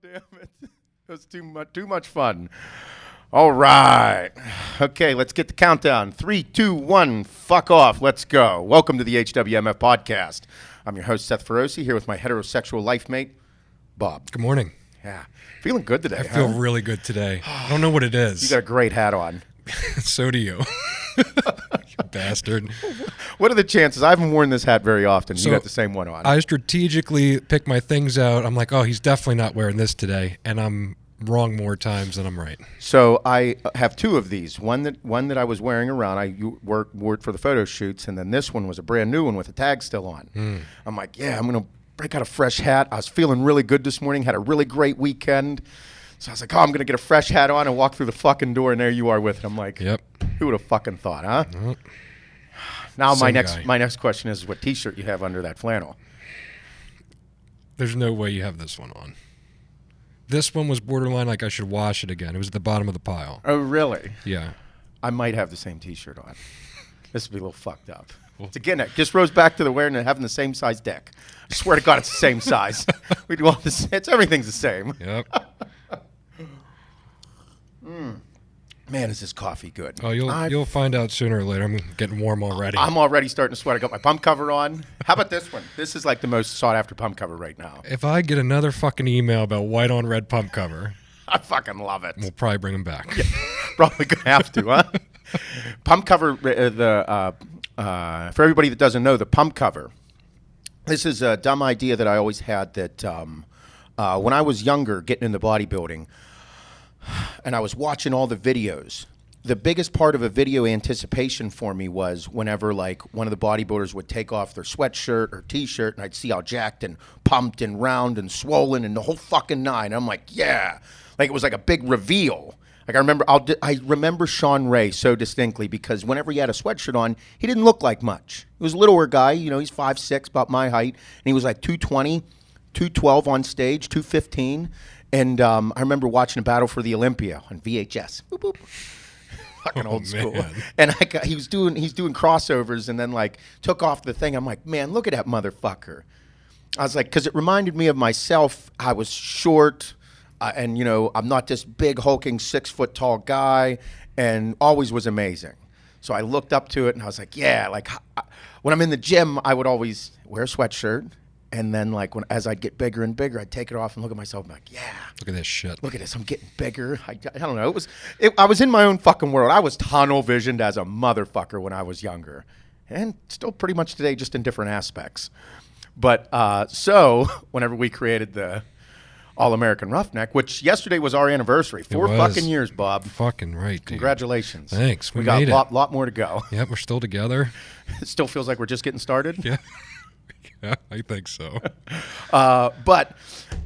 damn it. It was too much fun. All right. Okay, let's get the countdown. 3, 2, 1, fuck off. Let's go. Welcome to the HWMF Podcast. I'm your host, Seth Feroce, here with my heterosexual life mate, Bob. Good morning. Yeah. Feeling good today, I feel really good today. I don't know what it is. You got a great hat on. So do you. You bastard. What are the chances? I haven't worn this hat very often. So you got the same one on. I strategically pick my ththings out. I'm like, oh, he's definitely not wearing this today. And I'm wrong more times than I'm right. So I have two of these. One that I was wearing around. I wore it for the photo shoots, and then this one was a brand new one with the tag still on. I'm like, yeah, I'm going to break out a fresh hat. I was feeling really good this morning, had a really great weekend. So I was like, oh, I'm going to get a fresh hat on and walk through the fucking door, and there you are with it. I'm like, yep. Who would have fucking thought, huh? Yep. Now Same my guy. next question is what T-shirt you have under that flannel. There's no way you have this one on. This one was borderline like I should wash it again. It was at the bottom of the pile. Oh, really? Yeah. I might have the same T-shirt on. This would be a little fucked up. It's again, it just rose back to the wearing and having the same size dick. I swear to God, it's the same size. We do all this. Everything's the same. Yep. Man, is this coffee good? Oh, you'll find out sooner or later. I'm getting warm already. I'm already starting to sweat. I got my pump cover on. How about this one? This is like the most sought after pump cover right now. If I get another fucking email about white on red pump cover, I fucking love it. we'll probably bring them back. Yeah, probably gonna have to, huh? Pump cover. For everybody that doesn't know, the pump cover. This is a dumb idea that I always had that when I was younger, getting into bodybuilding, and I was watching all the videos. The biggest part of a video anticipation for me was whenever like one of the bodybuilders would take off their sweatshirt or T-shirt, and I'd see how jacked and pumped and round and swollen and the whole fucking nine. I'm like, yeah, like it was like a big reveal. Like I remember Sean Ray so distinctly because whenever he had a sweatshirt on, he didn't look like much. He was a littler guy, you know, he's 5'6", about my height, and he was like 220, 212 on stage, 215. And I remember watching a battle for the Olympia on VHS. Boop, boop. Fucking old school. And he's doing crossovers and then like took off the thing. I'm like, man, look at that motherfucker. I was like, because it reminded me of myself. I was short, and you know, I'm not this big hulking 6 foot tall guy, and always was amazing. So I looked up to it and I was like, yeah. Like when I'm in the gym, I would always wear a sweatshirt. And then, like, as I'd get bigger and bigger, I'd take it off and look at myself and be like, yeah. Look at this shit. Look at this. I'm getting bigger. I don't know. I was in my own fucking world. I was tunnel visioned as a motherfucker when I was younger. And still pretty much today, just in different aspects. But so whenever we created the All-American Roughneck, which yesterday was our anniversary. 4 fucking years, Bob. Fucking right, dude. Congratulations. Thanks. We got made a lot more to go. Yep, we're still together. It still feels like we're just getting started. Yeah. Yeah, I think so. But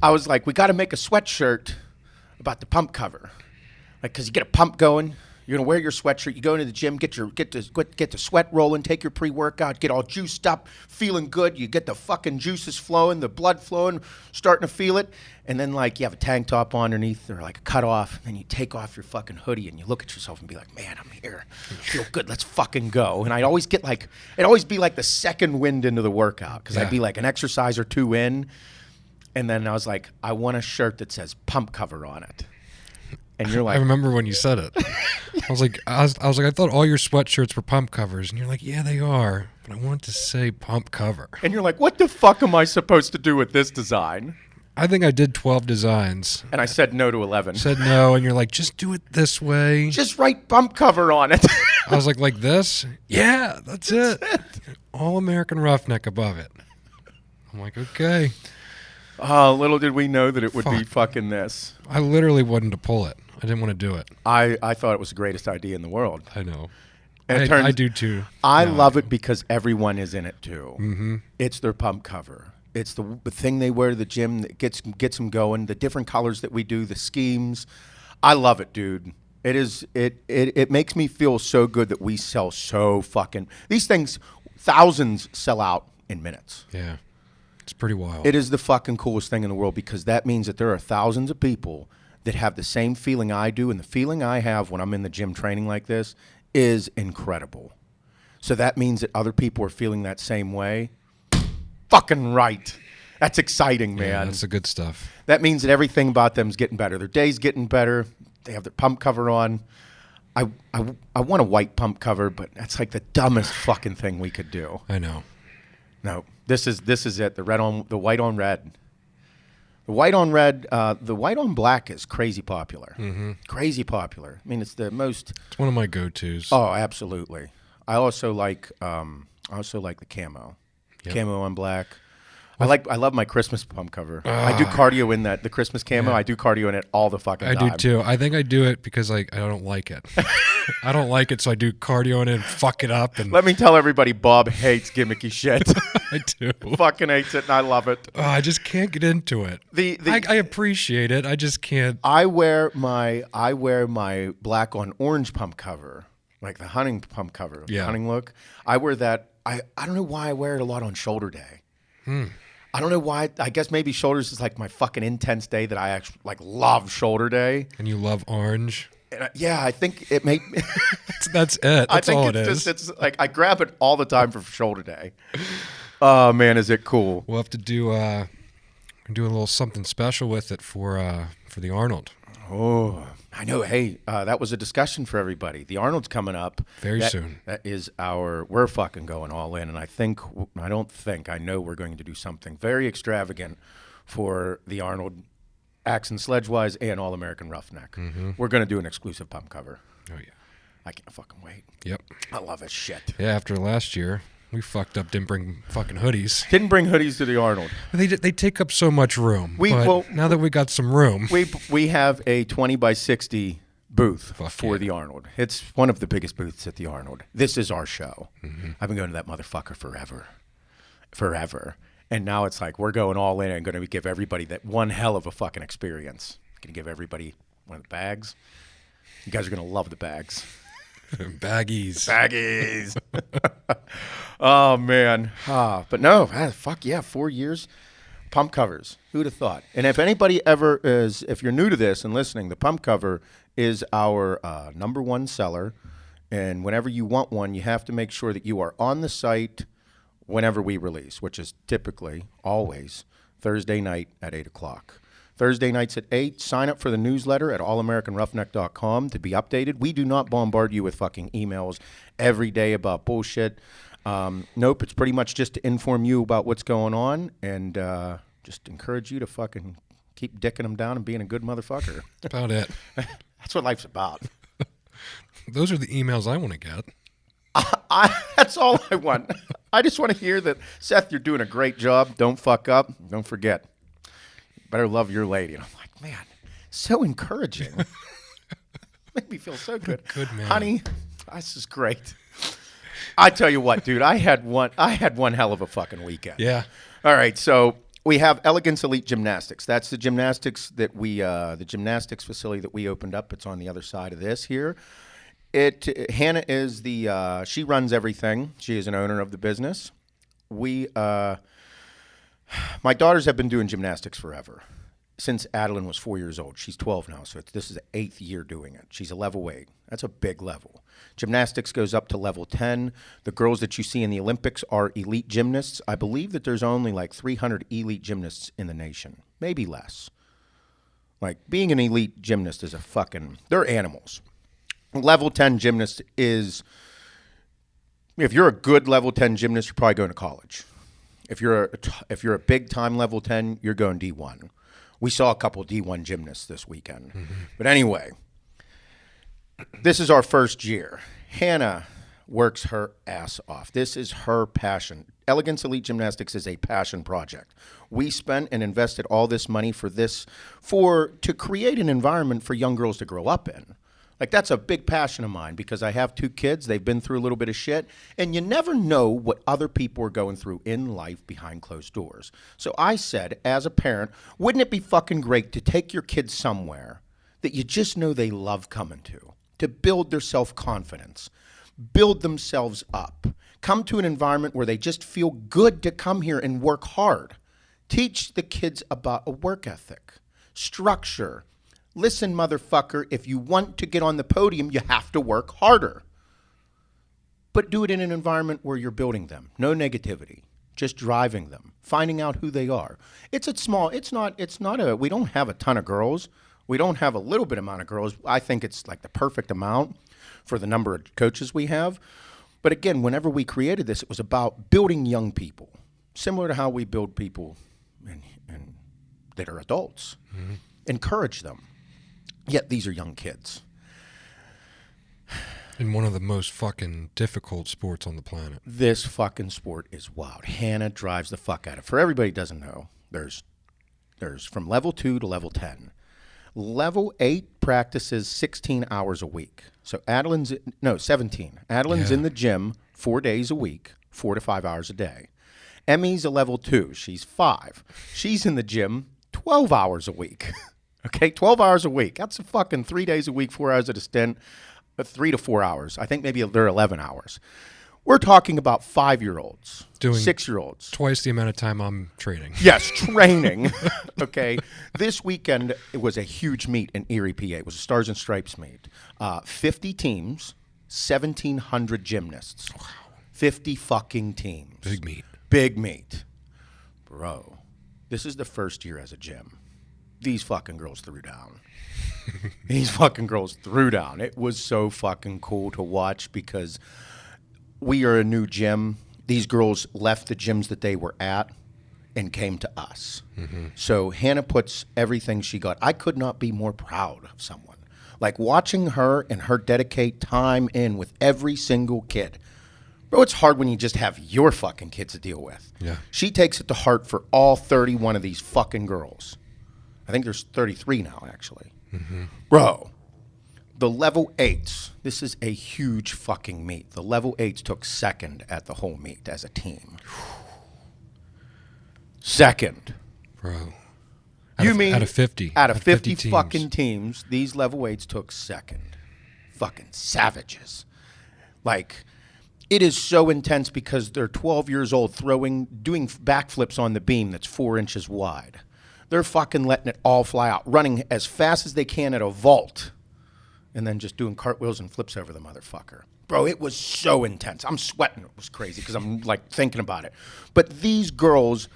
I was like, we got to make a sweatshirt about the pump cover, like because you get a pump going. You're gonna wear your sweatshirt. You go into the gym, get the sweat rolling, take your pre-workout, get all juiced up, feeling good. You get the fucking juices flowing, the blood flowing, starting to feel it, and then like you have a tank top underneath or like a cut off, and then you take off your fucking hoodie and you look at yourself and be like, man, I'm here, I feel good. Let's fucking go. And I'd always get like it'd always be like the second wind into the workout because I'd be like an exercise or two in, and then I was like, I want a shirt that says pump cover on it. And you're like, I remember when you said it. I was like, I thought all your sweatshirts were pump covers, and you're like, yeah, they are, but I want to say pump cover. And you're like, what the fuck am I supposed to do with this design? I think I did 12 designs. And I said no to 11. Said no, and you're like, just do it this way. Just write pump cover on it. I was like this? Yeah, that's it. All American Roughneck above it. I'm like, okay. Little did we know that it would be fucking this. I literally wanted to pull it. I didn't want to do it. I thought it was the greatest idea in the world. I know. And I do too. I love it because everyone is in it too. Mm-hmm. It's their pump cover. It's the thing they wear to the gym that gets them going. The different colors that we do, the schemes. I love it, dude. It is. It makes me feel so good that we sell so fucking. These things, thousands sell out in minutes. Yeah. It's pretty wild. It is the fucking coolest thing in the world because that means that there are thousands of people that have the same feeling I do, and the feeling I have when I'm in the gym training like this is incredible. So that means that other people are feeling that same way. Fucking right. That's exciting, man. Yeah, that's the good stuff. That means that everything about them's getting better. Their day's getting better. They have their pump cover on. I want a white pump cover, but that's like the dumbest fucking thing we could do. I know. No, this is it. The white on red. The white on red, the white on black is crazy popular. Mm-hmm. Crazy popular. I mean, it's the most. It's one of my go-tos. Oh, absolutely. I also like the camo. Yep. Camo on black. I love my Christmas pump cover. I do cardio in the Christmas camo. Yeah. I do cardio in it all the fucking time. I do too. I think I do it because I don't like it. I don't like it, so I do cardio in it and fuck it up. And let me tell everybody, Bob hates gimmicky shit. I do. Fucking hates it, and I love it. I just can't get into it. I appreciate it. I just can't. I wear my black on orange pump cover, like the hunting pump cover, hunting look. I wear that. I don't know why I wear it a lot on shoulder day. I don't know why. I guess maybe shoulders is like my fucking intense day that I actually like love shoulder day. And you love orange? Yeah, I think it may. That's it. That's all it is. It's like I grab it all the time for shoulder day. Oh man, is it cool? We'll have to do a little something special with it for the Arnold. Oh, I know. Hey, that was a discussion for everybody. The Arnold's coming up very soon. That is we're fucking going all in, and I know we're going to do something very extravagant for the Arnold, Axe and Sledge-wise, and All American Roughneck. Mm-hmm. We're going to do an exclusive pump cover. Oh yeah, I can't fucking wait. Yep, I love it. Shit. Yeah, after last year. We fucked up, didn't bring fucking hoodies. Didn't bring hoodies to the Arnold. They take up so much room. Now that we got some room. We have a 20 by 60 booth for the Arnold. It's one of the biggest booths at the Arnold. This is our show. Mm-hmm. I've been going to that motherfucker forever. And now it's like we're going all in and going to give everybody that one hell of a fucking experience. Going to give everybody one of the bags. You guys are going to love the bags. Baggies. Oh, man. But no, fuck yeah, 4 years. Pump covers. Who'd have thought? And if anybody if you're new to this and listening, the pump cover is our number one seller. And whenever you want one, you have to make sure that you are on the site whenever we release, which is typically always Thursday night at 8 o'clock. Thursday nights at 8. Sign up for the newsletter at allamericanroughneck.com to be updated. We do not bombard you with fucking emails every day about bullshit. Nope, it's pretty much just to inform you about what's going on and just encourage you to fucking keep dicking them down and being a good motherfucker. About it. That's what life's about. Those are the emails I want to get. That's all I want. I just want to hear that, Seth, you're doing a great job. Don't fuck up. Don't forget. Better love your lady. And I'm like, man, so encouraging. Made me feel so good. Good man. Honey, this is great. I tell you what, dude, I had one hell of a fucking weekend. Yeah. All right, so we have Elegance Elite Gymnastics. That's the gymnastics that the gymnastics facility that we opened up. It's on the other side of this here. Hannah is she runs everything. She is an owner of the business. My daughters have been doing gymnastics forever, since Adeline was 4 years old. She's 12 now, so this is the 8th year doing it. She's a level 8. That's a big level. Gymnastics goes up to level 10. The girls that you see in the Olympics are elite gymnasts. I believe that there's only like 300 elite gymnasts in the nation, maybe less. Like, being an elite gymnast is they're animals. Level 10 gymnast is, if you're a good level 10 gymnast, you're probably going to college. If you're a big time level 10, you're going D1. We saw a couple D1 gymnasts this weekend. Mm-hmm. But anyway, this is our first year. Hannah works her ass off. This is her passion. Elegance Elite Gymnastics is a passion project. We spent and invested all this money to create an environment for young girls to grow up in. Like, that's a big passion of mine because I have 2 kids. They've been through a little bit of shit, and you never know what other people are going through in life behind closed doors. So I said, as a parent, wouldn't it be fucking great to take your kids somewhere that you just know they love coming to build their self-confidence, build themselves up, come to an environment where they just feel good to come here and work hard. Teach the kids about a work ethic, structure. Listen, motherfucker, if you want to get on the podium, you have to work harder. But do it in an environment where you're building them. No negativity. just driving them, finding out who they are. It's not a, we don't have a ton of girls. We don't have a little bit amount of girls. I think it's like the perfect amount for the number of coaches we have. But again, whenever we created this, it was about building young people, similar to how we build people and that are adults. Mm-hmm. Encourage them. Yet these are young kids. In one of the most fucking difficult sports on the planet. This fucking sport is wild. Hannah drives the fuck out of it. For everybody who doesn't know, there's from level 2 to level 10. Level 8 practices 16 hours a week. So 17. Adeline's in the gym 4 days a week, 4 to 5 hours a day. Emmy's a level 2. She's 5. She's in the gym 12 hours a week. Okay, 12 hours a week. That's a fucking 3 days a week, 4 hours at a stint, 3 to 4 hours. I think maybe they're 11 hours. We're talking about 5-year-olds, doing 6-year-olds. Twice the amount of time I'm training. Yes, training. Okay. This weekend, it was a huge meet in Erie, PA. It was a Stars and Stripes meet. 50 teams, 1,700 gymnasts. Wow. 50 fucking teams. Big meet. Big meet. Bro, this is the first year as a gym. These fucking girls threw down. These fucking girls threw down. It was so fucking cool to watch because we are a new gym. These girls left the gyms that they were at and came to us. Mm-hmm. So Hannah puts everything she got. I could not be more proud of someone. Like watching her and her dedicate time in with every single kid. Bro, it's hard when you just have your fucking kids to deal with. Yeah. She takes it to heart for all 31 of these fucking girls. I think there's 33 now, actually. Mm-hmm. Bro, the level 8s, this is a huge fucking meet. The level 8s took second at the whole meet as a team. Second. Bro. Out of 50? Out of 50 fucking teams, these level 8s took second. Fucking savages. Like, it is so intense because they're 12 years old doing backflips on the beam that's 4 inches wide. They're fucking letting it all fly out, running as fast as they can at a vault, and then just doing cartwheels and flips over the motherfucker. Bro, it was so intense. I'm sweating. It was crazy because I'm like thinking about it. But these girls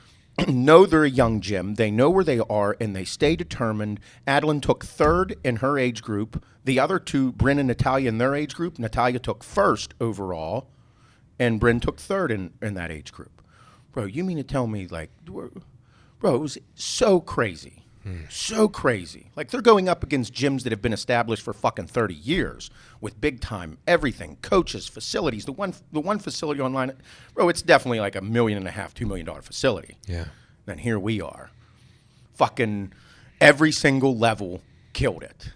know they're a young gym. They know where they are, and they stay determined. Adeline took third in her age group. The other two, Bryn and Natalia, in their age group. Natalia took first overall, and Bryn took third in that age group. Bro, you mean to tell me, like... Bro, it was so crazy. So crazy. Like, they're going up against gyms that have been established for fucking 30 years with big time everything, coaches, facilities. The one facility online, bro, it's definitely like $1.5 million, $2 million facility. Yeah. Then here we are. Fucking every single level killed it.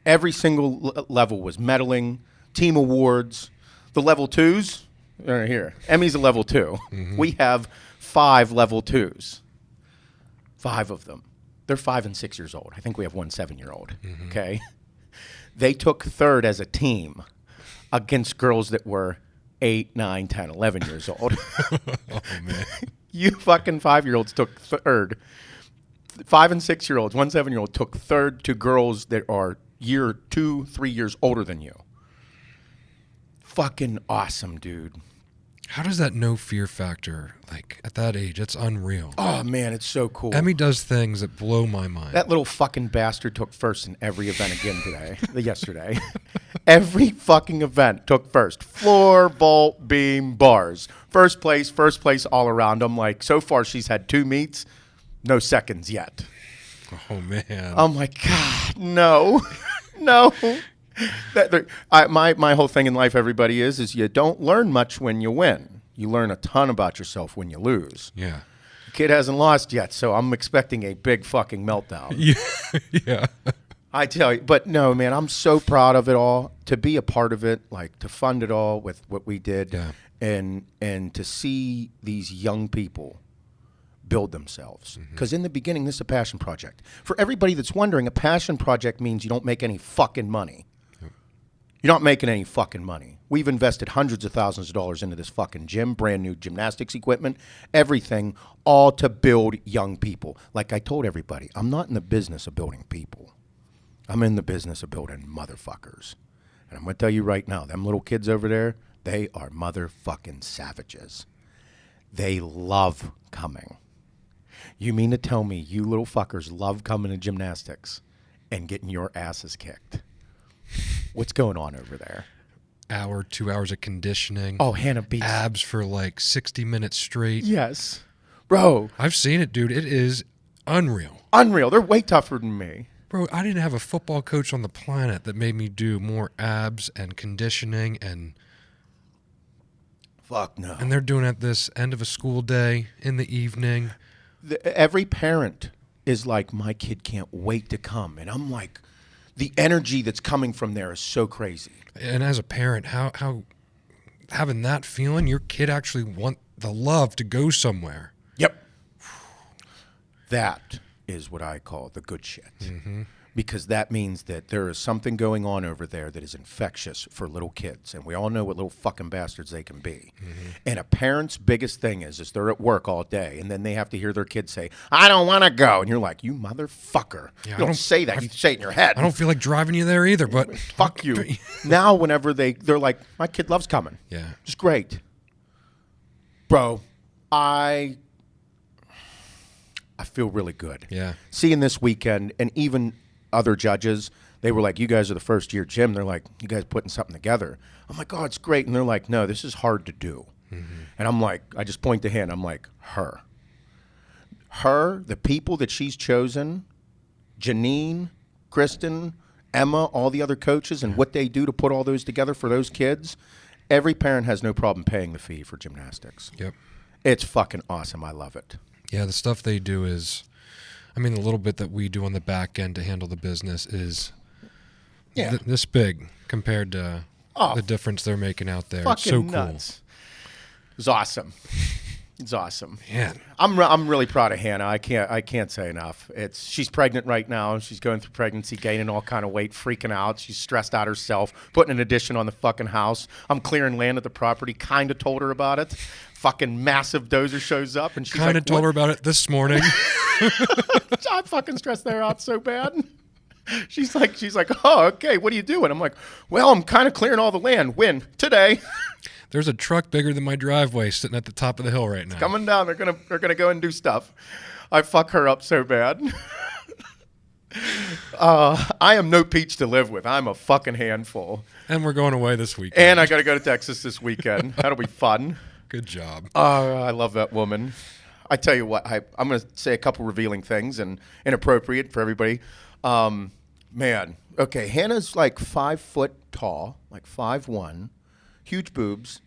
Every single level was medaling, team awards. The level 2s are here. Emmy's a level 2. Mm-hmm. We have 5 level 2s. 5 of them. They're 5 and 6 years old. I think we have one 7-year-old. Mm-hmm. Okay. They took third as a team against girls that were 8, 9, 10, 11 years old. Oh, man. You fucking 5-year-olds took third. 5 and 6-year-olds, one 7-year-old took third to girls that are 2, 3 years older than you. Fucking awesome, dude. How does that no fear factor, like, at that age? It's unreal. Oh, man, it's so cool. Emmy does things that blow my mind. That little fucking bastard took first in every event again yesterday. Every fucking event took first. Floor, vault, beam, bars. First place all around. I'm like, so far she's had 2 meets, no seconds yet. Oh, man. I'm like, God, no. No. My whole thing in life, everybody, is you don't learn much when you win. You learn a ton about yourself when you lose. Yeah. The kid hasn't lost yet, so I'm expecting a big fucking meltdown. Yeah. I tell you, but no, man, I'm so proud of it all, to be a part of it, like to fund it all with what we did, yeah. and to see these young people build themselves. Because in the beginning, this is a passion project. For everybody that's wondering, a passion project means you don't make any fucking money. You're not making any fucking money. We've invested hundreds of thousands of dollars into this fucking gym, brand new gymnastics equipment, everything, all to build young people. Like I told everybody, I'm not in the business of building people. I'm in the business of building motherfuckers. And I'm going to tell you right now, them little kids over there, they are motherfucking savages. They love coming. You mean to tell me you little fuckers love coming to gymnastics and getting your asses kicked? What's going on over there? 2 hours of conditioning. Oh, Hannah beats abs for like 60 minutes straight. Yes. Bro. I've seen it, dude. It is unreal. Unreal. They're way tougher than me. Bro, I didn't have a football coach on the planet that made me do more abs and conditioning and... Fuck no. And they're doing it this end of a school day in the evening. Every parent is like, my kid can't wait to come. And I'm like, the energy that's coming from there is so crazy. And as a parent, how having that feeling, your kid actually want the love to go somewhere. Yep. That is what I call the good shit. Mm-hmm. Because that means that there is something going on over there that is infectious for little kids. And we all know what little fucking bastards they can be. Mm-hmm. And a parent's biggest thing is they're at work all day, and then they have to hear their kids say, I don't want to go. And you're like, you motherfucker. Yeah, you don't say that. You say it in your head. I don't feel like driving you there either, but... Fuck you. Now, whenever they're like, my kid loves coming. Yeah. It's great. Bro, I feel really good. Yeah. Seeing this weekend, and even... other judges, they were like, you guys are the first year gym. They're like, you guys putting something together. I'm like, oh, it's great. And they're like, no, this is hard to do. Mm-hmm. And I'm like, I just point to hand. I'm like, her, the people that she's chosen, Janine, Kristen, Emma, all the other coaches, and what they do to put all those together for those kids. Every parent has no problem paying the fee for gymnastics. Yep. It's fucking awesome. I love it. Yeah, the stuff they do is... I mean, the little bit that we do on the back end to handle the business is this big compared to the difference they're making out there. It's so nuts. Cool. It's awesome. It's awesome. Man, I'm really proud of Hannah. I can't say enough. She's pregnant right now. She's going through pregnancy, gaining all kind of weight, freaking out. She's stressed out herself, putting an addition on the fucking house. I'm clearing land at the property. Kind of told her about it. Fucking massive dozer shows up, and she's kind of told her about it this morning. I fucking stressed her out so bad. She's like, oh, okay, what are you doing? I'm like, well, I'm kind of clearing all the land. When? Today. There's a truck bigger than my driveway sitting at the top of the hill right now. It's coming down. They're gonna go and do stuff. I fuck her up so bad. I am no peach to live with. I'm a fucking handful. And we're going away this weekend. And I got to go to Texas this weekend. That'll be fun. Good job. I love that woman. I tell you what, I'm going to say a couple revealing things and inappropriate for everybody. Man, okay, Hannah's like 5 foot tall, like 5'1", huge boobs,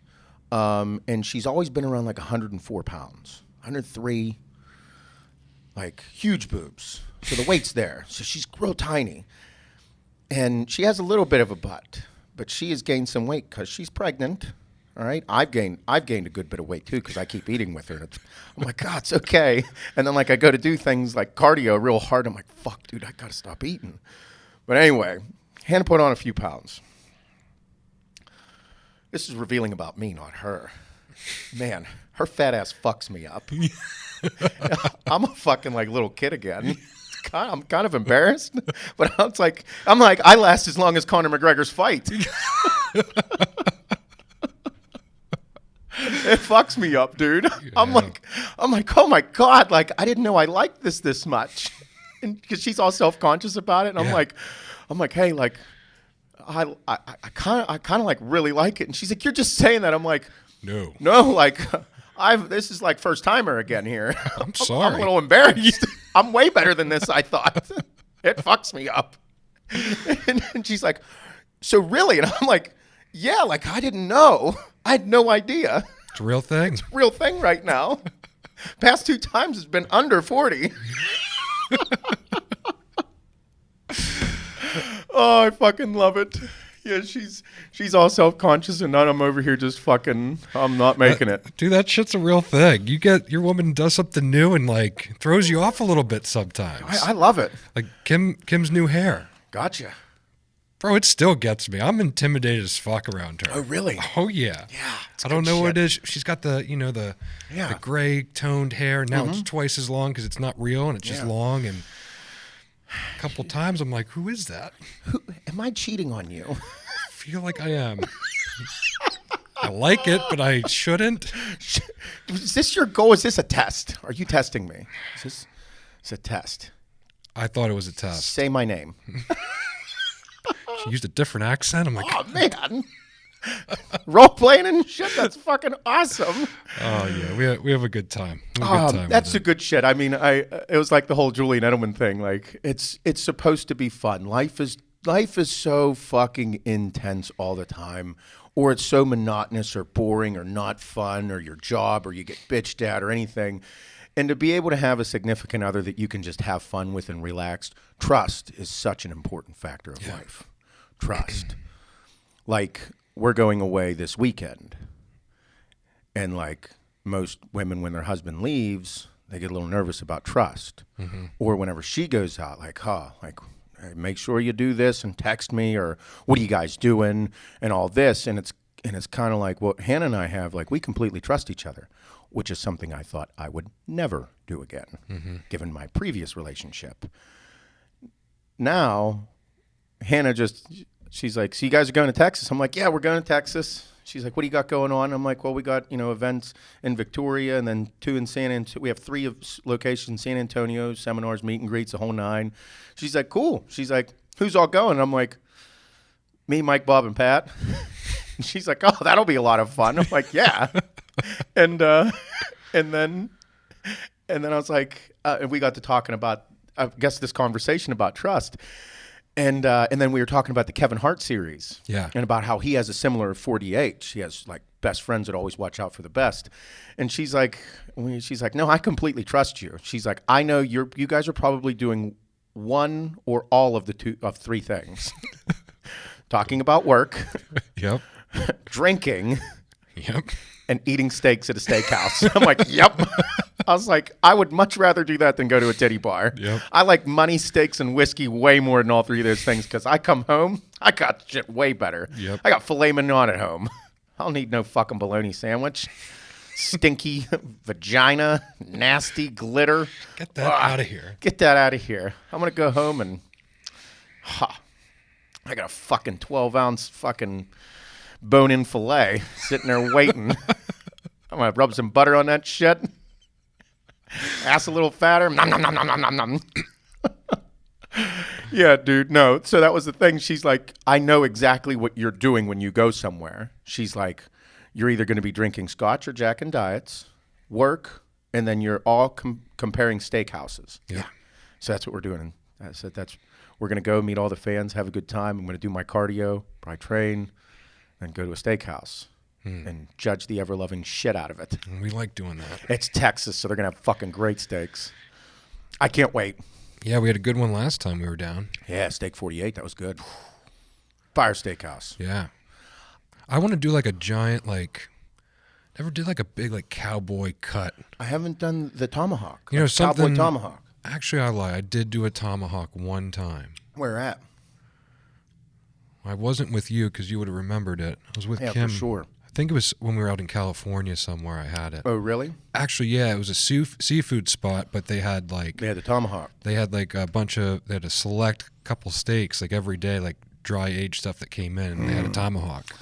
and she's always been around like 104 pounds, 103, like huge boobs. So the weight's there. So she's real tiny. And she has a little bit of a butt, but she has gained some weight because she's pregnant. All right, I've gained a good bit of weight too because I keep eating with her. I'm like, God, it's okay. And then like I go to do things like cardio real hard. I'm like, fuck, dude, I gotta stop eating. But anyway, Hannah put on a few pounds. This is revealing about me, not her. Man, her fat ass fucks me up. I'm a fucking like little kid again. I'm kind of embarrassed, but I'm like, I last as long as Conor McGregor's fight. It fucks me up, dude. Yeah. I'm like, oh my God, like I didn't know I liked this much, and because she's all self-conscious about it, and I'm like, hey, like, I kind of like really like it, and she's like, you're just saying that. I'm like, no, like, this is like first timer again here. I'm sorry. I'm a little embarrassed. I'm way better than this, I thought. It fucks me up. And she's like, so really? And I'm like, yeah, like I didn't know. I had no idea. It's a real thing. It's a real thing right now. Past 2 times it's been under 40. Oh, I fucking love it. Yeah, she's all self-conscious, and I'm over here just fucking, I'm not making it. Dude, that shit's a real thing. You get, your woman does something new and like throws you off a little bit sometimes. I love it. Like Kim's new hair. Gotcha. Bro, it still gets me. I'm intimidated as fuck around her. Oh, really? Oh, yeah. Yeah. I don't know what it is. She's got the, the gray toned hair. Now it's twice as long because it's not real and it's just long. And a couple times I'm like, who is that? Am I cheating on you? I feel like I am. I like it, but I shouldn't. Is this your goal? Is this a test? Are you testing me? It's a test. I thought it was a test. Say my name. She used a different accent. I'm like, oh, man. Role playing and shit. That's fucking awesome. Oh, yeah. We have a good time. That's the good shit. I mean, it was like the whole Julian Edelman thing. Like, it's supposed to be fun. Life is so fucking intense all the time, or it's so monotonous or boring or not fun, or your job, or you get bitched at or anything. And to be able to have a significant other that you can just have fun with and relaxed, trust is such an important factor of life. Trust. Like, we're going away this weekend, and like most women, when their husband leaves, they get a little nervous about trust. Mm-hmm. Or whenever she goes out, like, hey, make sure you do this and text me, or what are you guys doing, and all this. And it's kind of like what Hannah and I have, like, we completely trust each other, which is something I thought I would never do again, given my previous relationship. Now, Hannah she's like, so you guys are going to Texas? I'm like, yeah, we're going to Texas. She's like, what do you got going on? I'm like, well, we got, events in Victoria, and then 2 in San Antonio. We have 3 locations in San Antonio, seminars, meet and greets, the whole 9. She's like, cool. She's like, who's all going? And I'm like, me, Mike, Bob, and Pat. And she's like, oh, that'll be a lot of fun. I'm like, yeah. and then I was like, and we got to talking about, I guess, this conversation about trust. And then we were talking about the Kevin Hart series. Yeah. And about how he has a similar 40H. He has like best friends that always watch out for the best. And she's like, no, I completely trust you. She's like, I know you guys are probably doing one or all of the 3 things. Talking about work. Yep. Drinking. Yep. And eating steaks at a steakhouse. I'm like, yep. I was like, I would much rather do that than go to a titty bar. Yep. I like money, steaks, and whiskey way more than all 3 of those things, because I come home, I got shit way better. Yep. I got filet mignon at home. I don't need no fucking bologna sandwich. Stinky vagina, nasty glitter. Get that out of here. Get that out of here. I'm going to go home and I got a fucking 12-ounce fucking bone-in filet sitting there waiting. I'm going to rub some butter on that shit. Ass a little fatter. Nom, nom, nom, nom, nom, nom, nom. Yeah, dude, no. So that was the thing. She's like, I know exactly what you're doing when you go somewhere. She's like, you're either going to be drinking scotch or Jack and Diets, work, and then you're all comparing steakhouses. Yeah. So that's what we're doing. I said, we're going to go meet all the fans, have a good time. I'm going to do my cardio, probably train, then go to a steakhouse. And judge the ever-loving shit out of it. We like doing that. It's Texas, so they're going to have fucking great steaks. I can't wait. Yeah, we had a good one last time we were down. Yeah, Steak 48, that was good. Fire Steakhouse. Yeah. I want to do like a giant, never did like a big, cowboy cut. I haven't done the tomahawk. Something. Cowboy tomahawk. Actually, I lie. I did do a tomahawk one time. Where at? I wasn't with you because you would have remembered it. I was with Kim. Yeah, for sure. I think it was when we were out in California somewhere I had it. Oh, really? Actually, yeah, it was a seafood spot, but they had They had the tomahawk. They had they had a select couple steaks every day, dry aged stuff that came in, and they had a tomahawk.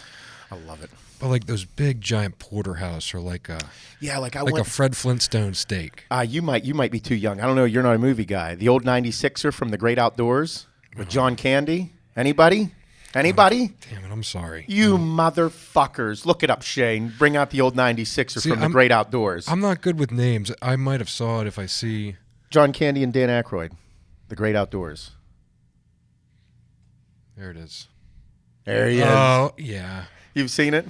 I love it. But those big giant porterhouse or a Fred Flintstone steak. You might be too young. I don't know. You're not a movie guy. The old 96er from The Great Outdoors with John Candy. Anybody? Anybody? Damn it, I'm sorry. You motherfuckers. Look it up, Shane. Bring out the old 96er from The Great Outdoors. I'm not good with names. I might have saw it if I see. John Candy and Dan Aykroyd. The Great Outdoors. There it is. There he is. Oh, yeah. You've seen it?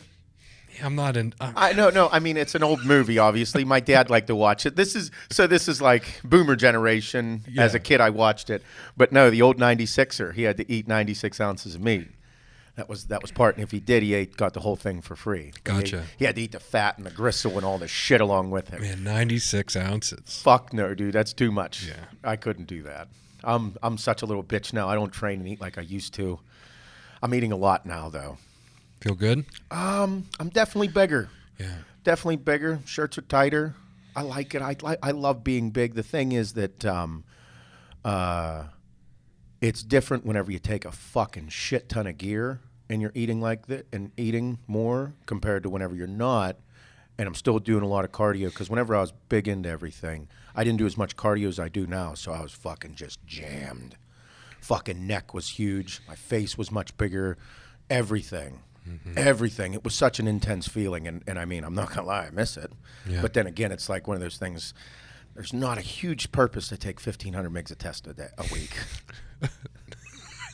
Yeah, I'm not in. No. I mean, it's an old movie, obviously. My dad liked to watch it. This is like boomer generation. Yeah. As a kid, I watched it. But no, the old 96er, he had to eat 96 ounces of meat. That was part. And if he did, got the whole thing for free. Gotcha. He had to eat the fat and the gristle and all the shit along with him. Man, 96 ounces. Fuck no, dude. That's too much. Yeah. I couldn't do that. I'm such a little bitch now. I don't train and eat like I used to. I'm eating a lot now, though. Feel good? I'm definitely bigger. Yeah. Definitely bigger. Shirts are tighter. I like it. I love being big. The thing is that it's different whenever you take a fucking shit ton of gear and you're eating like that and eating more compared to whenever you're not. And I'm still doing a lot of cardio because whenever I was big into everything, I didn't do as much cardio as I do now. So I was fucking just jammed. Fucking neck was huge. My face was much bigger. Everything. Everything. It was such an intense feeling. And I mean, I'm not going to lie, I miss it. Yeah. But then again, it's like one of those things. There's not a huge purpose to take 1,500 mgs of test a week.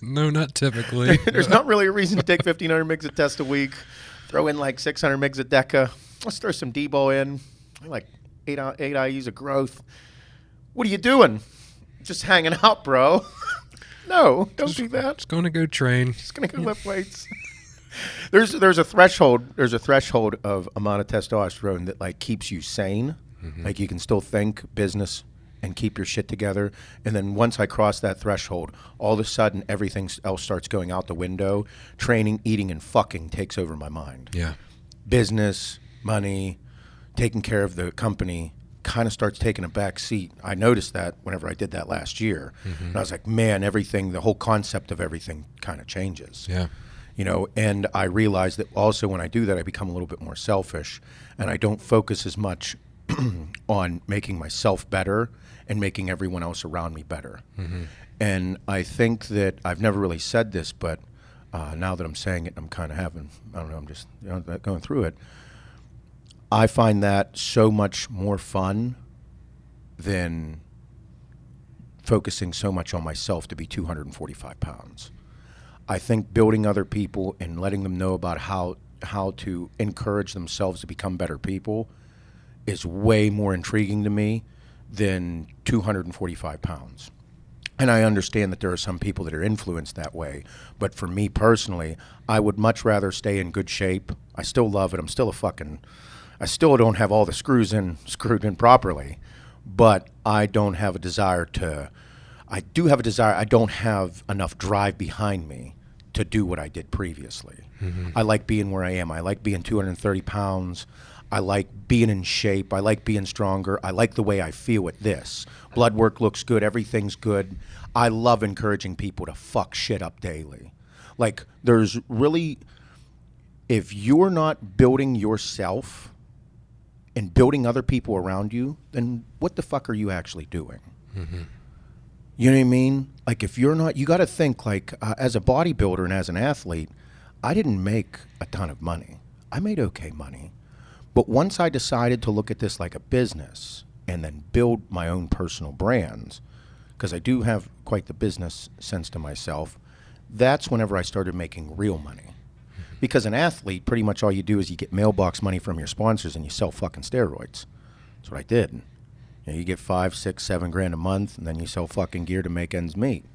No, not typically. There's not really a reason to take 1,500 mgs of test a week. Throw in like 600 mgs of Deca. Let's throw some Debo in. Like 8 IUs of growth. What are you doing? Just hanging out, bro. No, don't do that. Just going to go train. Just going to go lift weights. There's a threshold. There's a threshold of amount of testosterone that like keeps you sane. Like you can still think business and keep your shit together. And then once I cross that threshold, all of a sudden everything else starts going out the window. Training, eating, and fucking takes over my mind. Yeah. Business, money, taking care of the company kind of starts taking a back seat. I noticed that whenever I did that last year. And I was like, man, everything, the whole concept of everything kind of changes. Yeah. You know, and I realized that also when I do that, I become a little bit more selfish and I don't focus as much on making myself better and making everyone else around me better. And I think that I've never really said this, but now that I'm saying it, I'm kind of having, I don't know, I'm just going through it. I find that so much more fun than focusing so much on myself to be 245 pounds. I think building other people and letting them know about how to encourage themselves to become better people is way more intriguing to me than 245 pounds. And I understand that there are some people that are influenced that way. But for me personally, I would much rather stay in good shape. I still love it. I still don't have all the screwed in properly. But I don't have a desire to, I do have a desire, I don't have enough drive behind me to do what I did previously. I like being where I am. I like being 230 pounds. I like being in shape. I like being stronger. I like the way I feel at this. Blood work looks good. Everything's good. I love encouraging people to fuck shit up daily. Like, there's really, if you're not building yourself and building other people around you, then what the fuck are you actually doing? You know what I mean? Like, if you're not, you got to think, like, as a bodybuilder and as an athlete, I didn't make a ton of money. I made okay money. But once I decided to look at this like a business and then build my own personal brands, because I do have quite the business sense to myself, that's whenever I started making real money. Because an athlete, pretty much all you do is you get mailbox money from your sponsors and you sell fucking steroids. That's what I did. You know, you get $5, $6, $7 grand a month, and then you sell fucking gear to make ends meet.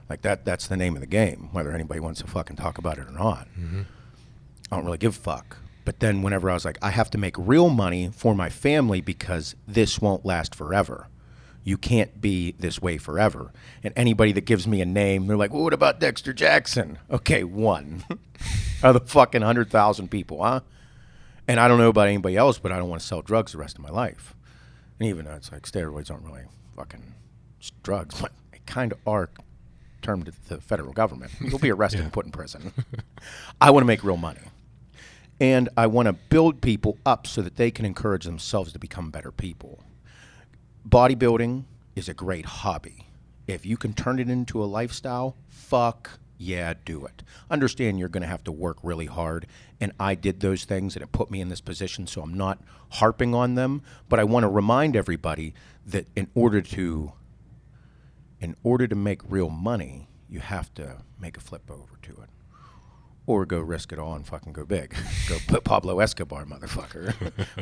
Like that's the name of the game, whether anybody wants to fucking talk about it or not. I don't really give a fuck. But then whenever I was like, I have to make real money for my family because this won't last forever. You can't be this way forever. And anybody that gives me a name, they're like, well, what about Dexter Jackson? Okay, one. Out of the fucking 100,000 people, huh? And I don't know about anybody else, but I don't want to sell drugs the rest of my life. And even though it's like steroids aren't really fucking drugs, but they kind of are termed to the federal government. You'll be arrested and put in prison. I want to make real money. And I want to build people up so that they can encourage themselves to become better people. Bodybuilding is a great hobby. If you can turn it into a lifestyle, fuck yeah, do it. Understand you're going to have to work really hard, and I did those things, and it put me in this position, so I'm not harping on them. But I want to remind everybody that in order to make real money, you have to make a flip over to it. Or go risk it all and fucking go big. Go put Pablo Escobar, motherfucker.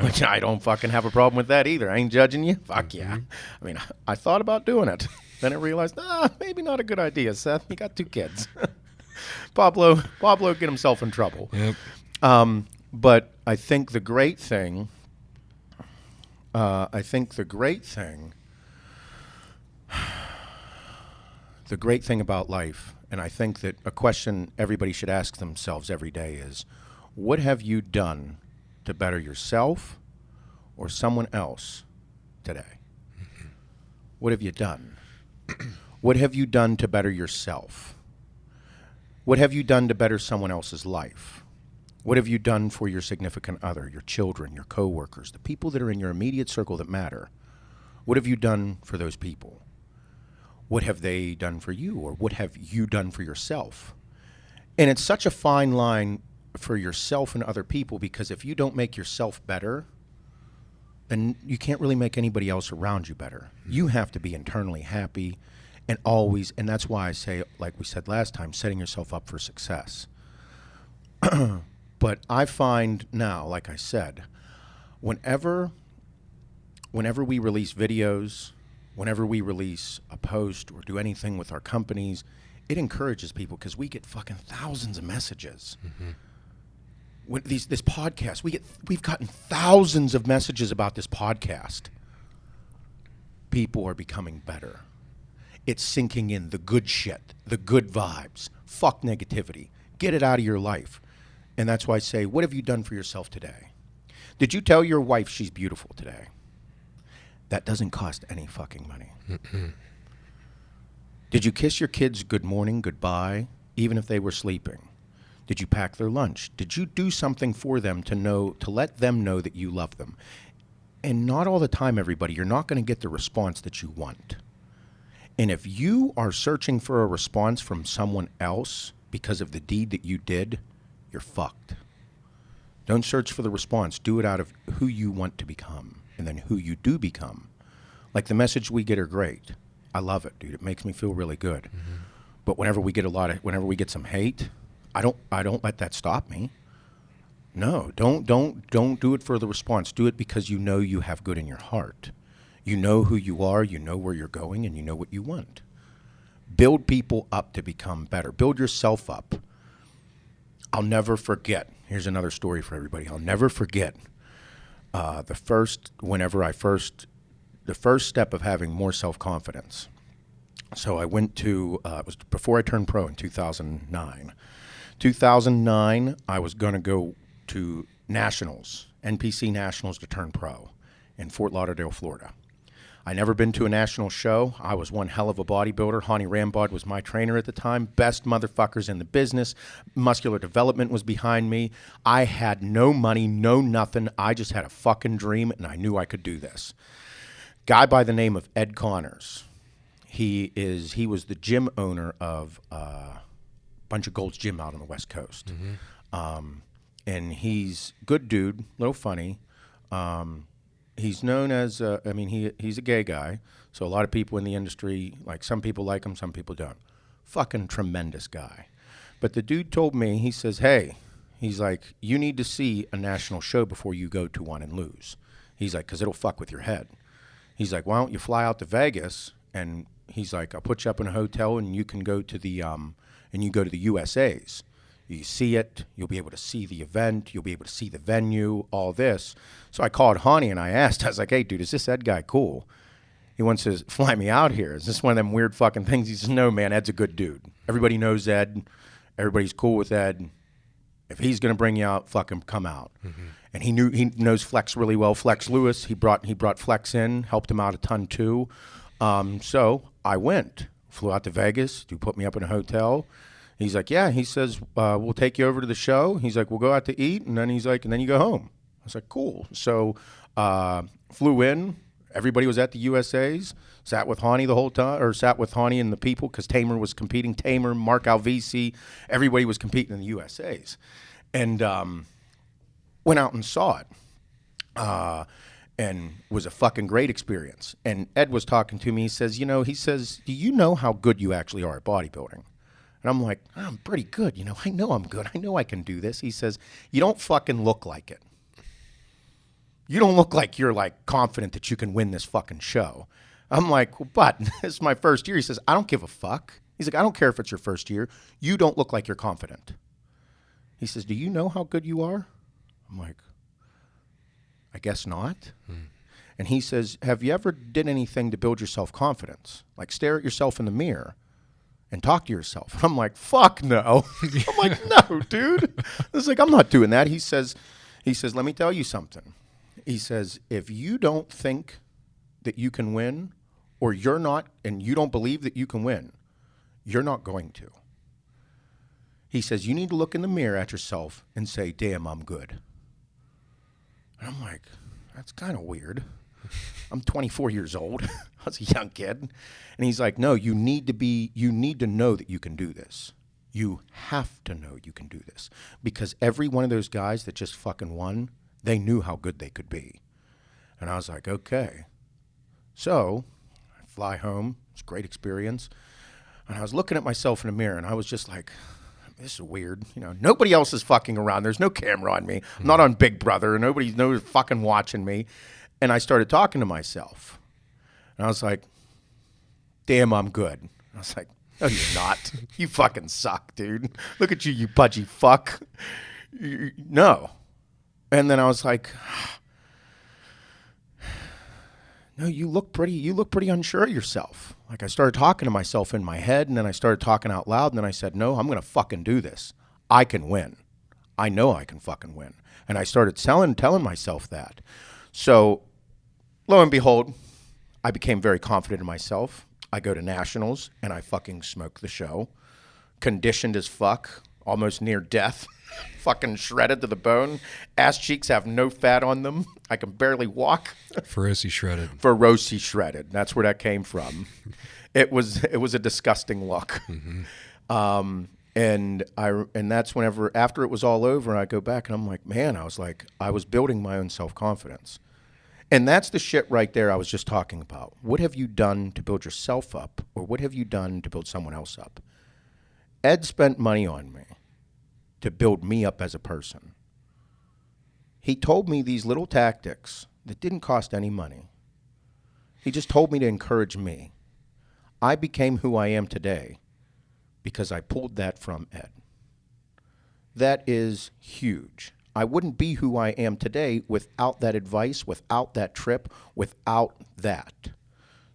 Which I don't fucking have a problem with that either. I ain't judging you. Fuck yeah. I mean, I thought about doing it. Then I realized, maybe not a good idea, Seth. You got 2 kids. Pablo get himself in trouble. Yep. But I think the great thing, the great thing about life, and I think that a question everybody should ask themselves every day is, what have you done to better yourself or someone else today? What have you done? What have you done to better yourself? What have you done to better someone else's life? What have you done for your significant other, your children, your coworkers, the people that are in your immediate circle that matter? What have you done for those people? What have they done for you, or what have you done for yourself? And it's such a fine line for yourself and other people, because if you don't make yourself better, then you can't really make anybody else around you better. You have to be internally happy and always, and that's why I say, like we said last time, setting yourself up for success. But I find now, like I said, whenever we release videos, whenever we release a post or do anything with our companies, it encourages people, because we get fucking thousands of messages. When this podcast, we've gotten thousands of messages about this podcast. People are becoming better. It's sinking in, the good shit, the good vibes. Fuck negativity. Get it out of your life. And that's why I say, what have you done for yourself today? Did you tell your wife she's beautiful today? That doesn't cost any fucking money. Did you kiss your kids good morning, goodbye, even if they were sleeping? Did you pack their lunch? Did you do something for them to let them know that you love them? And not all the time, everybody, you're not going to get the response that you want. And if you are searching for a response from someone else because of the deed that you did, you're fucked. Don't search for the response. Do it out of who you want to become, and then who you do become. Like the message we get are great. I love it, dude. It makes me feel really good. But whenever we get some hate, I don't let that stop me. No, don't do it for the response. Do it because you know you have good in your heart. You know who you are, you know where you're going, and you know what you want. Build people up to become better. Build yourself up. I'll never forget. Here's another story for everybody. I'll never forget the first step of having more self-confidence. So I went to, it was before I turned pro in 2009. 2009, I was going to go to Nationals, NPC Nationals, to turn pro in Fort Lauderdale, Florida. I never been to a national show. I was one hell of a bodybuilder. Hani Rambod was my trainer at the time. Best motherfuckers in the business. Muscular development was behind me. I had no money, no nothing. I just had a fucking dream, and I knew I could do this. Guy by the name of Ed Connors. He was the gym owner of a bunch of Gold's Gym out on the West Coast. And he's good dude, little funny. He's known as, he's a gay guy, so a lot of people in the industry, like some people like him, some people don't. Fucking tremendous guy. But the dude told me, he says, hey, he's like, you need to see a national show before you go to one and lose. He's like, because it'll fuck with your head. He's like, why don't you fly out to Vegas? And he's like, I'll put you up in a hotel and you can go to the USA's. You see it, you'll be able to see the event, you'll be able to see the venue, all this. So I called Hani and I asked, I was like, hey, dude, is this Ed guy cool? He wants to fly me out here. Is this one of them weird fucking things? He says, no, man, Ed's a good dude. Everybody knows Ed. Everybody's cool with Ed. If he's going to bring you out, fucking come out. And he knows Flex really well. Flex Lewis, he brought Flex in, helped him out a ton too. So I went, flew out to Vegas, to put me up in a hotel. He's like, yeah. He says, we'll take you over to the show. He's like, we'll go out to eat. And then he's like, and then you go home. I was like, cool. So flew in. Everybody was at the USA's. Sat with Hani the whole time, or sat with Hani and the people, because Tamer was competing. Tamer, Mark Alvisi, everybody was competing in the USA's. And went out and saw it. And was a fucking great experience. And Ed was talking to me. He says, do you know how good you actually are at bodybuilding? And I'm like, I'm pretty good. I know I'm good. I know I can do this. He says, you don't fucking look like it. You don't look like you're like confident that you can win this fucking show. I'm like, well, but this is my first year. He says, I don't give a fuck. He's like, I don't care if it's your first year. You don't look like you're confident. He says, do you know how good you are? I'm like, I guess not. And he says, have you ever did anything to build your self-confidence? Like stare at yourself in the mirror and talk to yourself. I'm like, fuck no. I'm like, no, dude. It's like, I'm not doing that. He says, let me tell you something. He says, if you don't think that you can win, or you're not, and you don't believe that you can win, you're not going to. He says, you need to look in the mirror at yourself and say, damn, I'm good. And I'm like, that's kind of weird. I'm 24 years old. I was a young kid. And he's like, no, you need to know that you can do this. You have to know you can do this. Because every one of those guys that just fucking won, they knew how good they could be. And I was like, okay. So I fly home. It's a great experience. And I was looking at myself in the mirror, and I was just like, this is weird. You know, nobody else is fucking around. There's no camera on me. I'm not on Big Brother. Nobody's fucking watching me. And I started talking to myself. And I was like, damn, I'm good. I was like, no, you're not. You fucking suck, dude. Look at you, you pudgy fuck. No. And then I was like, no, you look pretty unsure of yourself. Like, I started talking to myself in my head, and then I started talking out loud, and then I said, no, I'm going to fucking do this. I can win. I know I can fucking win. And I started telling myself that. So, lo and behold, I became very confident in myself. I go to nationals, and I fucking smoke the show. Conditioned as fuck, almost near death. Fucking shredded to the bone. Ass cheeks have no fat on them. I can barely walk. Feroce shredded. Feroce shredded. That's where that came from. It was a disgusting look. Mm-hmm. And that's whenever, after it was all over, I go back and I'm like, man, I was building my own self-confidence. And that's the shit right there I was just talking about. What have you done to build yourself up, or what have you done to build someone else up? Ed spent money on me to build me up as a person. He told me these little tactics that didn't cost any money. He just told me to encourage me. I became who I am today because I pulled that from Ed. That is huge. I wouldn't be who I am today without that advice, without that trip, without that.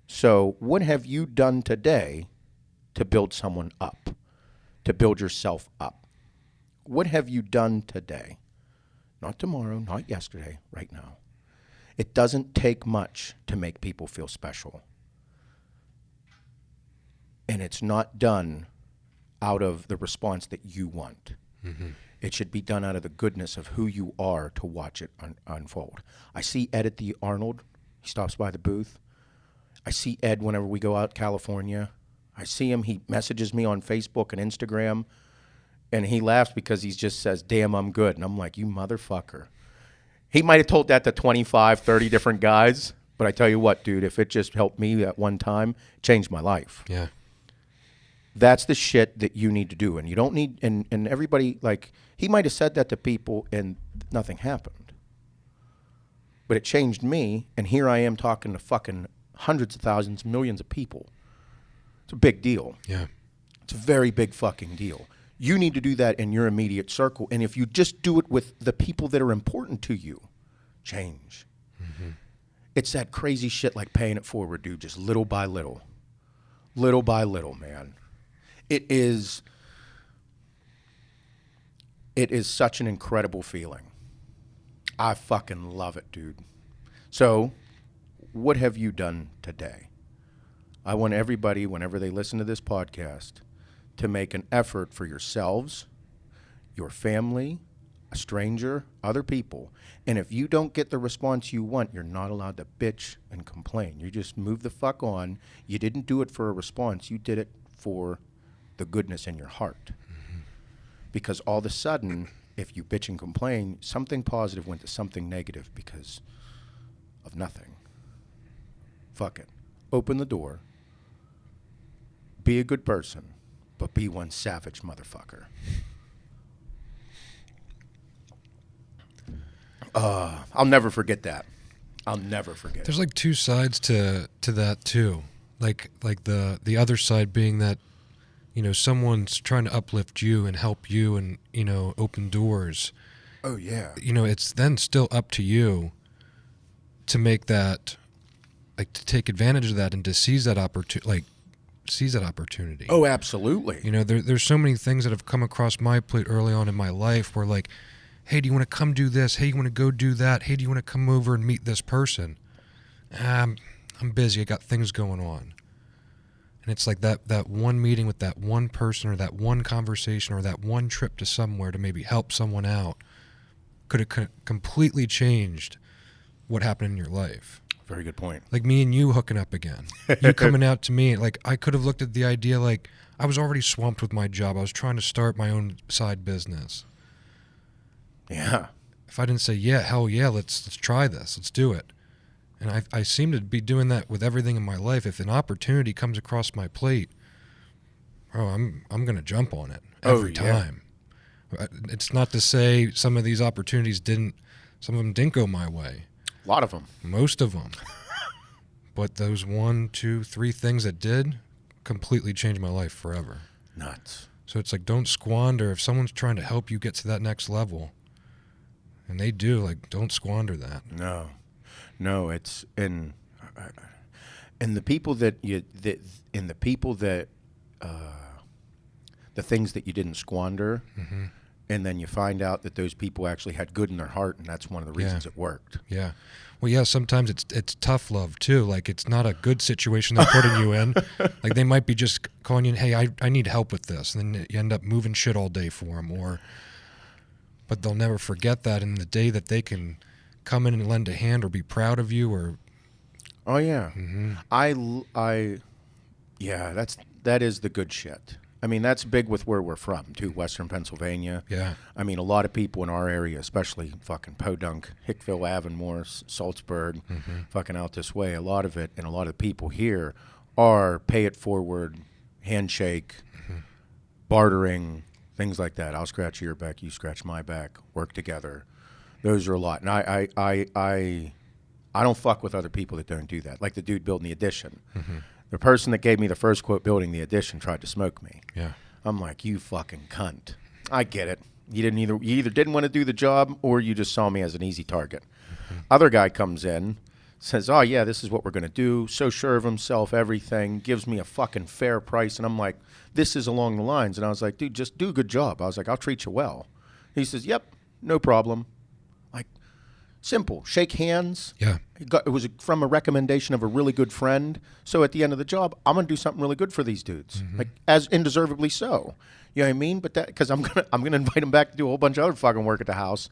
So what have you done today to build someone up, to build yourself up? What have you done today? Not tomorrow, not yesterday, right now. It doesn't take much to make people feel special. And it's not done out of the response that you want. Mm-hmm. It should be done out of the goodness of who you are to watch it unfold. I see Ed at the Arnold. He stops by the booth. I see Ed whenever we go out to California. I see him. He messages me on Facebook and Instagram. And he laughs because he just says, damn, I'm good. And I'm like, you motherfucker. He might have told that to 25, 30 different guys. But I tell you what, dude, if it just helped me at one time, it changed my life. Yeah. That's the shit that you need to do. And you don't need, and everybody, like, he might have said that to people and nothing happened. But it changed me. And here I am talking to fucking hundreds of thousands, millions of people. It's a big deal. Yeah. It's a very big fucking deal. You need to do that in your immediate circle. And if you just do it with the people that are important to you, change. Mm-hmm. It's that crazy shit like paying it forward, dude, just little by little. Little by little, man. It is such an incredible feeling. I fucking love it, dude. So, what have you done today? I want everybody, whenever they listen to this podcast, to make an effort for yourselves, your family, a stranger, other people. And if you don't get the response you want, you're not allowed to bitch and complain. You just move the fuck on. You didn't do it for a response. You did it for the goodness in your heart. Mm-hmm. Because all of a sudden, if you bitch and complain, something positive went to something negative because of nothing. Fuck it. Open the door. Be a good person. But be one savage motherfucker. I'll never forget that. I'll never forget. There's like two sides to that too. Like the other side being that, you know, someone's trying to uplift you and help you and, you know, open doors. Oh yeah. You know, it's then still up to you to make that, like, to take advantage of that and to seize that opportunity, Oh, absolutely. You know, there's so many things that have come across my plate early on in my life where, like, hey, do you want to come do this? Hey, you want to go do that? Hey, do you want to come over and meet this person? I'm busy. I got things going on. And it's like that one meeting with that one person or that one conversation or that one trip to somewhere to maybe help someone out could have completely changed what happened in your life. Very good point. Like me and you hooking up again. You coming out to me. Like I could have looked at the idea like I was already swamped with my job. I was trying to start my own side business. Yeah. If I didn't say, yeah, hell yeah, let's try this. Let's do it. And I seem to be doing that with everything in my life. If an opportunity comes across my plate, I'm going to jump on it every time. It's not to say some of these opportunities some of them didn't go my way. A lot of them. Most of them. But those 1, 2, 3 things that did completely changed my life forever. Nuts. So it's like, don't squander. If someone's trying to help you get to that next level, and they do, like, don't squander that. No, it's and the people the things that you didn't squander, mm-hmm. and then you find out that those people actually had good in their heart, and that's one of the reasons it worked. Yeah. Well, yeah, sometimes it's tough love too. Like it's not a good situation they're putting you in. Like they might be just calling you, hey, I need help with this, and then you end up moving shit all day for them, but they'll never forget that. And the day that they can come in and lend a hand or be proud of you, or oh yeah, mm-hmm. that is the good shit. I mean, that's big with where we're from, too, Western Pennsylvania. Yeah. I mean, a lot of people in our area, especially fucking Podunk, Hickville, Avonmore, Salzburg, mm-hmm. fucking out this way, a lot of it, and a lot of the people here are pay it forward, handshake, mm-hmm. bartering, things like that. I'll scratch your back, you scratch my back, work together. Those are a lot. And I don't fuck with other people that don't do that, like the dude building the addition. Mm-hmm. The person that gave me the first quote building the addition tried to smoke me. Yeah. I'm like, you fucking cunt. I get it. You either didn't want to do the job or you just saw me as an easy target. Mm-hmm. Other guy comes in, says, oh yeah, this is what we're going to do. So sure of himself, everything, gives me a fucking fair price. And I'm like, this is along the lines. And I was like, dude, just do a good job. I was like, I'll treat you well. He says, yep, no problem. Like, simple. Shake hands. Yeah. It was from a recommendation of a really good friend. So at the end of the job, I'm going to do something really good for these dudes, mm-hmm. like as indeservedly so. You know what I mean? But that because I'm gonna invite them back to do a whole bunch of other fucking work at the house.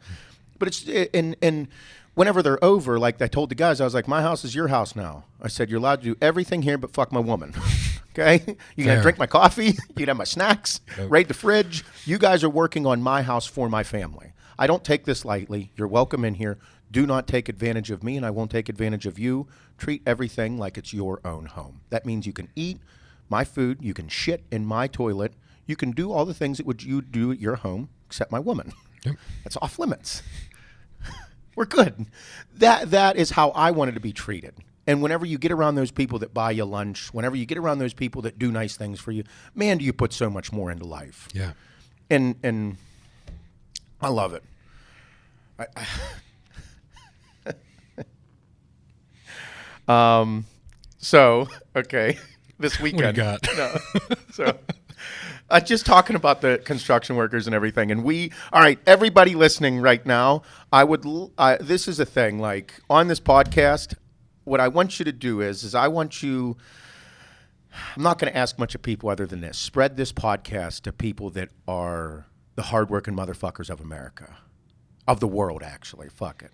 But it's and whenever they're over, like I told the guys, I was like, my house is your house now. I said you're allowed to do everything here, but fuck my woman. Okay, you can drink my coffee, you can have my snacks, raid the fridge. You guys are working on my house for my family. I don't take this lightly. You're welcome in here. Do not take advantage of me, and I won't take advantage of you. Treat everything like it's your own home. That means you can eat my food, you can shit in my toilet, you can do all the things that you do at your home, except my woman. Yep. That's off limits. We're good. That is how I wanted to be treated. And whenever you get around those people that buy you lunch, whenever you get around those people that do nice things for you, man, do you put so much more into life. Yeah. And I love it. So, okay, this weekend. What do you got? No. So, just talking about the construction workers and everything. And all right, everybody listening right now, this is a thing, like on this podcast, what I want you to do is I'm not going to ask much of people other than this. Spread this podcast to people that are the hardworking motherfuckers of America, of the world, actually. Fuck it.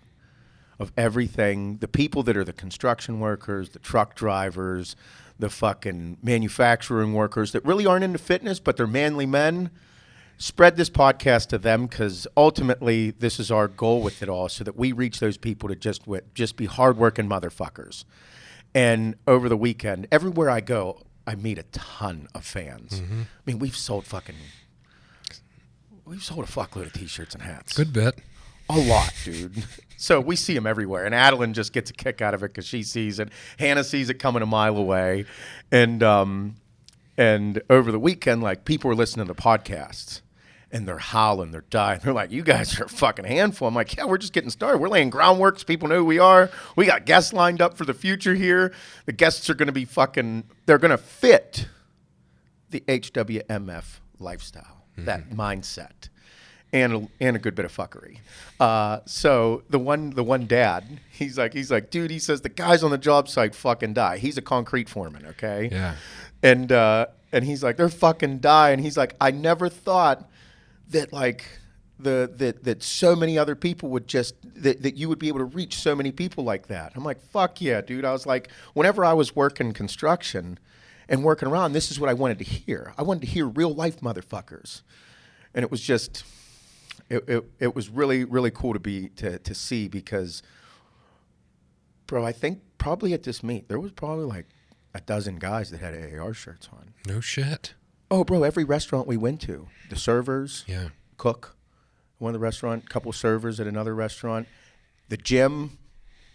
Of everything, the people that are the construction workers, the truck drivers, the fucking manufacturing workers that really aren't into fitness, but they're manly men. Spread this podcast to them because ultimately this is our goal with it all, so that we reach those people to just be hardworking motherfuckers. And over the weekend, everywhere I go, I meet a ton of fans. Mm-hmm. I mean, we've sold a fuckload of T-shirts and hats. Good bit. A lot, dude. So we see them everywhere. And Adeline just gets a kick out of it because she sees it. Hannah sees it coming a mile away. And over the weekend, like, people are listening to the podcasts. And they're howling, they're dying. They're like, you guys are a fucking handful. I'm like, yeah, we're just getting started. We're laying groundwork so people know who we are. We got guests lined up for the future here. The guests are going to be they're going to fit the HWMF lifestyle, that mindset. And a good bit of fuckery. So the one dad, he's like, dude, he says the guys on the job site fucking die. He's a concrete foreman, okay? Yeah. And he's like, they're fucking dying. He's like, I never thought that like that so many other people would just that you would be able to reach so many people like that. I'm like, fuck yeah, dude. I was like, whenever I was working construction and working around, this is what I wanted to hear. I wanted to hear real life motherfuckers. And it was just it was really, really cool to see because, bro, I think probably at this meet there was probably like a dozen guys that had AAR shirts on. No shit. Oh, bro, every restaurant we went to, the servers, cook, one of the restaurant, couple servers at another restaurant, the gym.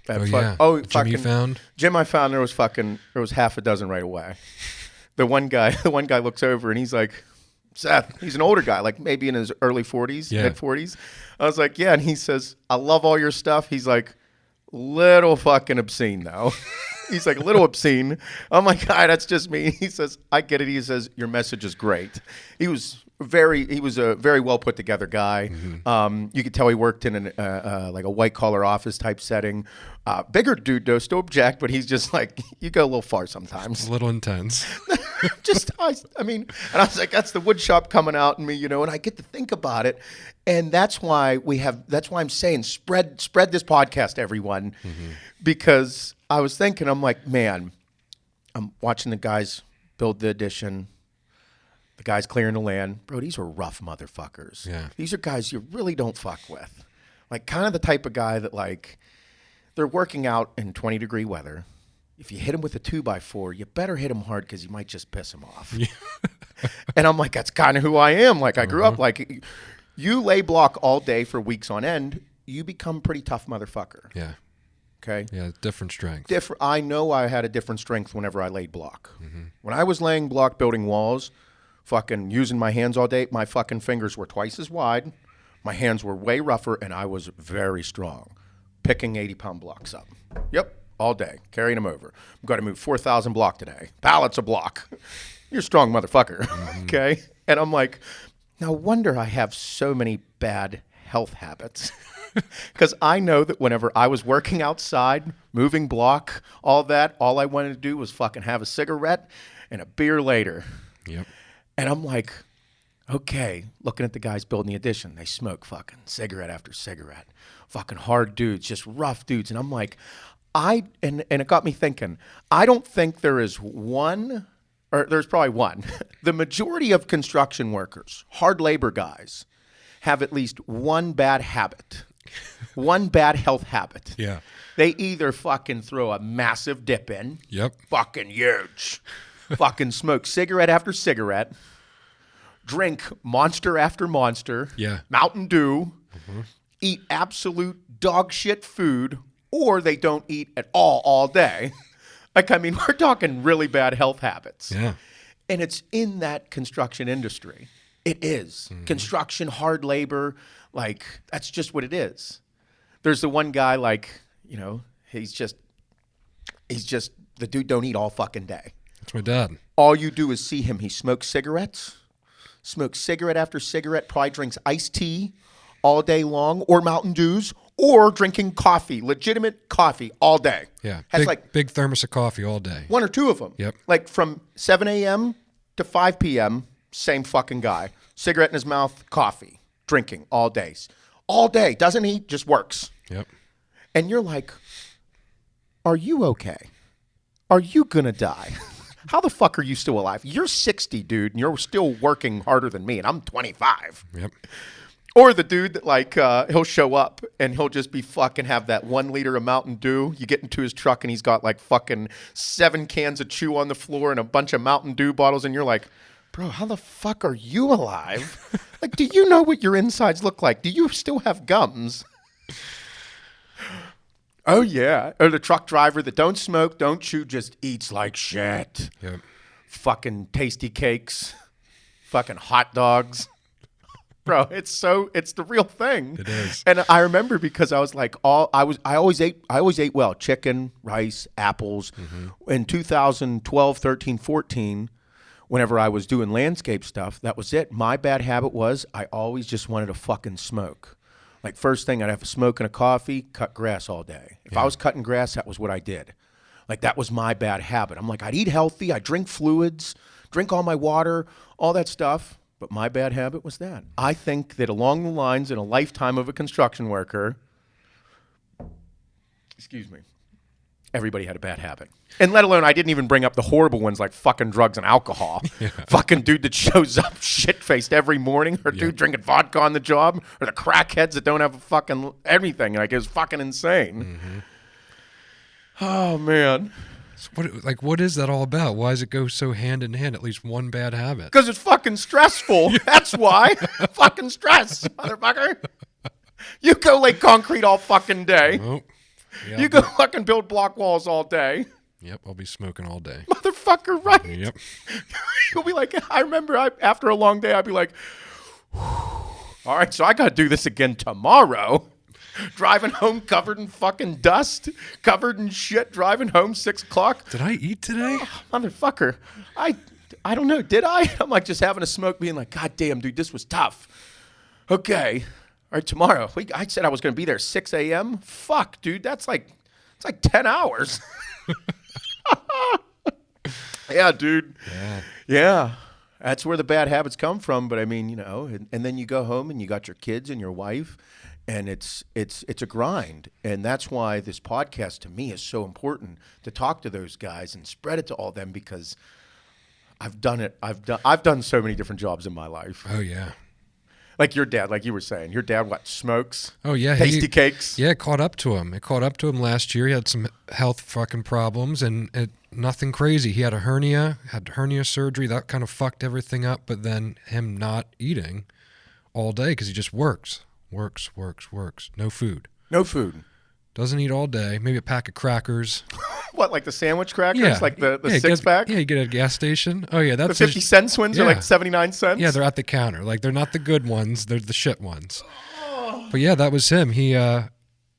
The gym you found? Gym I found, there was half a dozen right away. The one guy looks over and he's like, Seth, he's an older guy, like maybe in his early 40s, mid 40s. I was like, yeah, and he says, I love all your stuff. He's like, little fucking obscene though. He's like, a little obscene. I'm like, God, that's just me. He says, I get it. He says, your message is great. He was a very well put together guy. Mm-hmm. You could tell he worked in like a white collar office type setting. Bigger dude though, still object, but he's just like, you go a little far sometimes. A little intense. I mean, and I was like, that's the wood shop coming out in me, you know, and I get to think about it. And that's why I'm saying spread this podcast, everyone, because I was thinking, I'm like, man, I'm watching the guys build the addition, the guys clearing the land. Bro, these are rough motherfuckers. Yeah. These are guys you really don't fuck with. Like kind of the type of guy that like, they're working out in 20-degree weather. If you hit him with a 2x4, you better hit him hard because you might just piss him off. Yeah. And I'm like, that's kind of who I am. Like I grew up like, you lay block all day for weeks on end, you become a pretty tough motherfucker. Yeah. Okay? Yeah, different strength. I know I had a different strength whenever I laid block. Mm-hmm. When I was laying block building walls, fucking using my hands all day, my fucking fingers were twice as wide, my hands were way rougher, and I was very strong. Picking 80-pound blocks up. Yep, all day, carrying them over. I've got to move 4,000 block today. Pallets a block. You're a strong motherfucker, okay? And I'm like, no wonder I have so many bad health habits. Because I know that whenever I was working outside, moving block, all that, all I wanted to do was fucking have a cigarette and a beer later. Yep. And I'm like, okay, looking at the guys building the addition, they smoke fucking cigarette after cigarette. Fucking hard dudes, just rough dudes. And I'm like, and it got me thinking, I don't think there is one, or there's probably one. The majority of construction workers, hard labor guys, have at least one bad habit. One bad health habit. Yeah. They either fucking throw a massive dip in. Yep. Fucking huge. Fucking smoke cigarette after cigarette. Drink monster after monster. Yeah. Mountain Dew. Mm-hmm. Eat absolute dog shit food. Or they don't eat at all day. Like, I mean, we're talking really bad health habits. Yeah. And it's in that construction industry. It is. Mm-hmm. Construction, hard labor, like, that's just what it is. There's the one guy, like, you know, he's just, the dude don't eat all fucking day. That's my dad. All you do is see him. He smokes cigarettes, cigarette after cigarette, probably drinks iced tea all day long, or Mountain Dews, or drinking coffee, legitimate coffee all day. Yeah, Has big thermos of coffee all day. One or two of them. Yep. Like from 7 a.m. to 5 p.m., same fucking guy. Cigarette in his mouth, coffee, drinking all day. All day. Doesn't eat, just works. Yep. And you're like, are you okay? Are you going to die? How the fuck are you still alive? You're 60, dude, and you're still working harder than me, and I'm 25. Yep. Or the dude that, like, he'll show up and he'll just be fucking have that 1 liter of Mountain Dew. You get into his truck and he's got like fucking 7 cans of chew on the floor and a bunch of Mountain Dew bottles. And you're like, bro, how the fuck are you alive? Like, do you know what your insides look like? Do you still have gums? Oh, yeah. Or the truck driver that don't smoke, don't chew, just eats like shit. Yep. Fucking tasty cakes. Fucking hot dogs. Bro, it's the real thing. It is. And I remember because I was like, I always ate well, chicken, rice, apples. Mm-hmm. In 2012, 13, 14, whenever I was doing landscape stuff, that was it. My bad habit was I always just wanted to fucking smoke. Like first thing, I'd have a smoke and a coffee, cut grass all day. If I was cutting grass, that was what I did. Like, that was my bad habit. I'm like, I'd eat healthy, I'd drink fluids, drink all my water, all that stuff. But my bad habit was that. I think that along the lines in a lifetime of a construction worker, excuse me, everybody had a bad habit. And let alone, I didn't even bring up the horrible ones like fucking drugs and alcohol. Yeah. Fucking dude that shows up shit-faced every morning, or dude drinking vodka on the job, or the crackheads that don't have a fucking anything. Like, it's fucking insane. Mm-hmm. Oh, man. So what is that all about? Why does it go so hand in hand, at least one bad habit? Because it's fucking stressful. That's why. Fucking stress, motherfucker. You go lay concrete all fucking day. Oh, yeah, you go fucking build block walls all day. Yep, I'll be smoking all day. Motherfucker, right? Yep. You'll be like, I remember after a long day, I'd be like, all right, so I got to do this again tomorrow. Driving home covered in fucking dust, covered in shit, driving home 6 o'clock. Did I eat today? Oh, motherfucker. I don't know. Did I? I'm like just having a smoke being like, God damn, dude, this was tough. Okay. All right, tomorrow. I said I was going to be there 6 a.m. Fuck, dude. It's like 10 hours. Yeah, dude. Yeah. That's where the bad habits come from. But I mean, you know, and then you go home and you got your kids and your wife. And it's a grind, and that's why this podcast to me is so important, to talk to those guys and spread it to all them, because I've done it. I've done so many different jobs in my life. Oh yeah, like your dad, like you were saying, your dad smokes. Oh yeah, tasty cakes. Yeah, it caught up to him. It caught up to him last year. He had some health fucking problems, and nothing crazy. He had a hernia, had hernia surgery. That kind of fucked everything up. But then him not eating all day because he just works. Works. No food. Doesn't eat all day. Maybe a pack of crackers. What, like the sandwich crackers? Yeah. Like the six-pack? Yeah, you get at a gas station. Oh, yeah. That's the 50-cent ones are like 79 cents? Yeah, they're at the counter. Like, they're not the good ones. They're the shit ones. But, yeah, that was him. That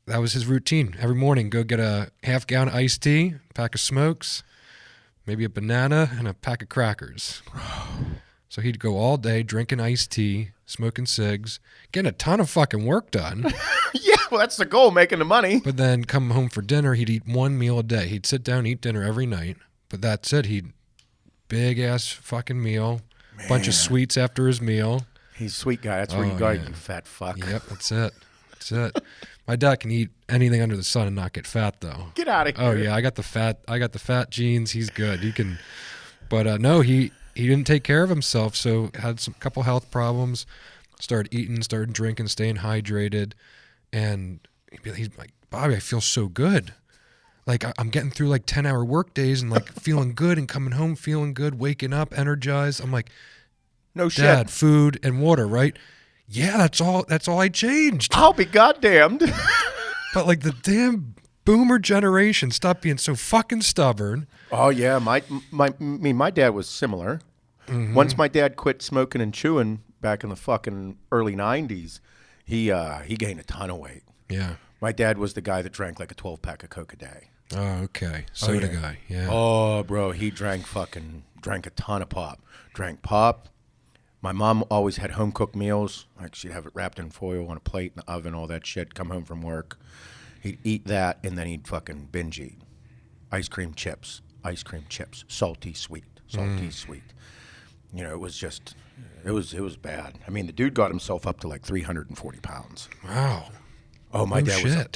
was his routine. Every morning, go get a half-gallon iced tea, a pack of smokes, maybe a banana, and a pack of crackers. So he'd go all day drinking iced tea, smoking cigs, getting a ton of fucking work done. Yeah, well, that's the goal, making the money. But then come home for dinner, he'd eat one meal a day. He'd sit down and eat dinner every night. But that's it. He'd big-ass fucking meal, bunch of sweets after his meal. He's a sweet guy. That's where you got it, you fat fuck. Yep, that's it. My dad can eat anything under the sun and not get fat, though. Get out of here. Oh, yeah, I got the fat genes. He's good. He can. But, no, he didn't take care of himself, so had some couple health problems, started eating, started drinking, staying hydrated, and he's like, Bobby, I feel so good. Like, I'm getting through like 10-hour work days and like feeling good and coming home feeling good, waking up, energized. I'm like, no shit. Dad, food and water, right? Yeah, that's all I changed. I'll be goddamned. But like the damn boomer generation, stop being so fucking stubborn. Oh yeah, my dad was similar. Mm-hmm. Once my dad quit smoking and chewing back in the fucking early 90s, he gained a ton of weight. Yeah. My dad was the guy that drank like a 12-pack of Coke a day. Oh, okay. Soda guy. Yeah. Oh, bro, he drank a ton of pop. Drank pop. My mom always had home-cooked meals. Like, she'd have it wrapped in foil on a plate in the oven, all that shit, come home from work. He'd eat that, and then he'd fucking binge eat. Ice cream chips, salty, sweet. You know, it was just, it was bad. I mean, the dude got himself up to like 340 pounds. Wow. Oh, my dad was,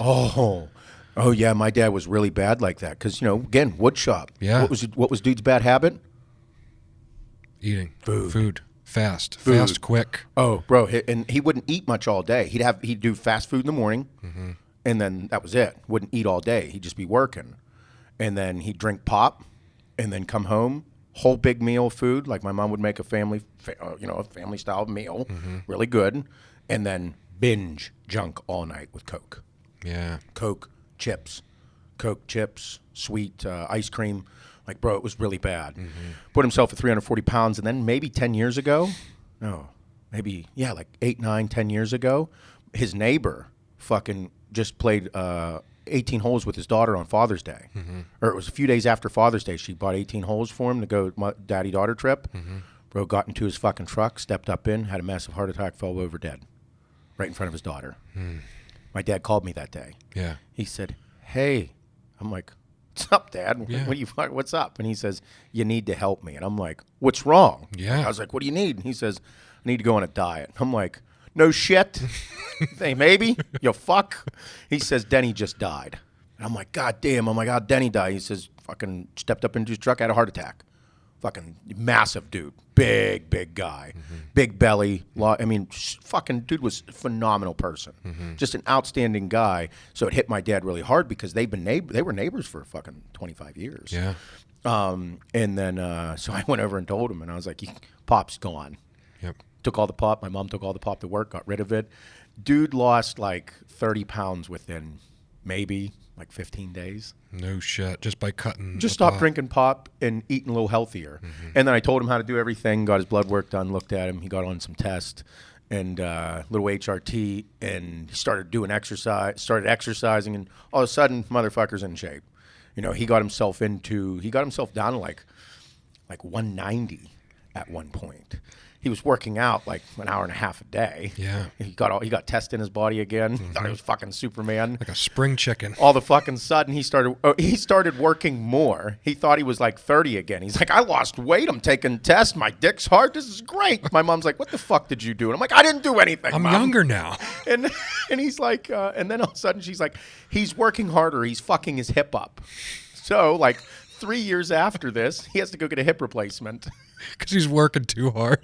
oh yeah, my dad was really bad like that. Because, you know, again, wood shop. Yeah. What was dude's bad habit? Eating. Food. Fast, quick. Oh, bro, and he wouldn't eat much all day. He'd do fast food in the morning, mm-hmm. and then that was it. Wouldn't eat all day. He'd just be working, and then he'd drink pop, and then come home, whole big meal of food. Like my mom would make a family style meal, mm-hmm. really good, and then binge junk all night with Coke. Yeah, Coke chips, sweet ice cream. Like, bro, it was really bad. Mm-hmm. Put himself at 340 pounds, and then maybe 10 years ago, like 8, 9, 10 years ago, his neighbor fucking just played 18 holes with his daughter on Father's Day. Mm-hmm. Or it was a few days after Father's Day. She bought 18 holes for him to go daddy-daughter trip. Mm-hmm. Bro got into his fucking truck, stepped up in, had a massive heart attack, fell over dead right in front of his daughter. Mm. My dad called me that day. Yeah. He said, hey. I'm like, what's up, Dad? Yeah. What's up? And he says, you need to help me. And I'm like, what's wrong? Yeah. I was like, what do you need? And he says, I need to go on a diet. I'm like, no shit. Hey, maybe. You fuck. He says, Denny just died. And I'm like, God damn. I'm like, oh, Denny died. He says, fucking stepped up into his truck, had a heart attack. Fucking massive dude. Big guy. Big belly. Fucking dude was a phenomenal person. Just an outstanding guy. So it hit my dad really hard because they were neighbors for fucking 25 years. Yeah. And then, so I went over and told him, and I was like, Pop's gone. Yep. Took all the pop. My mom took all the pop to work, got rid of it. Dude lost like 30 pounds within maybe like 15 days. No shit. Just by cutting. Just stopped drinking pop and eating a little healthier. And then I told him how to do everything, got his blood work done, looked at him. He got on some tests and little HRT, and he started doing started exercising, and all of a sudden, motherfucker's in shape. You know, he got himself down to like 190 at one point. He was working out like an hour and a half a day. Yeah. He got test in his body again. Thought he was fucking Superman. Like a spring chicken. All the fucking sudden he started working more. He thought he was like 30 again. He's like, I lost weight. I'm taking tests. My dick's hard. This is great. My mom's like, what the fuck did you do? And I'm like, I didn't do anything. I'm Mom. younger now. And he's like, and then all of a sudden she's like, he's working harder. He's fucking his hip up. So like 3 years after this, he has to go get a hip replacement. Because he's working too hard.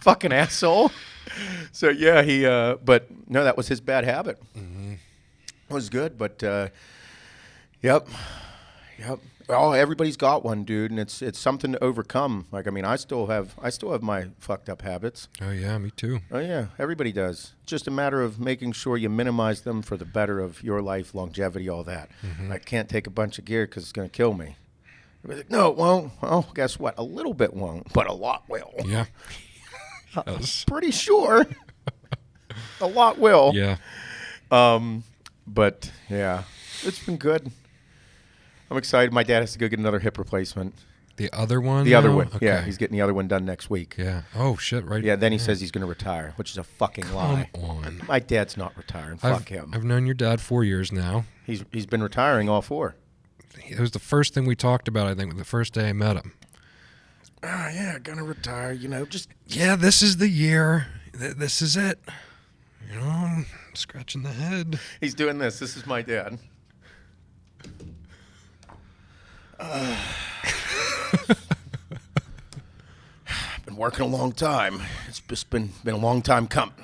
Fucking asshole. So yeah, but no, that was his bad habit. It was good, but yep. Oh, everybody's got one, dude, and it's something to overcome. Like, I mean, I still have my fucked up habits. Oh yeah, me too. Oh yeah, everybody does. It's just a matter of making sure you minimize them for the better of your life, longevity, all that. I can't take a bunch of gear because it's going to kill me. Like, no, it won't. Well, guess what? A little bit won't, but a lot will. Yeah. I'm pretty sure a lot will. Yeah. But yeah, it's been good. I'm excited. My dad has to go get another hip replacement. The other one? The other one. Okay. Yeah, he's getting the other one done next week. Yeah. Oh, shit, right. Yeah, then he says he's going to retire, which is a fucking lie. Come on. My dad's not retiring. Fuck him. I've known your dad 4 years now. He's been retiring all 4. It was the first thing we talked about, I think, the first day I met him. Oh, yeah, gonna retire, Yeah, this is the year. This is it. You know, I'm scratching the head. He's doing this. This is my dad. Been working a long time. It's just been a long time coming.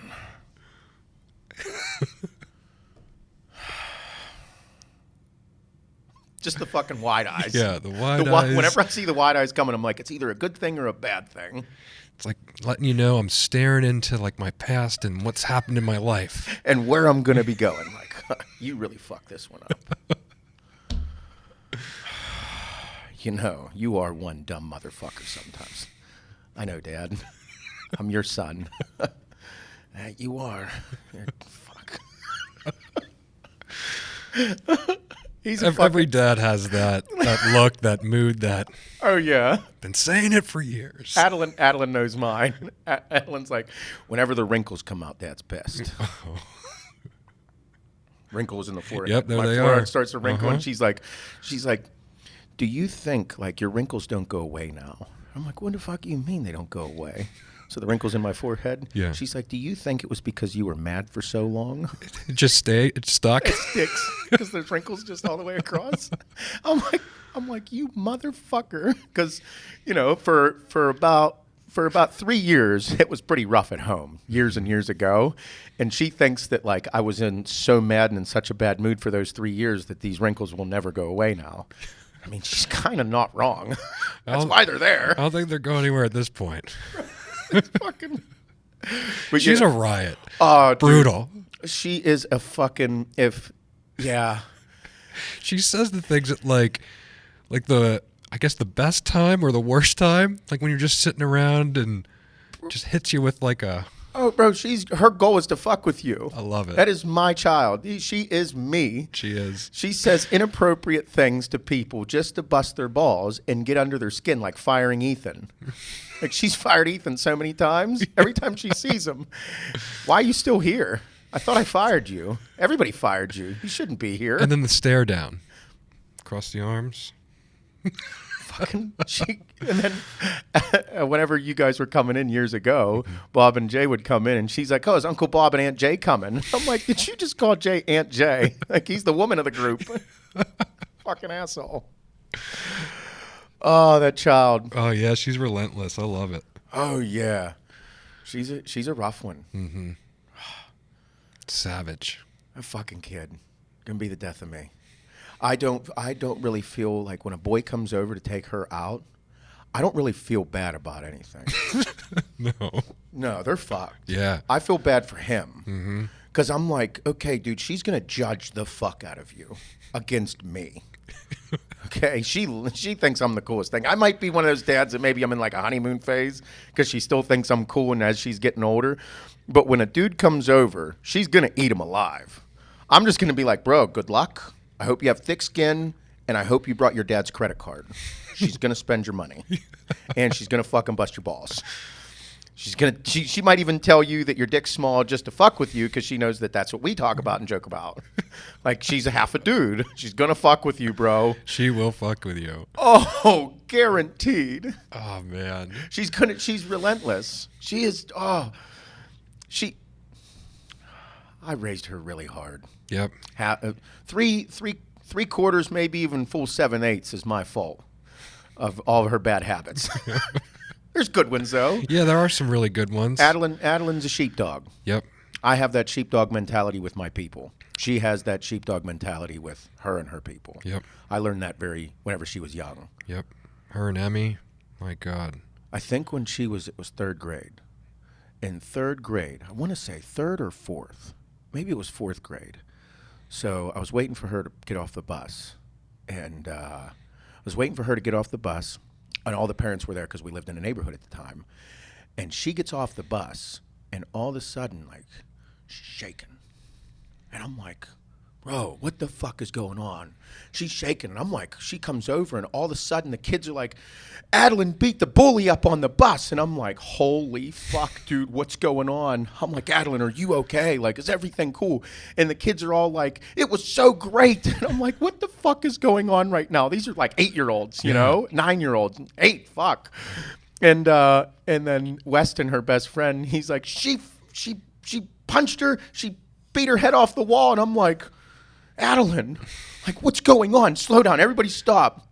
Just the fucking wide eyes. Yeah, the wide eyes. Whenever I see the wide eyes coming, I'm like, it's either a good thing or a bad thing. It's like letting you know I'm staring into like my past and what's happened in my life. And where I'm going to be going. Like, you really fucked this one up. You are one dumb motherfucker sometimes. I know, Dad. I'm your son. You are. Fuck. Every dad has that look, that mood, that. Oh yeah. Been saying it for years. Adeline knows mine. Adeline's like, whenever the wrinkles come out, Dad's pissed. Oh. Wrinkles in the forehead. Yep, there My they forehead are. starts to wrinkle, and she's like, do you think like your wrinkles don't go away now? I'm like, what the fuck do you mean they don't go away? So the wrinkles in my forehead. Yeah. She's like, do you think it was because you were mad for so long? It just stayed. It's stuck. It sticks because there's wrinkles just all the way across. I'm like, you motherfucker. Because, for about 3 years, it was pretty rough at home years and years ago. And she thinks that like I was so mad and in such a bad mood for those 3 years that these wrinkles will never go away now. I mean, she's kind of not wrong. That's why they're there. I don't think they're going anywhere at this point. It's fucking. She's a riot. Brutal. Dude, she is a fucking yeah. She says the things at like I guess the best time or the worst time, like when you're just sitting around and just hits you with like a. Oh, bro, her goal is to fuck with you. I love it. That is my child. She is me. She is. She says inappropriate things to people just to bust their balls and get under their skin, like firing Ethan. Like, she's fired Ethan so many times. Every time she sees him, why are you still here? I thought I fired you. Everybody fired you. You shouldn't be here. And then the stare down. across the arms. Fucking and then whenever you guys were coming in years ago, Bob and Jay would come in, and she's like, "Oh, is Uncle Bob and Aunt Jay coming?" I'm like, "Did you just call Jay Aunt Jay? Like he's the woman of the group." Fucking asshole. Oh, that child. Oh yeah, she's relentless. I love it. Oh yeah, she's a rough one. Mm-hmm. Savage. A fucking kid, gonna be the death of me. I don't really feel like when a boy comes over to take her out, I don't really feel bad about anything. No, they're fucked. Yeah. I feel bad for him because I'm like, okay, dude, she's gonna judge the fuck out of you against me. Okay, she thinks I'm the coolest thing. I might be one of those dads that maybe I'm in like a honeymoon phase because she still thinks I'm cool, and as she's getting older, but when a dude comes over, she's gonna eat him alive. I'm just gonna be like, bro, good luck. I hope you have thick skin, and I hope you brought your dad's credit card. She's gonna spend your money, and she's gonna fucking bust your balls. She might even tell you that your dick's small just to fuck with you because she knows that that's what we talk about and joke about. Like she's a half a dude. She's gonna fuck with you, bro. She will fuck with you. Oh, guaranteed. Oh man. She's relentless. She is. Oh, I raised her really hard. Yep. Three quarters, maybe even full 7/8 is my fault of all of her bad habits. There's good ones though. Yeah, there are some really good ones. Adeline's a sheepdog. Yep. I have that sheepdog mentality with my people. She has that sheepdog mentality with her and her people. Yep. I learned that whenever she was young. Yep. Her and Emmy, my God. I think when it was third grade. In third grade, I want to say third or fourth. Maybe it was fourth grade. So I was waiting for her to get off the bus. And I was waiting for her to get off the bus. And all the parents were there because we lived in a neighborhood at the time. And she gets off the bus. And all of a sudden, like, she's shaking. And I'm like, bro, what the fuck is going on? She's shaking. And I'm like, she comes over. And all of a sudden, the kids are like, Adeline beat the bully up on the bus. And I'm like, holy fuck, dude, what's going on? I'm like, Adeline, are you okay? Like, is everything cool? And the kids are all like, it was so great. And I'm like, what the fuck is going on right now? These are like 8-year-olds, you know, 9-year-olds, 8, fuck. And then Weston, her best friend, he's like, she punched her, she beat her head off the wall. And I'm like, Adeline, like, what's going on? Slow down, everybody stop.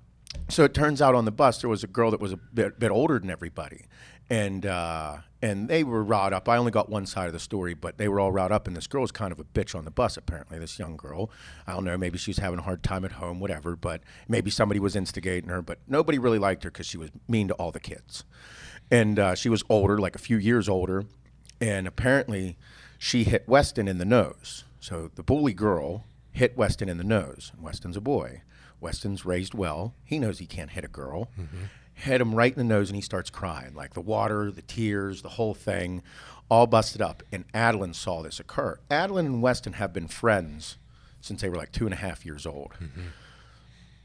So it turns out on the bus there was a girl that was a bit older than everybody, and they were riled up. I only got one side of the story, but they were all riled up, and this girl was kind of a bitch on the bus apparently, this young girl. I don't know, maybe she was having a hard time at home, whatever, but maybe somebody was instigating her, but nobody really liked her because she was mean to all the kids. And she was older, like a few years older, and apparently she hit Weston in the nose. So the bully girl hit Weston in the nose, and Weston's a boy. Weston's raised well. He knows he can't hit a girl. Hit him right in the nose, and he starts crying. Like the water, the tears, the whole thing, all busted up. And Adeline saw this occur. Adeline and Weston have been friends since they were like 2.5 years old.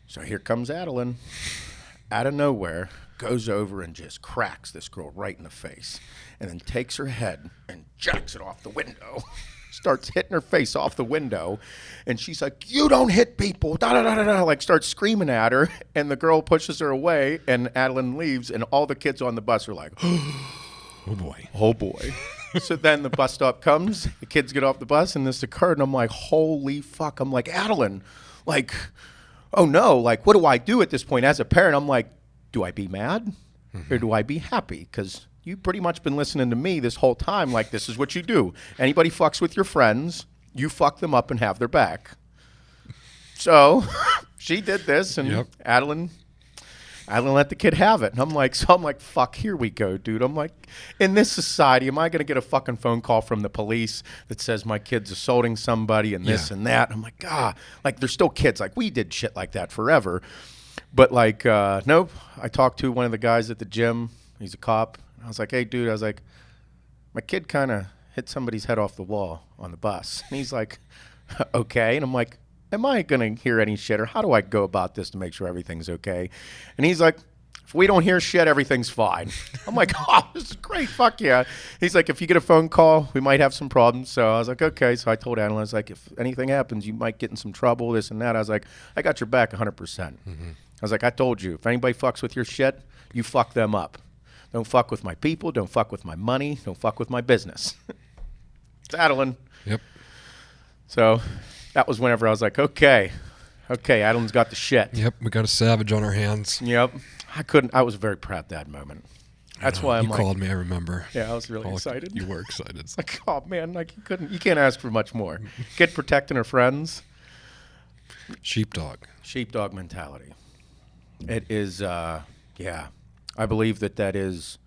So here comes Adeline, out of nowhere, goes over and just cracks this girl right in the face, and then takes her head and jacks it off the window. Starts hitting her face off the window, and she's like, you don't hit people, da da da da da, like starts screaming at her, and the girl pushes her away, and Adeline leaves, and all the kids on the bus are like, Oh boy. oh boy. So then the bus stop comes, the kids get off the bus, and this occurred, and I'm like, holy fuck. I'm like, Adeline, like, oh no, like, what do I do at this point? As a parent, I'm like, do I be mad or do I be happy? Because you pretty much been listening to me this whole time, like this is what you do. Anybody fucks with your friends, you fuck them up and have their back. So she did this, and Adeline let the kid have it. And I'm like, fuck, here we go, dude. I'm like, in this society, am I going to get a fucking phone call from the police that says my kid's assaulting somebody and this and that? I'm like, like they're still kids. Like we did shit like that forever. But like, nope. I talked to one of the guys at the gym. He's a cop. I was like, hey, dude, I was like, my kid kind of hit somebody's head off the wall on the bus. And he's like, okay. And I'm like, am I going to hear any shit, or how do I go about this to make sure everything's okay? And he's like, If we don't hear shit, everything's fine. I'm like, oh, this is great. Fuck yeah. He's like, if you get a phone call, we might have some problems. So I was like, okay. So I told Adeline, I was like, if anything happens, you might get in some trouble, this and that. I was like, I got your back 100%. I was like, I told you, if anybody fucks with your shit, you fuck them up. Don't fuck with my people. Don't fuck with my money. Don't fuck with my business. It's Adeline. Yep. So that was whenever I was like, okay, Adeline's got the shit. Yep, we got a savage on our hands. Yep. I was very proud that moment. That's why I'm you called me, I remember. Yeah, I was really excited. You were excited. It's like, oh man, like you can't ask for much more. Kid protecting her friends. Sheepdog Mentality. It is, yeah. I believe that is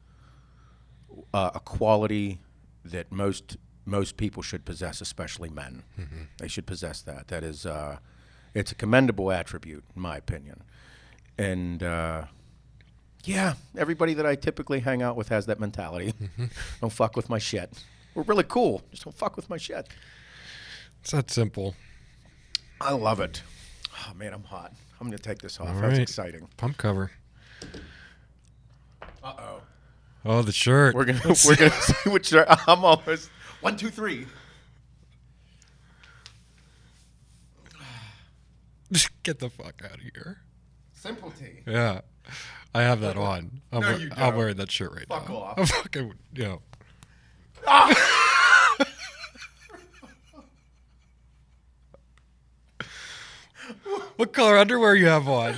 a quality that most people should possess, especially men. They should possess that. That is, it's a commendable attribute, in my opinion. And yeah, everybody that I typically hang out with has that mentality. Don't fuck with my shit. We're really cool. Just don't fuck with my shit. It's that simple. I love it. Oh man, I'm hot. I'm gonna take this off. All That's right. exciting. Pump cover. Uh-oh. Oh, the shirt. We're gonna see which shirt. I'm almost 1, 2, 3. Just get the fuck out of here. Simple T. Yeah. I have that on. I'm you don't. I'm wearing that shirt right Fuck now. off. I'm fucking, What color underwear you have on?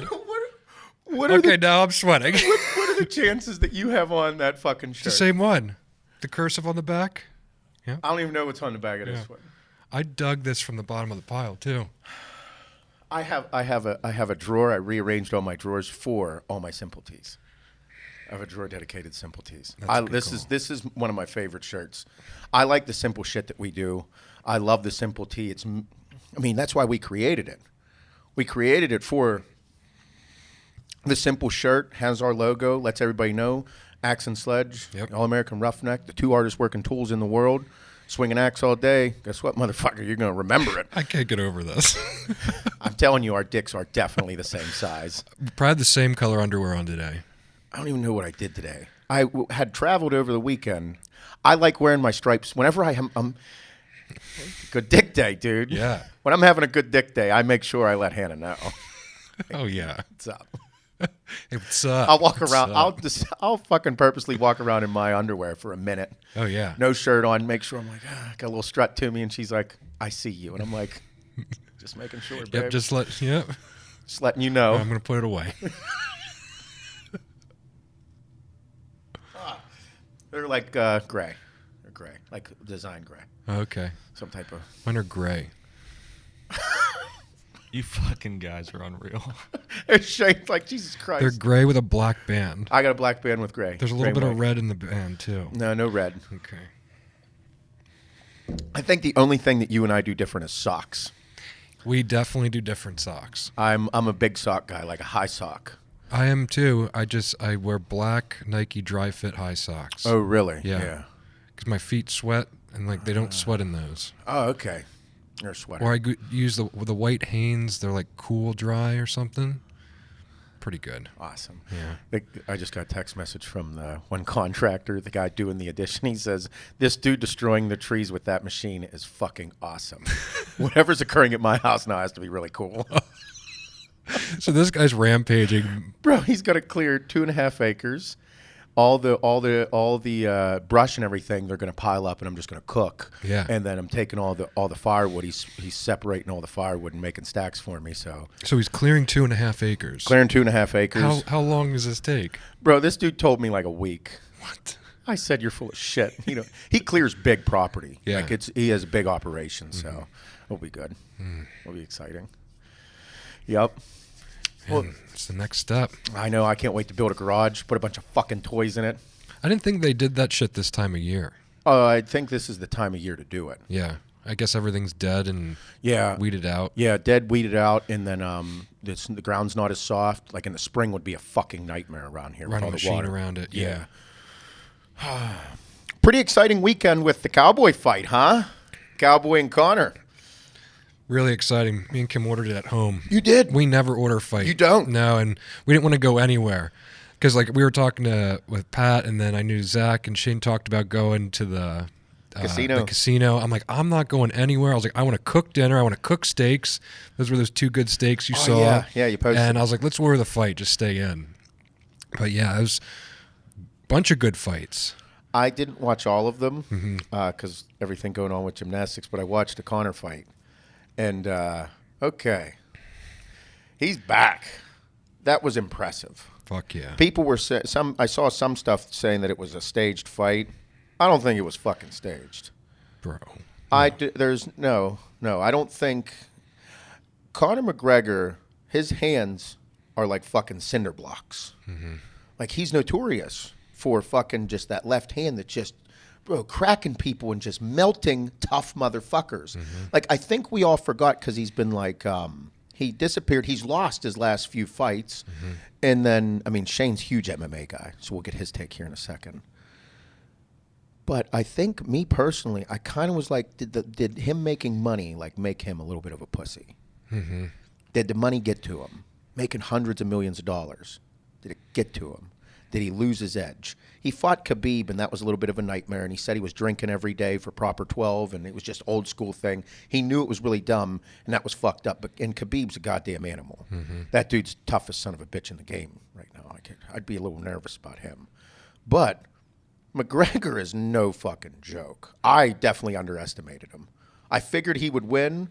What are Okay, now I'm sweating. what are the chances that you have on that fucking shirt? The same one. The cursive on the back. Yeah. I don't even know what's on the back of this Yeah. one. I dug this from the bottom of the pile too. I have a drawer. I rearranged all my drawers for all my Simple Tees. I have a drawer dedicated to Simple Tees. This is one of my favorite shirts. I like the simple shit that we do. I love the Simple Tee. That's why we created it. We created it for the simple shirt, has our logo, lets everybody know. Axe and Sledge, Yep. All-American Roughneck, the two hardest working tools in the world. Swinging axe all day. Guess what, motherfucker? You're going to remember it. I can't get over this. I'm telling you, our dicks are definitely the same size. Probably the same color underwear on today. I don't even know what I did today. Had traveled over the weekend. I like wearing my stripes. Whenever I'm good dick day, dude. Yeah. When I'm having a good dick day, I make sure I let Hannah know. Oh, yeah. What's up? Hey, what's up? I'll walk What's around. up? I'll fucking purposely walk around in my underwear for a minute. Oh, yeah. No shirt on. Make sure I'm like, got a little strut to me. And she's like, I see you. And I'm like, just making sure, babe. Yep, just letting you know. I'm going to put it away. They're like gray. They're gray. Like design gray. Okay. Some type of. Mine are gray. You fucking guys are unreal. They're shaped like Jesus Christ. They're gray with a black band. I got a black band with gray. There's a little bit of red in the band, too. No red. Okay. I think the only thing that you and I do different is socks. We definitely do different socks. I'm a big sock guy, like a high sock. I am, too. I wear black Nike dry fit high socks. Oh, really? Yeah. Because my feet sweat, and they don't sweat in those. Oh, okay. You're a sweater. Or I use the white Hanes. They're like cool dry or something. Pretty good. Awesome. Yeah. I just got a text message from the one contractor, the guy doing the addition. He says, this dude destroying the trees with that machine is fucking awesome. Whatever's occurring at my house now has to be really cool. So this guy's rampaging. Bro, he's got to clear 2.5 acres. All the brush and everything they're going to pile up, and I'm just going to cook. Yeah. And then I'm taking all the firewood. He's separating all the firewood and making stacks for me. So he's clearing 2.5 acres. clearing 2.5 acres. How long does this take? Bro, this dude told me like a week. What? I said you're full of shit. He clears big property. Yeah. Like he has a big operation, so it'll be good. It'll be exciting. Yep. Well, It's the next step. I know. I can't wait to build a garage, put a bunch of fucking toys in it. I didn't think they did that shit this time of year. I think this is the time of year to do it. Yeah. I guess everything's dead and weeded out. Yeah, dead, weeded out, and then the ground's not as soft. Like in the spring would be a fucking nightmare around here. Run with a all machine the water around it. Yeah. Pretty exciting weekend with the cowboy fight, huh? Cowboy and Conor. Really exciting. Me and Kim ordered it at home. You did? We never order fight. You don't? No, and we didn't want to go anywhere. Because like we were talking with Pat, and then I knew Zach and Shane talked about going to the casino. I'm like, I'm not going anywhere. I was like, I want to cook dinner. I want to cook steaks. Those were those 2 good steaks you saw. Yeah, you posted. And I was like, let's order the fight. Just stay in. But yeah, it was a bunch of good fights. I didn't watch all of them because everything going on with gymnastics, but I watched a Conor fight. And, okay, he's back. That was impressive. Fuck yeah. People were I saw some stuff saying that it was a staged fight. I don't think it was fucking staged. Bro. I don't think Conor McGregor, his hands are like fucking cinder blocks. Like he's notorious for fucking just that left hand that just, bro, cracking people and just melting tough motherfuckers. Like I think we all forgot because he's been like, he disappeared. He's lost his last few fights. And then, I mean, Shane's a huge MMA guy, so we'll get his take here in a second. But I think, me personally, I kind of was like, did him making money like make him a little bit of a pussy? Did the money get to him? Making hundreds of millions of dollars. Did it get to him? Did he lose his edge? He fought Khabib, and that was a little bit of a nightmare, and he said he was drinking every day for proper 12, and it was just old school thing. He knew it was really dumb, and that was fucked up. And Khabib's a goddamn animal. That dude's toughest son of a bitch in the game right now. I'd be a little nervous about him. But McGregor is no fucking joke. I definitely underestimated him. I figured he would win,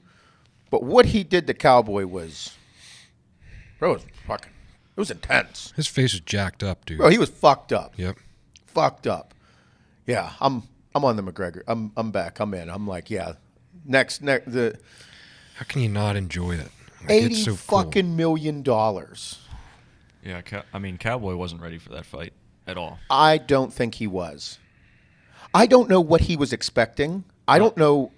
but what he did to Cowboy was, bro, it was intense. His face was jacked up, dude. Bro, he was fucked up. Yep. Fucked up. Yeah, I'm on the McGregor. I'm back. I'm in. I'm like, yeah. Next How can you not enjoy it? Like, $80 so fucking cool. million dollars. Yeah, I mean, Cowboy wasn't ready for that fight at all. I don't think he was. I don't know what he was expecting. I don't know.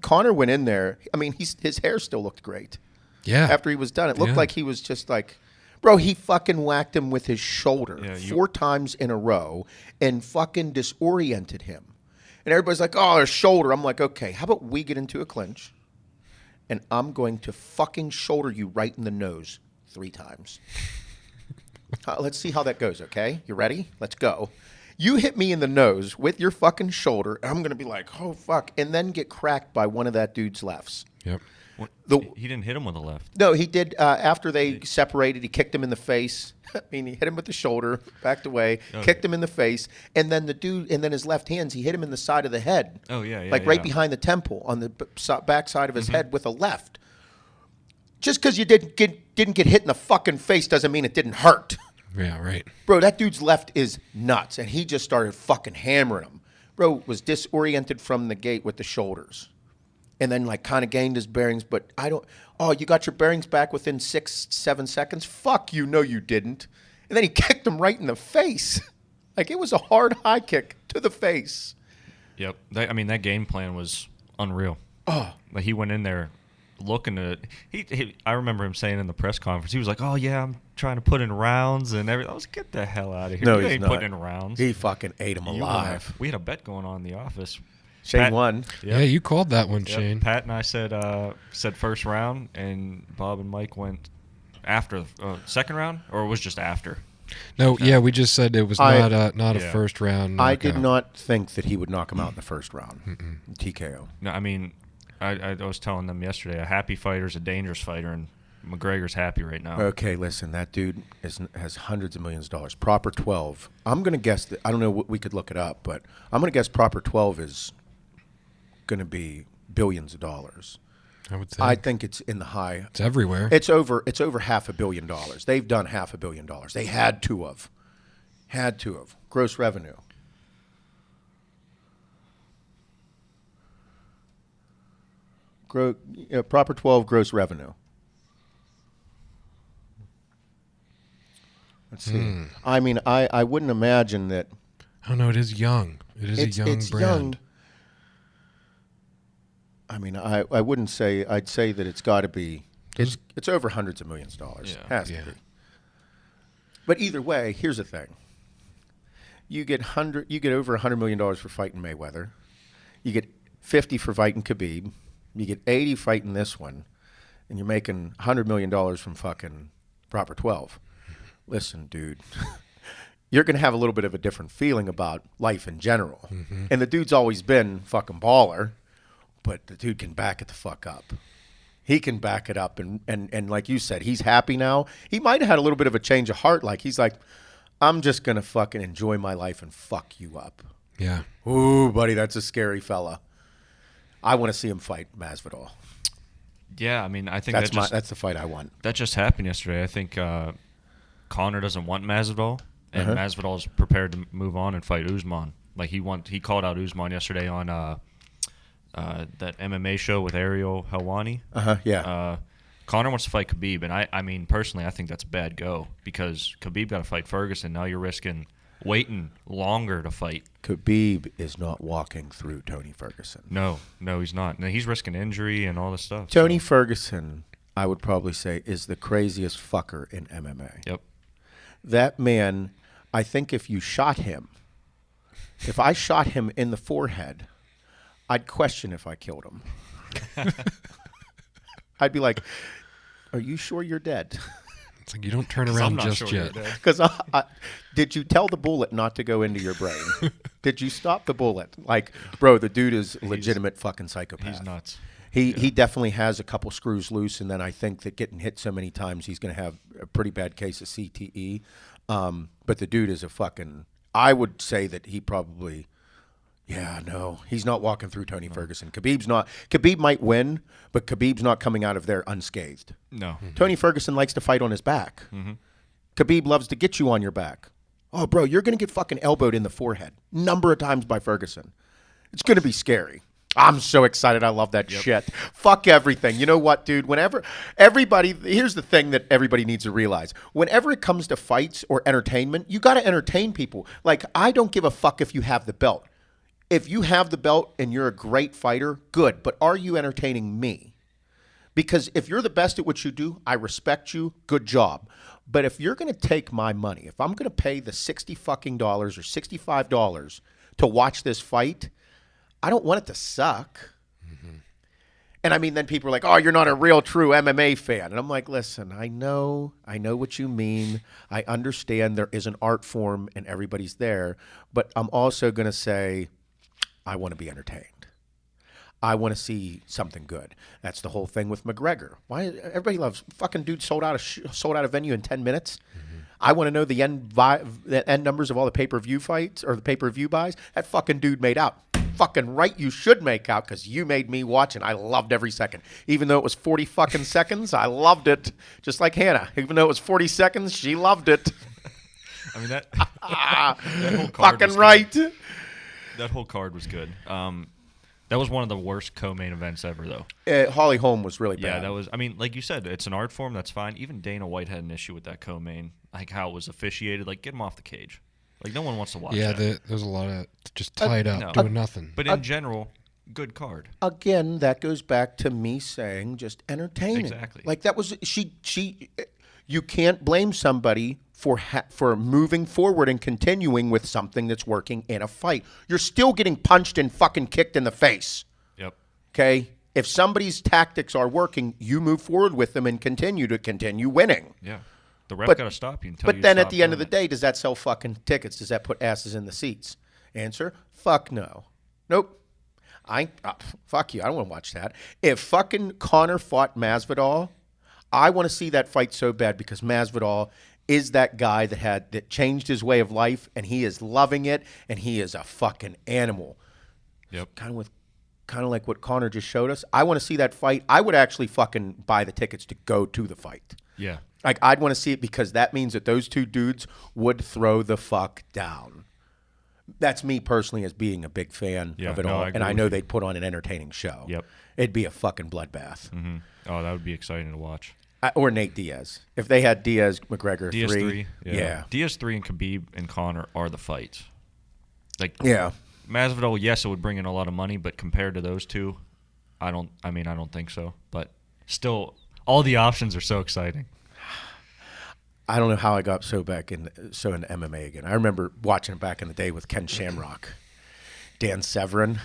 Conor went in there. I mean, his hair still looked great. Yeah. After he was done, it looked like he was just like, bro, he fucking whacked him with his shoulder 4 times in a row and fucking disoriented him. And everybody's like, oh, his shoulder. I'm like, okay, how about we get into a clinch and I'm going to fucking shoulder you right in the nose 3 times. Let's see how that goes, okay? You ready? Let's go. You hit me in the nose with your fucking shoulder, and I'm going to be like, oh, fuck, and then get cracked by one of that dude's lefts. Yep. He didn't hit him with a left. No, he did. After they separated, he kicked him in the face. I mean, he hit him with the shoulder, backed away, kicked him in the face, and then his left hands, he hit him in the side of the head. Oh, yeah. Like right behind the temple on the back side of his head with a left. Just because you didn't get hit in the fucking face doesn't mean it didn't hurt. Yeah, right. Bro, that dude's left is nuts, and he just started fucking hammering him. Bro was disoriented from the gate with the shoulders. And then, like, kind of gained his bearings, but you got your bearings back within 6-7 seconds? Fuck you, no you didn't. And then he kicked him right in the face. Like, it was a hard high kick to the face. Yep. That game plan was unreal. Oh. Like, he went in there looking to I remember him saying in the press conference, he was like, oh, yeah, I'm trying to put in rounds and everything. I was like, get the hell out of here. No, you he's ain't not. putting in rounds. He fucking ate him alive. We had a bet going on in the office. Shane won. Yep. Yeah, you called that one, Yep. Shane. Pat and I said first round, and Bob and Mike went after second round, or it was just after. No, yeah, we just said it was not a first round knockout. I did not think that he would knock him out in the first round. TKO. No, I mean, I was telling them yesterday, a happy fighter is a dangerous fighter, and McGregor's happy right now. Okay, listen, that dude has hundreds of millions of dollars. Proper 12. I'm going to guess that, I don't know, we could look it up, but I'm going to guess Proper 12 is going to be billions of dollars. I think it's in the high. It's everywhere. It's over $500 million. They've done $500 million. They had to have. Gross revenue. Proper 12 gross revenue. Let's see. I mean, I wouldn't imagine that. Oh no, it is young. It is a young brand. Young. I mean, I wouldn't say. I'd say that it's got to be. It's over hundreds of millions of dollars. Yeah. Has to be. But either way, here's the thing. You get over $100 million for fighting Mayweather. You get 50 for fighting Khabib. You get 80 fighting this one, and you're making $100 million from fucking Proper 12. Listen, dude. you're going to have a little bit of a different feeling about life in general. And the dude's always been fucking baller, but the dude can back it the fuck up. He can back it up. And like you said, he's happy now. He might have had a little bit of a change of heart. Like, he's like, I'm just going to fucking enjoy my life and fuck you up. Yeah. Ooh, buddy, that's a scary fella. I want to see him fight Masvidal. Yeah, I mean, I think that's the fight I want. That just happened yesterday. I think Conor doesn't want Masvidal, and Masvidal is prepared to move on and fight Usman. Like, he called out Usman yesterday on that MMA show with Ariel Helwani. Yeah. Conor wants to fight Khabib, and I mean, personally, I think that's a bad go because Khabib got to fight Ferguson. Now you're risking waiting longer to fight. Khabib is not walking through Tony Ferguson. No, he's not. No, he's risking injury and all this stuff. Tony Ferguson, I would probably say, is the craziest fucker in MMA. Yep. That man, I think if you shot him, if I shot him in the forehead, I'd question if I killed him. I'd be like, are you sure you're dead? It's like you don't turn around just yet. Because did you tell the bullet not to go into your brain? Did you stop the bullet? Like, bro, the dude is a legitimate fucking psychopath. He's nuts. He definitely has a couple screws loose, and then I think that getting hit so many times, he's going to have a pretty bad case of CTE. But the dude is a fucking, I would say that he probably, he's not walking through Tony Ferguson. Khabib might win, but Khabib's not coming out of there unscathed. No. Tony Ferguson likes to fight on his back. Khabib loves to get you on your back. Oh, bro, you're going to get fucking elbowed in the forehead number of times by Ferguson. It's going to be scary. I'm so excited. I love that shit. Fuck everything. You know what, dude? Here's the thing that everybody needs to realize. Whenever it comes to fights or entertainment, you got to entertain people. Like, I don't give a fuck if you have the belt. If you have the belt and you're a great fighter, good. But are you entertaining me? Because if you're the best at what you do, I respect you. Good job. But if you're going to take my money, if I'm going to pay the $60 fucking dollars or $65 to watch this fight, I don't want it to suck. And I mean, then people are like, oh, you're not a real true MMA fan. And I'm like, listen, I know what you mean. I understand there is an art form and everybody's there. But I'm also going to say, I want to be entertained. I want to see something good. That's the whole thing with McGregor. Why everybody loves fucking dude sold out a venue in 10 minutes. I want to know the end numbers of all the pay-per-view fights or the pay-per-view buys. That fucking dude made out. Fucking right, you should make out because you made me watch and I loved every second. Even though it was 40 fucking seconds, I loved it. Just like Hannah. Even though it was 40 seconds, she loved it. I mean, that whole card fucking was right. Good. That whole card was good. That was one of the worst co-main events ever, though. Holly Holm was really bad. Yeah, that was. I mean, like you said, it's an art form. That's fine. Even Dana White had an issue with that co-main, like how it was officiated. Like, get him off the cage. Like, no one wants to watch that. Yeah, there's a lot of just tied up, doing nothing. But in general, good card. Again, that goes back to me saying just entertaining. Exactly. Like, that was she. You can't blame somebody for moving forward and continuing with something that's working in a fight. You're still getting punched and fucking kicked in the face. Yep. Okay? If somebody's tactics are working, you move forward with them and continue winning. Yeah. The ref got to stop you until But you then stop at the end of the doing day, does that sell fucking tickets? Does that put asses in the seats? Answer, fuck no. Nope. Fuck you. I don't want to watch that. If fucking Conor fought Masvidal, I want to see that fight so bad because Masvidal is that guy that changed his way of life and he is loving it and he is a fucking animal. Yep. Kind of like what Conor just showed us. I want to see that fight. I would actually fucking buy the tickets to go to the fight. Yeah. Like, I'd want to see it because that means that those two dudes would throw the fuck down. That's me personally as being a big fan of it all. And I know they'd put on an entertaining show. Yep. It'd be a fucking bloodbath. Mm-hmm. Oh, that would be exciting to watch. Or Nate Diaz. If they had Diaz, McGregor, Diaz 3. Yeah. Diaz 3 and Khabib and Conor are the fights. Like, yeah. Masvidal, yes, it would bring in a lot of money, but compared to those two, I don't think so. But still, all the options are so exciting. I don't know how I got so into MMA again. I remember watching it back in the day with Ken Shamrock, Dan Severn.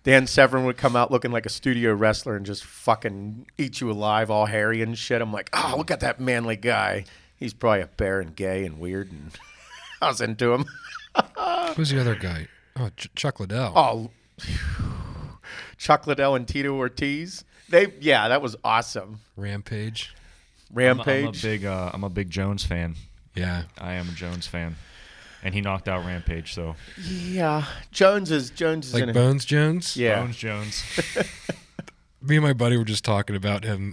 Dan Severn would come out looking like a studio wrestler and just fucking eat you alive, all hairy and shit. I'm like, oh, look at that manly guy. He's probably a bear and gay and weird. And I was into him. Who's the other guy? Oh, Chuck Liddell. Oh, Chuck Liddell and Tito Ortiz. That was awesome. Rampage. I'm a big Jones fan. Yeah. I am a Jones fan. And he knocked out Rampage, so. Yeah. Jones is like in Bones Jones? Yeah. Bones Jones. Me and my buddy were just talking about him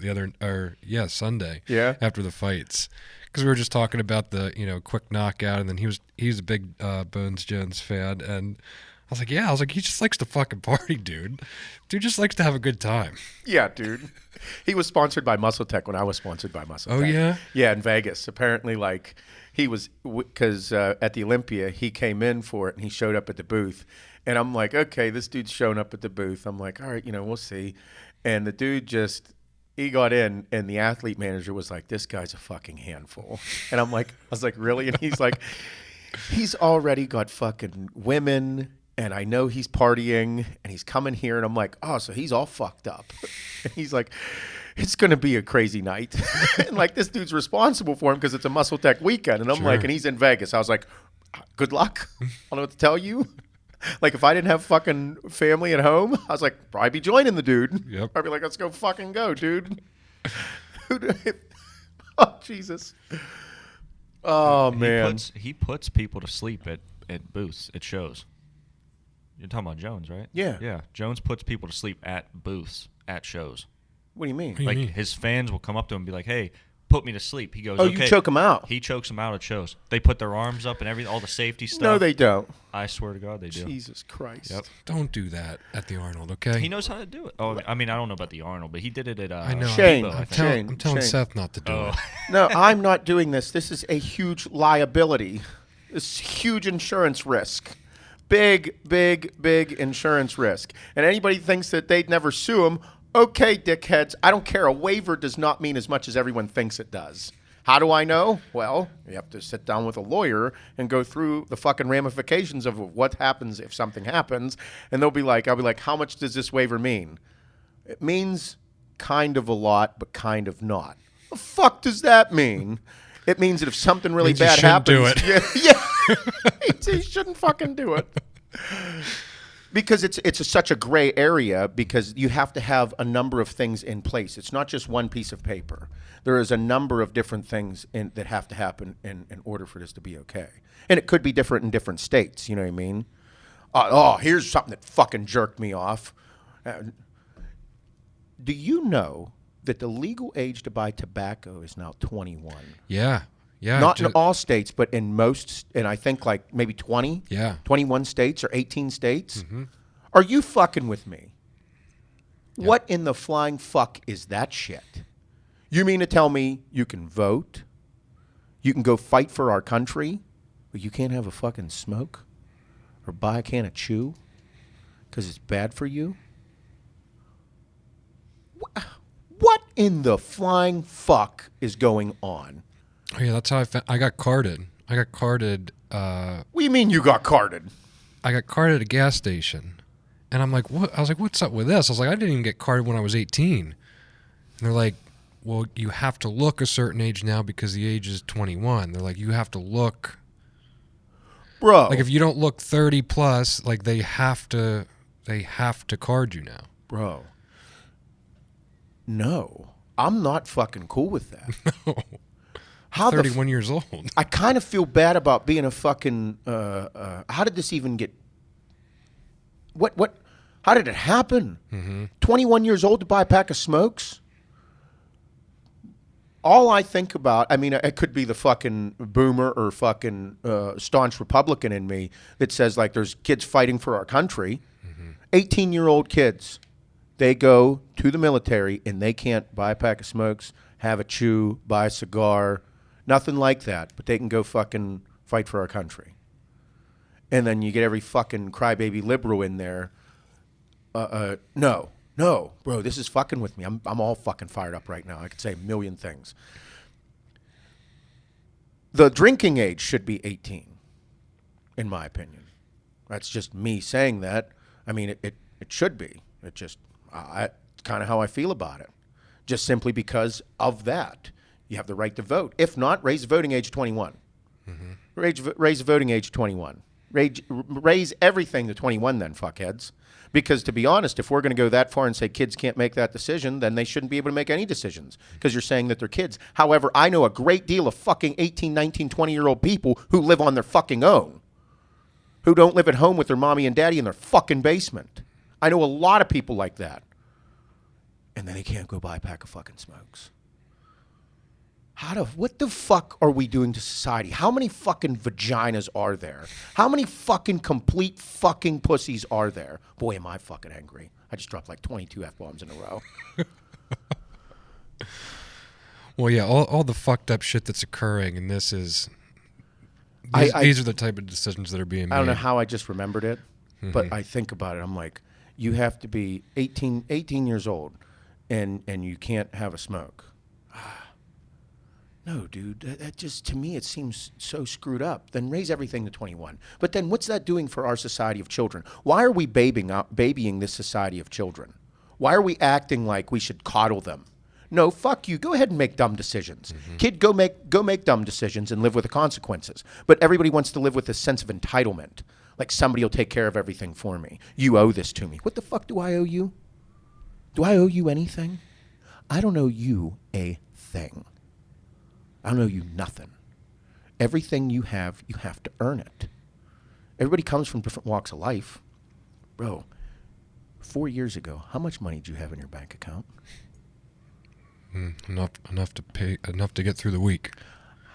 Sunday. Yeah. After the fights. Because we were just talking about the, quick knockout, and then he's a big Bones Jones fan, and I was like, he just likes to fucking party, dude. Dude just likes to have a good time. Yeah, dude. He was sponsored by Muscle Tech when I was sponsored by Muscle Tech. Oh, yeah? Yeah, in Vegas. Apparently, like, he was, because at the Olympia, he came in for it, and he showed up at the booth. And I'm like, okay, this dude's showing up at the booth. I'm like, all right, we'll see. And the dude he got in, and the athlete manager was like, this guy's a fucking handful. And I was like, really? And he's like, he's already got fucking women, and I know he's partying, and he's coming here. And I'm like, oh, so he's all fucked up. And he's like, it's going to be a crazy night. And like, this dude's responsible for him because it's a Muscle Tech weekend. And I'm like, and he's in Vegas. I was like, good luck. I don't know what to tell you. Like, if I didn't have fucking family at home, I was like, probably be joining the dude. Yep. I'd be like, let's go fucking go, dude. Oh, Jesus. Oh, man. He puts people to sleep at booths, at shows. You're talking about Jones, right? Yeah. Yeah. Jones puts people to sleep at booths, at shows. What do you mean? What do you Like, mean? his fans will come up to him and be like, hey, put me to sleep. He goes, Oh, okay. you choke him out. He chokes them out at shows. They put their arms up and everything, all the safety stuff. No, they don't. I swear to God, they do. Jesus Christ. Yep. Don't do that at the Arnold, okay? He knows how to do it. Oh, I mean, I don't know about the Arnold, but he did it at I know. Shane. Depot, I I'm, think. I'm telling Shane. Seth not to do it. No, I'm not doing this. This is a huge liability. This is huge insurance risk. Big, big, big insurance risk. And anybody thinks that they'd never sue him, okay, dickheads. I don't care. A waiver does not mean as much as everyone thinks it does. How do I know? Well, you have to sit down with a lawyer and go through the fucking ramifications of what happens if something happens. And I'll be like, how much does this waiver mean? It means kind of a lot, but kind of not. The fuck does that mean? It means that if something really Means you bad shouldn't happens, do it. yeah, he shouldn't fucking do it. Because it's such a gray area, because you have to have a number of things in place. It's not just one piece of paper. There is a number of different things that have to happen in order for this to be okay. And it could be different in different states, you know what I mean? Here's something that fucking jerked me off. Do you know that the legal age to buy tobacco is now 21? Yeah. Not in all states, but in most, and I think like maybe 20? Yeah. 21 states or 18 states? Mm-hmm. Are you fucking with me? Yep. What in the flying fuck is that shit? You mean to tell me you can vote, you can go fight for our country, but you can't have a fucking smoke or buy a can of chew because it's bad for you? What in the flying fuck is going on? Oh, yeah, that's how I got carded. What do you mean you got carded? I got carded at a gas station. And I'm like, what? I was like, what's up with this? I was like, I didn't even get carded when I was 18. And they're like, well, you have to look a certain age now because the age is 21. They're like, you have to look. Bro. Like, if you don't look 30 plus, like, they have to card you now. Bro. No. I'm not fucking cool with that. No. How 31 years old. I kind of feel bad about being a fucking. How did this even get? What? How did it happen? Mm-hmm. 21 years old to buy a pack of smokes. All I think about, I mean, it could be the fucking boomer or fucking staunch Republican in me that says like there's kids fighting for our country. 18-year-old kids, they go to the military and they can't buy a pack of smokes, have a chew, buy a cigar. Nothing like that, but they can go fucking fight for our country. And then you get every fucking crybaby liberal in there. No, bro, this is fucking with me. I'm all fucking fired up right now. I could say a million things. The drinking age should be 18, in my opinion. That's just me saying that. I mean, it should be. It just, it's kind of how I feel about it. Just simply because of that. You have the right to vote. If not, raise the voting age to 21. Mm-hmm. Raise the voting age to 21. Raise everything to 21 then, fuckheads. Because to be honest, if we're going to go that far and say kids can't make that decision, then they shouldn't be able to make any decisions because you're saying that they're kids. However, I know a great deal of fucking 18, 19, 20-year-old people who live on their fucking own, who don't live at home with their mommy and daddy in their fucking basement. I know a lot of people like that. And then they can't go buy a pack of fucking smokes. What the fuck are we doing to society? How many fucking vaginas are there? How many fucking complete fucking pussies are there? Boy, am I fucking angry. I just dropped like 22 F-bombs in a row. Well, yeah, all the fucked up shit that's occurring, and this is... These are the type of decisions that are being made. I don't know how I just remembered it, but I think about it. I'm like, you have to be 18 years old, and you can't have a smoke. No, dude, that just, to me, it seems so screwed up. Then raise everything to 21. But then what's that doing for our society of children? Why are we babying this society of children? Why are we acting like we should coddle them? No, fuck you. Go ahead and make dumb decisions. Kid, go make dumb decisions and live with the consequences. But everybody wants to live with a sense of entitlement. Like somebody will take care of everything for me. You owe this to me. What the fuck do I owe you? Do I owe you anything? I don't owe you a thing. I don't owe you nothing. Everything you have to earn it. Everybody comes from different walks of life. Bro, 4 years ago, how much money did you have in your bank account? Enough to get through the week.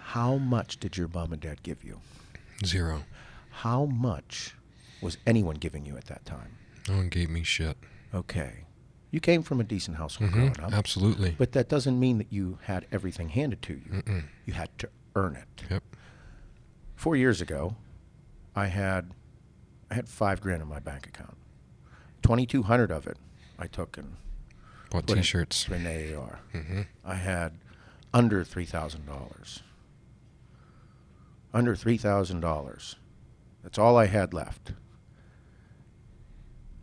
How much did your mom and dad give you? 0. How much was anyone giving you at that time? No one gave me shit. Okay. You came from a decent household growing up. Absolutely. But that doesn't mean that you had everything handed to you. You had to earn it. Yep. 4 years ago, I had $5,000 in my bank account. 2,200 of it I took and bought T-shirts in the AAR. I had under $3,000. Under $3,000. That's all I had left.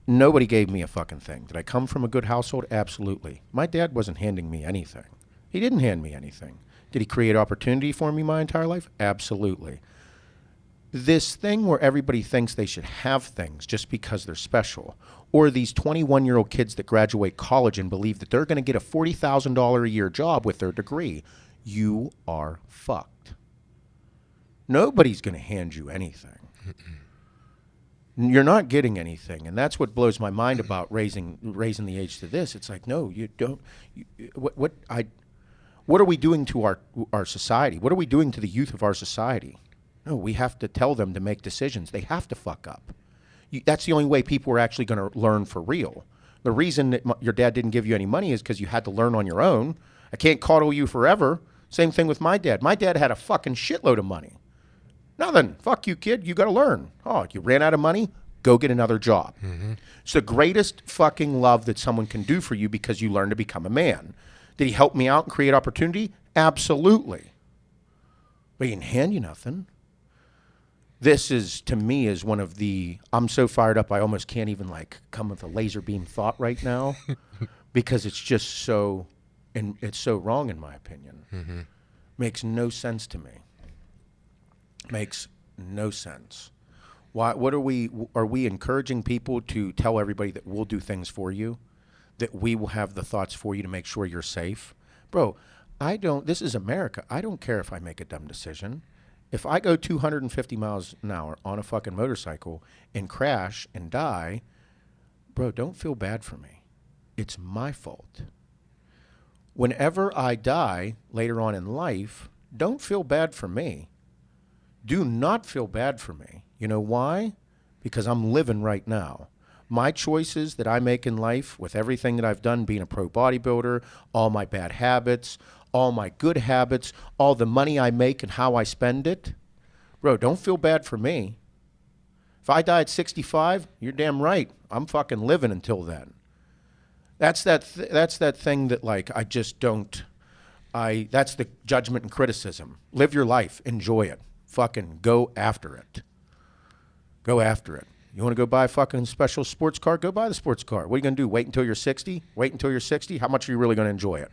Nobody gave me a fucking thing. Did I come from a good household? Absolutely. My dad wasn't handing me anything. He didn't hand me anything. Did he create opportunity for me my entire life? Absolutely. This thing where everybody thinks they should have things just because they're special, or these 21-year-old kids that graduate college and believe that they're going to get a $40,000 a year job with their degree, you are fucked. Nobody's going to hand you anything. You're not getting anything, and that's what blows my mind about raising the age to this. It's like, no, you don't. What are we doing to our society? What are we doing to the youth of our society? No, we have to tell them to make decisions. They have to fuck up. That's the only way people are actually going to learn for real. The reason that your dad didn't give you any money is because you had to learn on your own. I can't coddle you forever. Same thing with my dad. My dad had a fucking shitload of money. Nothing. Fuck you, kid. You got to learn. Oh, you ran out of money? Go get another job. It's the greatest fucking love that someone can do for you because you learn to become a man. Did he help me out and create opportunity? Absolutely. But he didn't hand you nothing. This is, to me, is one of the, I'm so fired up I almost can't even like come with a laser beam thought right now because it's just so, and it's so wrong in my opinion. Makes no sense to me. Makes no sense. What are we encouraging people to tell everybody that we'll do things for you, that we will have the thoughts for you to make sure you're safe? Bro, this is America. I don't care if I make a dumb decision. If I go 250 miles an hour on a fucking motorcycle and crash and die, bro, don't feel bad for me. It's my fault. Whenever I die later on in life, don't feel bad for me. Do not feel bad for me. You know why? Because I'm living right now. My choices that I make in life with everything that I've done, being a pro bodybuilder, all my bad habits, all my good habits, all the money I make and how I spend it, bro, don't feel bad for me. If I die at 65, you're damn right. I'm fucking living until then. That's that thing that like I just don't. That's the judgment and criticism. Live your life. Enjoy it. Fucking go after it. Go after it. You want to go buy a fucking special sports car? Go buy the sports car. What are you going to do? Wait until you're 60? Wait until you're 60? How much are you really going to enjoy it?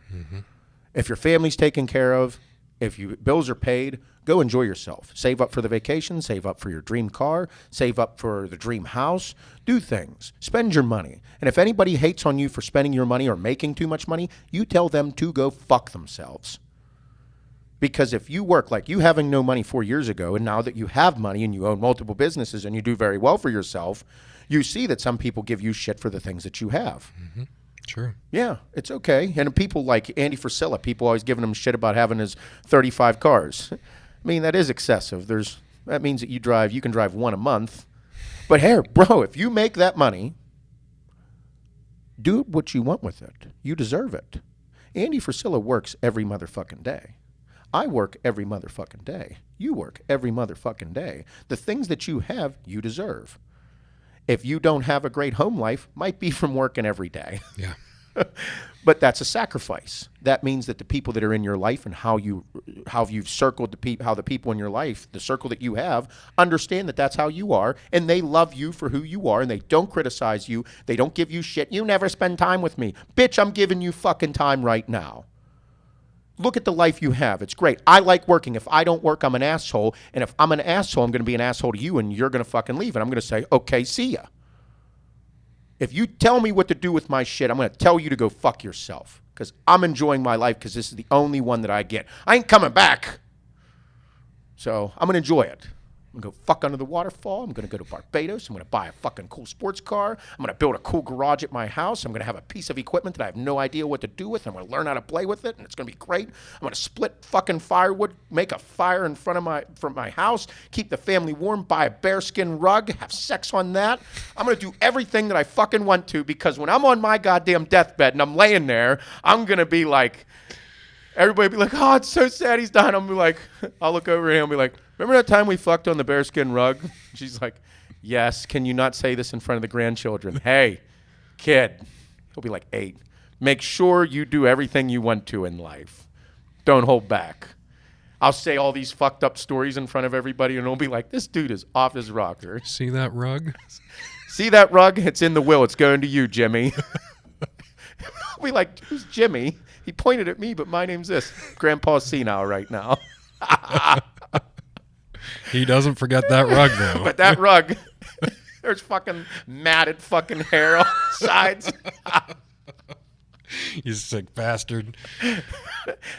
If your family's taken care of If you bills are paid, go enjoy yourself. Save up for the vacation, save up for your dream car, save up for the dream house. Do things. Spend your money. And if anybody hates on you for spending your money or making too much money, you tell them to go fuck themselves. Because if you work like you having no money 4 years ago, and now that you have money and you own multiple businesses and you do very well for yourself, you see that some people give you shit for the things that you have. Mm-hmm. True. Yeah, it's okay. And people like Andy Frisella, people always giving him shit about having his 35 cars. I mean, that is excessive. That means that you can drive one a month. But hey, bro, if you make that money, do what you want with it. You deserve it. Andy Frisella works every motherfucking day. I work every motherfucking day. You work every motherfucking day. The things that you have, you deserve. If you don't have a great home life, might be from working every day. Yeah. But that's a sacrifice. That means that the people that are in your life and how you've circled how the people in your life, the circle that you have, understand that that's how you are, and they love you for who you are, and they don't criticize you. They don't give you shit. You never spend time with me. Bitch, I'm giving you fucking time right now. Look at the life you have. It's great. I like working. If I don't work, I'm an asshole. And if I'm an asshole, I'm going to be an asshole to you, and you're going to fucking leave. And I'm going to say, okay, see ya. If you tell me what to do with my shit, I'm going to tell you to go fuck yourself. Because I'm enjoying my life because this is the only one that I get. I ain't coming back. So I'm going to enjoy it. I'm going to go fuck under the waterfall. I'm going to go to Barbados. I'm going to buy a fucking cool sports car. I'm going to build a cool garage at my house. I'm going to have a piece of equipment that I have no idea what to do with. I'm going to learn how to play with it, and it's going to be great. I'm going to split fucking firewood, make a fire in front of my house, keep the family warm, buy a bearskin rug, have sex on that. I'm going to do everything that I fucking want to, because when I'm on my goddamn deathbed and I'm laying there, I'm going to be like, everybody be like, oh, it's so sad he's dying. I'm be like, I'll look over at him and be like, remember that time we fucked on the bearskin rug? She's like, yes. Can you not say this in front of the grandchildren? Hey, kid. He'll be like 8. Make sure you do everything you want to in life. Don't hold back. I'll say all these fucked up stories in front of everybody, and it'll be like, this dude is off his rocker. See that rug? See that rug? It's in the will. It's going to you, Jimmy. I'll be like, who's Jimmy? He pointed at me, but my name's this. Grandpa's senile right now. He doesn't forget that rug, though. But that rug, there's fucking matted fucking hair on the sides. You sick bastard.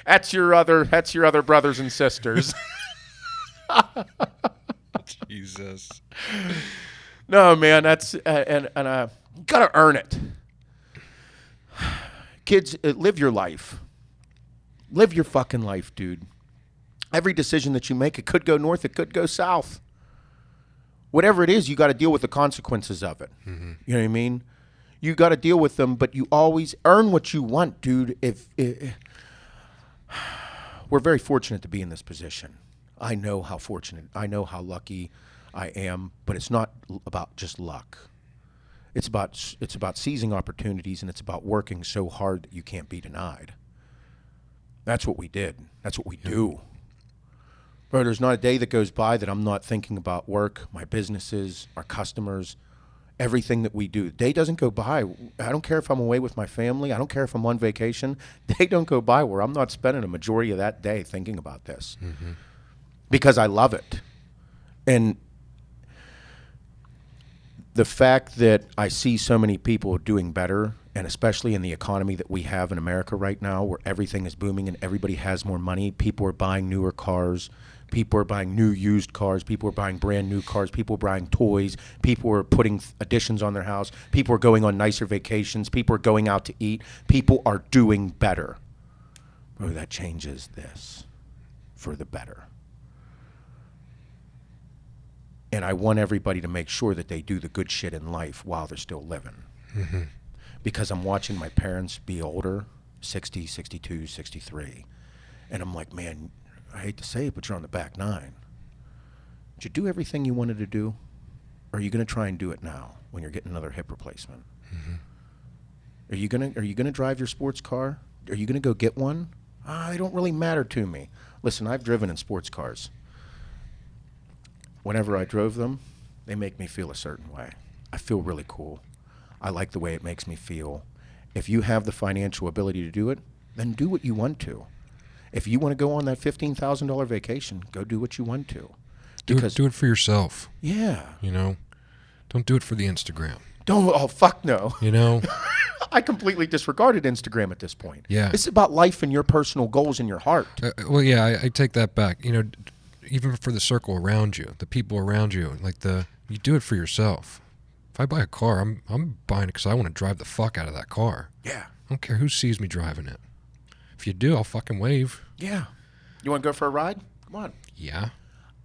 That's your other brothers and sisters. Jesus. No, man, that's and you gotta earn it. Kids, live your life. Live your fucking life, dude. Every decision that you make, it could go north, it could go south. Whatever it is, you got to deal with the consequences of it. Mm-hmm. You know what I mean? You got to deal with them, but you always earn what you want, dude. We're very fortunate to be in this position. I know how fortunate, I know how lucky I am, but it's not about just luck. It's about seizing opportunities, and it's about working so hard that you can't be denied. That's what we did. That's what we do. Bro, there's not a day that goes by that I'm not thinking about work, my businesses, our customers, everything that we do. Day doesn't go by. I don't care if I'm away with my family. I don't care if I'm on vacation. Day don't go by where I'm not spending a majority of that day thinking about this. Mm-hmm. Because I love it. And the fact that I see so many people doing better, and especially in the economy that we have in America right now, where everything is booming and everybody has more money, people are buying newer cars, people are buying new used cars, people are buying brand new cars, people are buying toys, people are putting additions on their house, people are going on nicer vacations, people are going out to eat, people are doing better. Bro, that changes this for the better. And I want everybody to make sure that they do the good shit in life while they're still living. Mm-hmm. Because I'm watching my parents be older, 60, 62, 63. And I'm like, man, I hate to say it, but you're on the back nine. Did you do everything you wanted to do? Or are you going to try and do it now when you're getting another hip replacement? Mm-hmm. Are you gonna drive your sports car? Are you going to go get one? They don't really matter to me. Listen, I've driven in sports cars. Whenever I drove them, they make me feel a certain way. I feel really cool. I like the way it makes me feel. If you have the financial ability to do it, then do what you want to. If you want to go on that $15,000 vacation, go do what you want to. Do it for yourself. Yeah. You know, don't do it for the Instagram. Oh, fuck no. You know? I completely disregarded Instagram at this point. Yeah. This is about life and your personal goals in your heart. Well, yeah, I take that back. You know, even for the circle around you, the people around you, you do it for yourself. If I buy a car, I'm buying it because I want to drive the fuck out of that car. Yeah. I don't care who sees me driving it. If you do, I'll fucking wave. Yeah. You want to go for a ride? Come on. Yeah.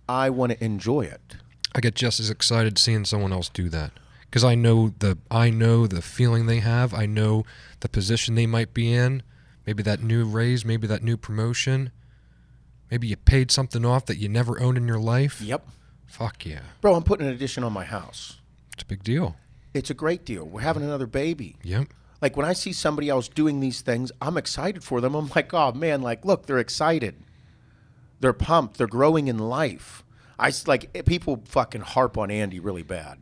I want to enjoy it. I get just as excited seeing someone else do that because I know the feeling they have. I know the position they might be in. Maybe that new raise, maybe that new promotion. Maybe you paid something off that you never owned in your life. Yep. Fuck yeah. Bro, I'm putting an addition on my house. It's a big deal. It's a great deal. We're having another baby. Yep. Like, when I see somebody else doing these things, I'm excited for them. I'm like, oh, man, like, look, they're excited. They're pumped. They're growing in life. People fucking harp on Andy really bad.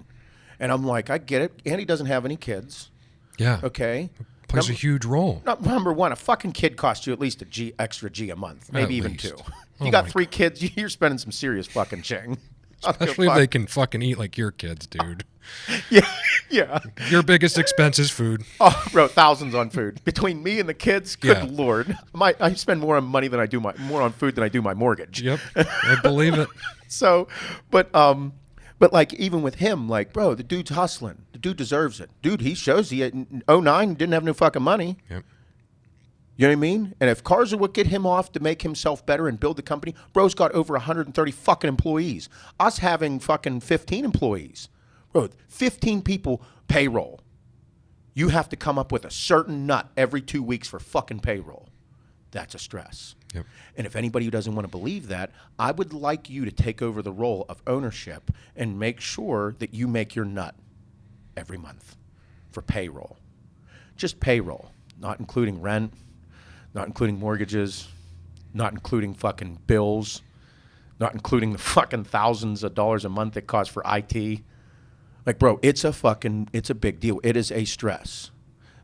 And I'm like, I get it. Andy doesn't have any kids. Yeah. Okay. Plays a huge role. Number one, a fucking kid costs you at least extra G a month, maybe even least. 2. Oh You got my 3 kids, you're spending some serious fucking ching. Especially if they can fucking eat like your kids, dude. Yeah. Your biggest expense is food. Oh, bro, thousands on food. Between me and the kids, good Yeah. Lord. I spend more on money than I do more on food than I do my mortgage. Yep. I believe it. So, but like, even with him, like, bro, the dude's hustling. The dude deserves it. Dude, he shows he in 09 didn't have no fucking money. Yep. You know what I mean? And if cars are what get him off to make himself better and build the company, bro's got over 130 fucking employees. Us having fucking 15 employees. Bro, 15 people payroll. You have to come up with a certain nut every 2 weeks for fucking payroll. That's a stress. Yep. And if anybody who doesn't want to believe that, I would like you to take over the role of ownership and make sure that you make your nut every month for payroll. Just payroll, not including rent, not including mortgages, not including fucking bills, not including the fucking thousands of dollars a month it costs for IT. Like, bro, it's a big deal. It is a stress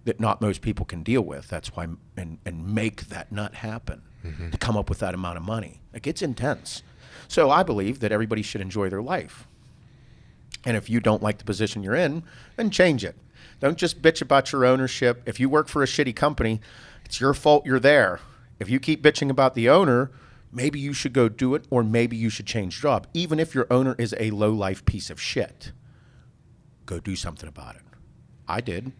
that not most people can deal with. That's why, and make that nut happen, to come up with that amount of money. Like, it's intense. So I believe that everybody should enjoy their life. And if you don't like the position you're in, then change it. Don't just bitch about your ownership. If you work for a shitty company, it's your fault you're there. If you keep bitching about the owner, maybe you should go do it, or maybe you should change job. Even if your owner is a low-life piece of shit, go do something about it. I did.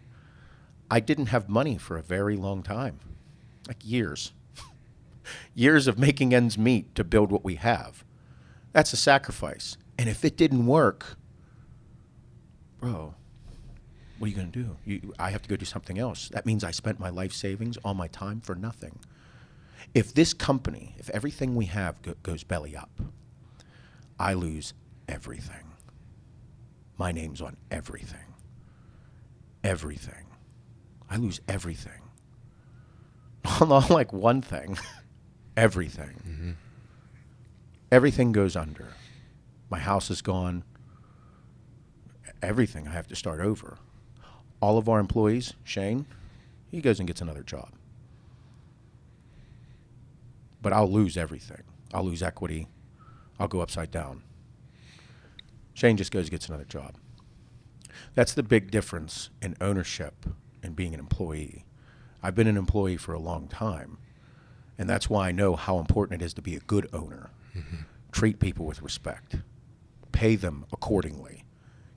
I didn't have money for a very long time, like years. Years of making ends meet to build what we have. That's a sacrifice. And if it didn't work, bro, what are you going to do? I have to go do something else. That means I spent my life savings, all my time for nothing. If this company, if everything we have goes belly up, I lose everything. My name's on everything. Everything. I lose everything. Not like one thing. Everything. Mm-hmm. Everything goes under. My house is gone. Everything. I have to start over. All of our employees, Shane, he goes and gets another job. But I'll lose everything. I'll lose equity. I'll go upside down. Shane just goes and gets another job. That's the big difference in ownership and being an employee. I've been an employee for a long time, and that's why I know how important it is to be a good owner. Mm-hmm. Treat people with respect. Pay them accordingly.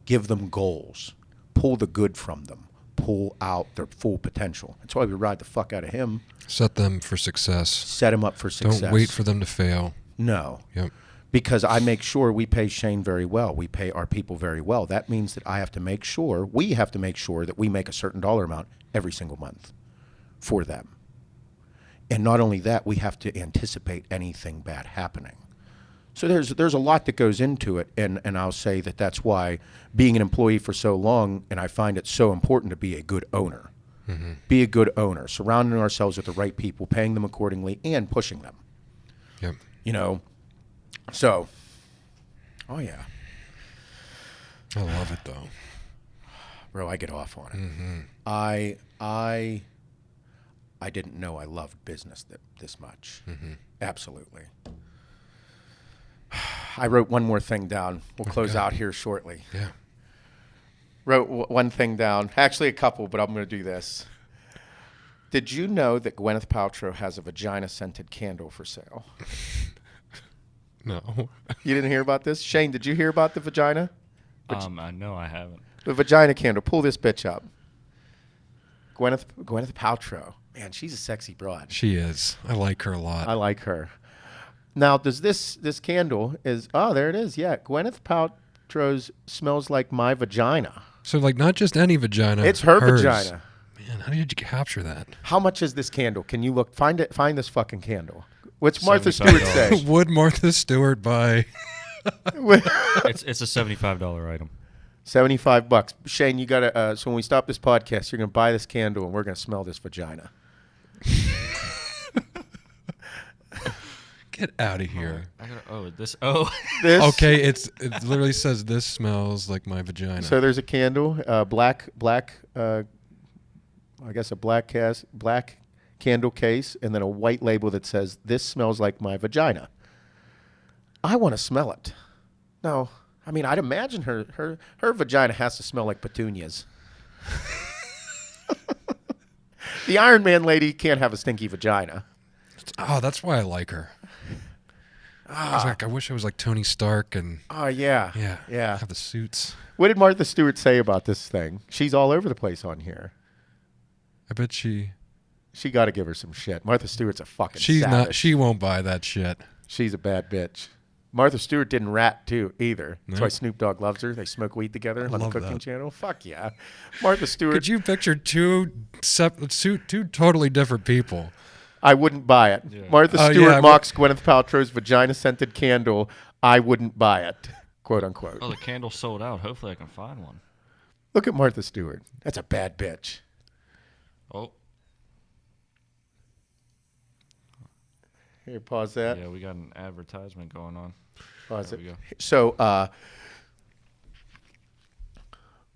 Give them goals. Pull the good from them. Pull out their full potential. That's why we ride the fuck out of him. Set them for success. Set them up for success. Don't wait for them to fail. No. Yep. Because I make sure we pay Shane very well. We pay our people very well. That means that we have to make sure that we make a certain dollar amount every single month for them. And not only that, we have to anticipate anything bad happening. So there's a lot that goes into it, and I'll say that that's why being an employee for so long, and I find it so important to be a good owner. Mm-hmm. Be a good owner, surrounding ourselves with the right people, paying them accordingly, and pushing them. Yep. You know, so, oh yeah. I love it though. Bro, I get off on it. Mm-hmm. I I didn't know I loved business this much. Mm-hmm. Absolutely. I wrote one more thing down. We'll close out here shortly. Yeah. Wrote one thing down. Actually, a couple, but I'm going to do this. Did you know that Gwyneth Paltrow has a vagina-scented candle for sale? No. You didn't hear about this? Shane, did you hear about the vagina? No, I haven't. The vagina candle. Pull this bitch up. Gwyneth Paltrow. Man, she's a sexy broad. She is. I like her a lot. I like her. Now, does this candle is... Oh, there it is. Yeah. Gwyneth Paltrow's smells like my vagina. So, like, not just any vagina. It's her hers. vagina. Man, how did you capture that? How much is this candle? Can you look? Find this fucking candle. What's Martha Stewart say? Would Martha Stewart buy... It's a $75 item. $75. Shane, you gotta. So when we stop this podcast, you're gonna buy this candle, and we're gonna smell this vagina. Get out of here. This. Okay, it literally says this smells like my vagina. So there's a candle, black. I guess a black candle case, and then a white label that says this smells like my vagina. I want to smell it. No, I mean I'd imagine her vagina has to smell like petunias. The Iron Man lady can't have a stinky vagina. Oh, that's why I like her. I wish I was like Tony Stark and... Oh, yeah. Yeah. Have the suits. What did Martha Stewart say about this thing? She's all over the place on here. I bet she got to give her some shit. Martha Stewart's a fucking savage. She won't buy that shit. She's a bad bitch. Martha Stewart didn't rat, too, either. That's No. why Snoop Dogg loves her. They smoke weed together on the love cooking that. channel. Fuck yeah. Martha Stewart. Could you picture two totally different people? I wouldn't buy it. Yeah. Martha Oh, Stewart yeah, mocks Gwyneth Paltrow's vagina-scented candle. I wouldn't buy it, quote unquote. Oh, the candle's sold out. Hopefully I can find one. Look at Martha Stewart. That's a bad bitch. Oh. Here, pause that. Yeah, we got an advertisement going on. Pause There it. we go. So,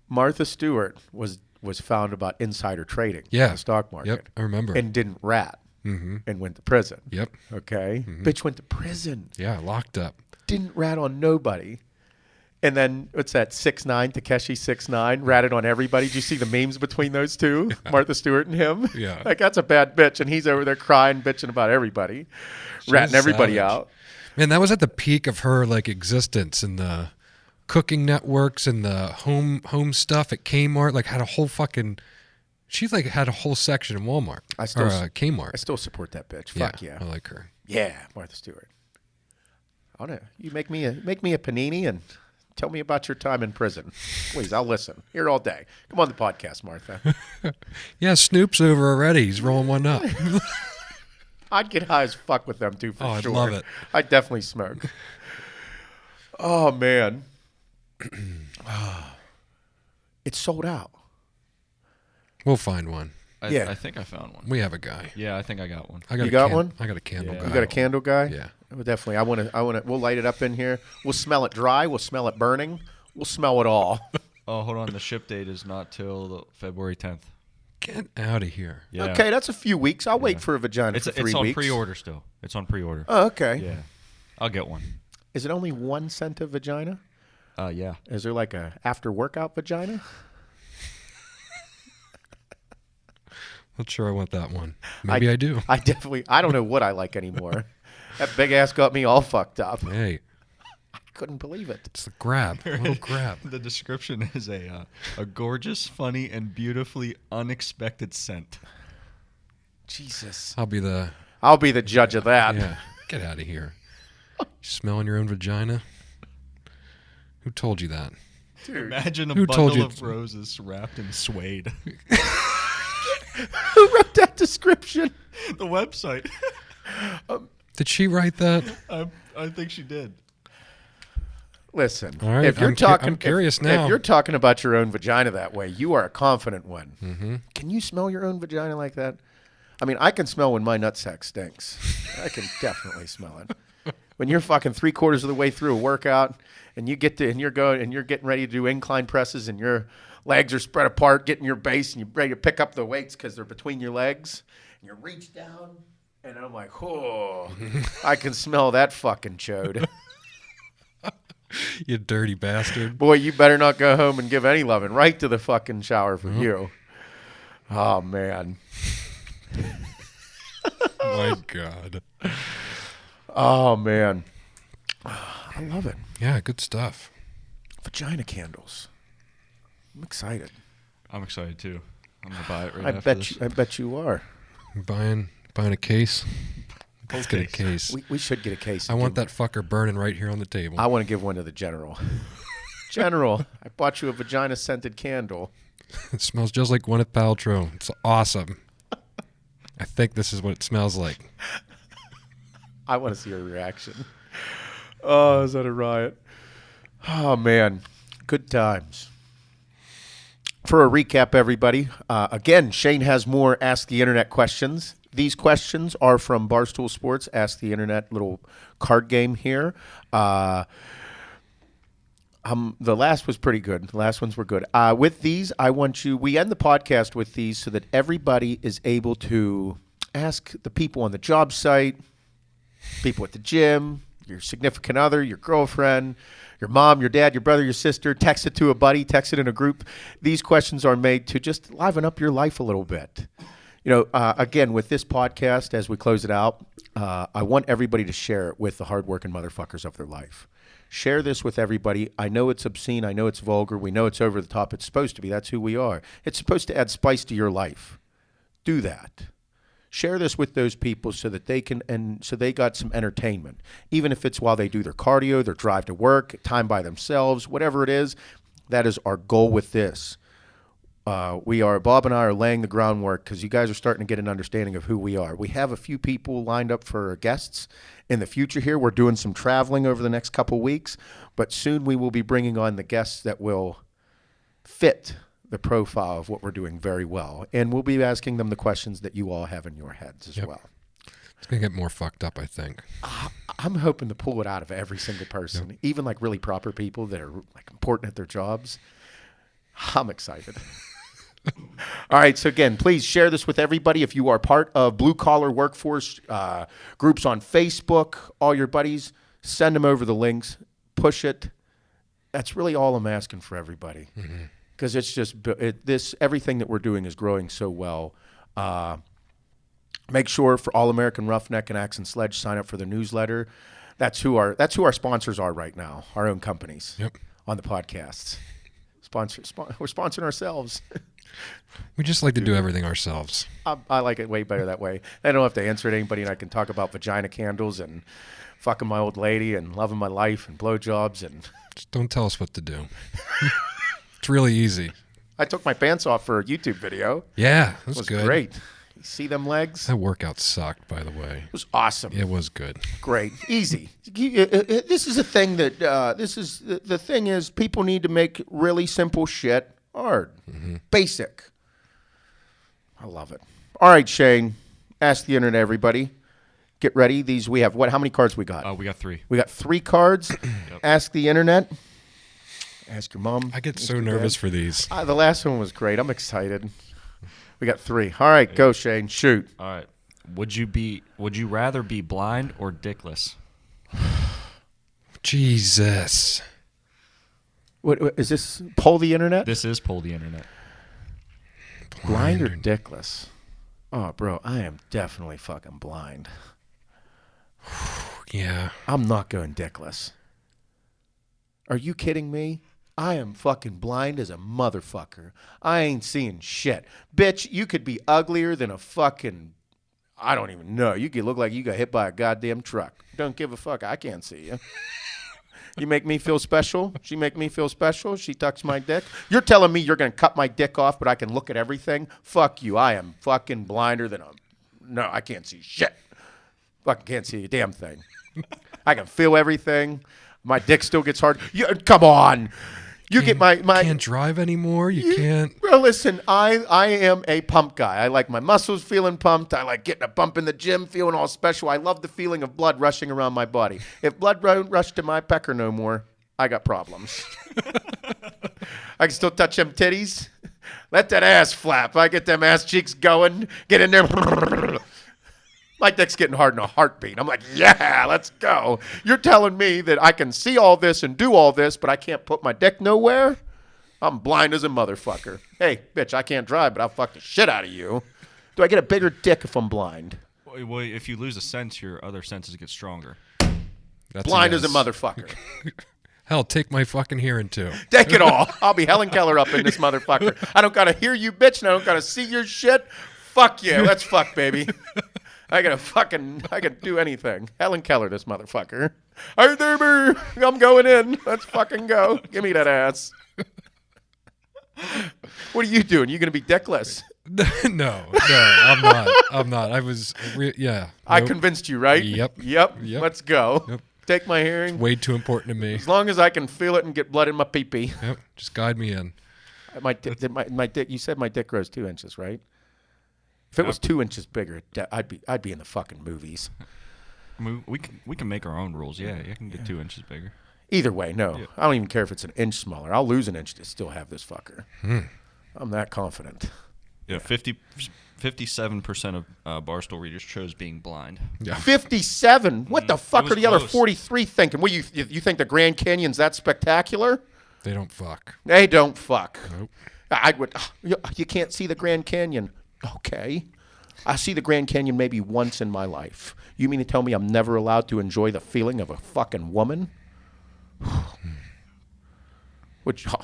Martha Stewart was found about insider trading in the stock market. Yep, I remember. And didn't rat and went to prison. Yep. Okay? Bitch went to prison. Yeah, locked up. Didn't rat on nobody. And then, what's that, 6ix9ine, Takeshi 6ix9ine, ratted on everybody. Did you see the memes between those two, Martha Stewart and him? Yeah. Like, that's a bad bitch. And he's over there crying, bitching about everybody, ratting everybody savage. out. Man, that was at the peak of her like existence in the cooking networks and the home stuff at Kmart. Like had a whole fucking, she like had a whole section in Walmart or Kmart. I still support that bitch. Fuck yeah. I like her. Yeah, Martha Stewart. I don't know. You make me a panini and tell me about your time in prison. Please, I'll listen. Here all day. Come on the podcast, Martha. Yeah, Snoop's over already. He's rolling one up. I'd get high as fuck with them too, for Oh, I'd sure. love it. I'd definitely smoke. Oh man. It's sold out. We'll find one. Yeah. I think I found one. We have a guy. Yeah, I think I got one. I You got one? I got a candle Yeah. guy. You got a candle guy? Yeah. Oh, definitely. I want to. We'll light it up in here. We'll smell it dry. We'll smell it burning. We'll smell it all. Oh, hold on. The ship date is not till February 10th. Get out of here. Yeah. Okay, that's a few weeks. I'll wait for a vagina for 3 It's on weeks. pre-order still. It's on pre-order. Oh, okay. Yeah. I'll get one. Is it only 1 cent a vagina? Yeah. Is there like a after workout vagina? Not sure I want that one. Maybe I do. I don't know what I like anymore. That big ass got me all fucked up. Hey, Couldn't believe it. it's the grab. A little grab. The description is a gorgeous, funny, and beautifully unexpected scent. Jesus. I'll be the judge of that. yeah. Get out of here. You smelling your own vagina? Who told you that? Dude. Imagine a Who told bundle you- of roses wrapped in suede. Who wrote that description? The website. Did she write that? I think she did. Listen, All right, if you're I'm curious if now. you're talking about your own vagina that way, you are a confident one. Mm-hmm. Can you smell your own vagina like that? I mean, I can smell when my nutsack stinks. I can definitely smell it. When you're fucking 3/4 of the way through a workout and you're getting ready to do incline presses and your legs are spread apart, getting your base and you're ready to pick up the weights because they're between your legs, You reach down, and I'm like, oh, I can smell that fucking chode. You dirty bastard. Boy, you better not go home and give any loving right to the fucking shower for you. Oh, man. My God. Oh, man. I love it. Yeah, good stuff. Vagina candles. I'm excited. I'm excited too. I'm gonna buy it right I after this. bet you are. Buying a case. Let's get a case. We should get a case. I want that fucker burning right here on the table. I want to give one to the general. General, I bought you a vagina scented candle. It smells just like Gwyneth Paltrow. It's awesome. I think this is what it smells like. I want to see her reaction. Oh, is that a riot? Oh, man. Good times. For a recap, everybody, again, Shane has more Ask the Internet questions. These questions are from Barstool Sports, Ask the Internet little card game here. The last was pretty good. The last ones were good. With these, we end the podcast with these so that everybody is able to ask the people on the job site, people at the gym, your significant other, your girlfriend, your mom, your dad, your brother, your sister, text it to a buddy, text it in a group. These questions are made to just liven up your life a little bit. Again, with this podcast, as we close it out, I want everybody to share it with the hardworking motherfuckers of their life. Share this with everybody. I know it's obscene. I know it's vulgar. We know it's over the top. It's supposed to be. That's who we are. It's supposed to add spice to your life. Do that. Share this with those people so that they can, and so they got some entertainment. Even if it's while they do their cardio, their drive to work, time by themselves, whatever it is, that is our goal with this. Bob and I are laying the groundwork because you guys are starting to get an understanding of who we are. We have a few people lined up for guests in the future here. We're doing some traveling over the next couple weeks, but soon we will be bringing on the guests that will fit the profile of what we're doing very well. And we'll be asking them the questions that you all have in your heads as well. It's going to get more fucked up, I think. I'm hoping to pull it out of every single person, even like really proper people that are like important at their jobs. I'm excited. All right. So again, please share this with everybody. If you are part of blue collar workforce groups on Facebook, all your buddies, send them over the links, push it. That's really all I'm asking for everybody. Mm-hmm. Because it's just everything that we're doing is growing so well. Make sure for All American Roughneck and Axe and Sledge, sign up for the newsletter. That's who our sponsors are right now. Our own companies on the podcasts. We're sponsoring ourselves. We just like to do everything ourselves. I like it way better that way. I don't have to answer to anybody, and I can talk about vagina candles and fucking my old lady and loving my life and blowjobs and. Just don't tell us what to do. It's really easy. I took my pants off for a YouTube video. Yeah, it was good. Great. You see them legs? That workout sucked, by the way. It was awesome. It was good. Great. Easy. This is a thing that, the thing is people need to make really simple shit hard. Mm-hmm. Basic. I love it. All right, Shane. Ask the Internet, everybody. Get ready. These we have. How many cards we got? We got 3. We got 3 cards. Yep. Ask the Internet. Ask your mom. I get so nervous for these. The last one was great. I'm excited. We got 3. All right, go Shane. Shoot. All right. Would you rather be blind or dickless? Jesus. What is this? Poll the Internet? This is Poll the Internet. Blind or dickless? Oh, bro, I am definitely fucking blind. Yeah. I'm not going dickless. Are you kidding me? I am fucking blind as a motherfucker. I ain't seeing shit. Bitch, you could be uglier than a fucking, I don't even know. You could look like you got hit by a goddamn truck. Don't give a fuck. I can't see you. You make me feel special. She make me feel special. She tucks my dick. You're telling me you're going to cut my dick off, but I can look at everything? Fuck you. I am fucking blinder than a, no, I can't see shit. Fucking can't see a damn thing. I can feel everything. My dick still gets hard. Come on. You get my can't drive anymore. You can't. Well, listen, I am a pump guy. I like my muscles feeling pumped. I like getting a bump in the gym, feeling all special. I love the feeling of blood rushing around my body. If blood rushed to my pecker no more, I got problems. I can still touch them titties. Let that ass flap. I get them ass cheeks going. Get in there. My dick's getting hard in a heartbeat. I'm like, yeah, let's go. You're telling me that I can see all this and do all this, but I can't put my dick nowhere? I'm blind as a motherfucker. Hey, bitch, I can't drive, but I'll fuck the shit out of you. Do I get a bigger dick if I'm blind? Well, if you lose a sense, your other senses get stronger. That's Blind yes. as a motherfucker. Hell, take my fucking hearing too. Take it all. I'll be Helen Keller up in this motherfucker. I don't got to hear you, bitch, and I don't got to see your shit. Fuck yeah. Let's fuck, baby. I can do anything. Helen Keller, this motherfucker. Hey there, boo. I'm going in. Let's fucking go. Give me that ass. What are you doing? You gonna be dickless? No, I'm not. I Nope. convinced you, right? Yep. Let's go. Yep. Take my hearing. Way too important to me. As long as I can feel it and get blood in my pee-pee. Yep. Just guide me in. My dick. You said my dick grows 2 inches, right? If it was 2 inches bigger, I'd be in the fucking movies. I mean, we can make our own rules. Yeah, you can get 2 inches bigger. Either way, no. Yeah. I don't even care if it's an inch smaller. I'll lose an inch to still have this fucker. I'm that confident. Yeah, 57% of Barstool readers chose being blind. Yeah. 57. What the fuck was are the other close. 43 thinking? What you think the Grand Canyon's that spectacular? They don't fuck. They don't fuck. Nope. I would. You can't see the Grand Canyon. Okay. I see the Grand Canyon maybe once in my life. You mean to tell me I'm never allowed to enjoy the feeling of a fucking woman?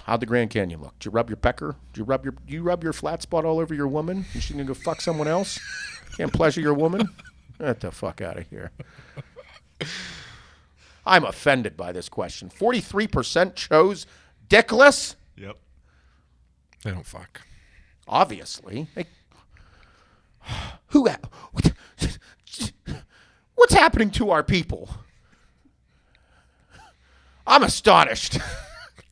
How'd the Grand Canyon look? Did you rub your pecker? Do you rub your flat spot all over your woman? And she gonna go fuck someone else? Can't pleasure your woman? Get the fuck out of here. I'm offended by this question. 43% chose dickless? Yep. They don't fuck. Obviously. What's happening to our people? I'm astonished.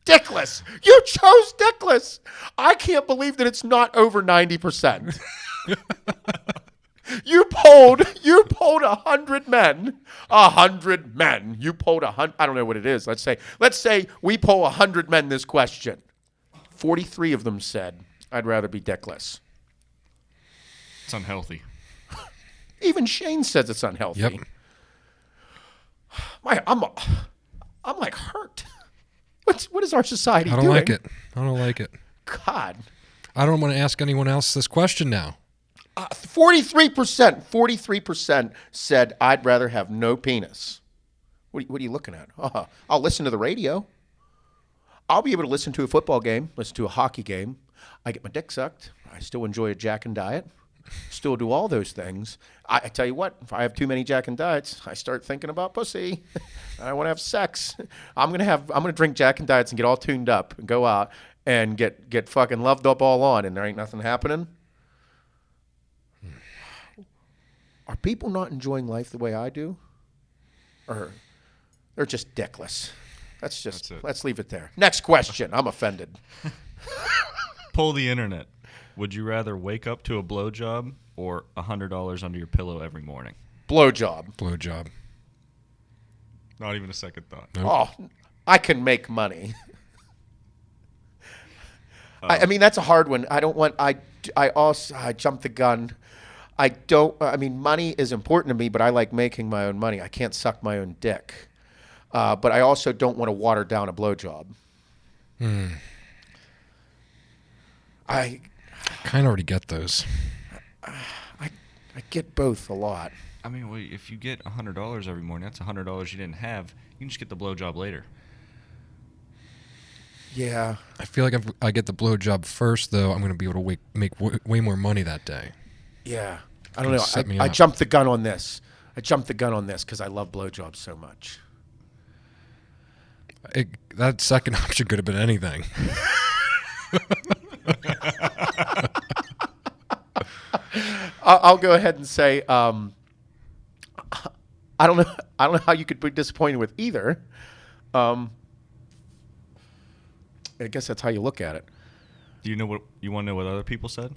Dickless. You chose dickless. I can't believe that it's not over 90%. You polled 100 men. 100 men. You polled 100. I don't know what it is. Let's say we poll 100 men this question. 43 of them said, I'd rather be dickless. It's unhealthy. Even Shane says it's unhealthy. Yep. I'm like hurt. What is our society I don't doing? like it. I don't like it. God. I don't want to ask anyone else this question now. 43% said I'd rather have no penis. What are you looking at? I'll listen to the radio. I'll be able to listen to a football game, listen to a hockey game. I get my dick sucked. I still enjoy a Jack and Diet. Still do all those things. I tell you what, if I have too many Jack and Diets, I start thinking about pussy. I want to have sex. I'm gonna drink Jack and Diets and get all tuned up and go out and get fucking loved up all on, and there ain't nothing happening. Are people not enjoying life the way I do? Or they're just dickless? Let's leave it there. Next question. I'm offended. Poll the internet. Would you rather wake up to a blowjob or $100 under your pillow every morning? Blowjob. Blowjob. Not even a second thought. Nope. Oh, I can make money. I mean, that's a hard one. I don't want. I jumped the gun. I mean, money is important to me, but I like making my own money. I can't suck my own dick. But I also don't want to water down a blowjob. I kind of already get those. I get both a lot. I mean, well, if you get $100 every morning, that's $100 you didn't have. You can just get the blowjob later. Yeah. I feel like if I get the blowjob first, though, I'm going to be able to make way more money that day. Yeah. I don't know. Set me I up. jumped the gun on this. Because I love blowjobs so much. That second option could have been anything. I'll go ahead and say I don't know how you could be disappointed with either. I guess that's how you look at it. Do you want to know what other people said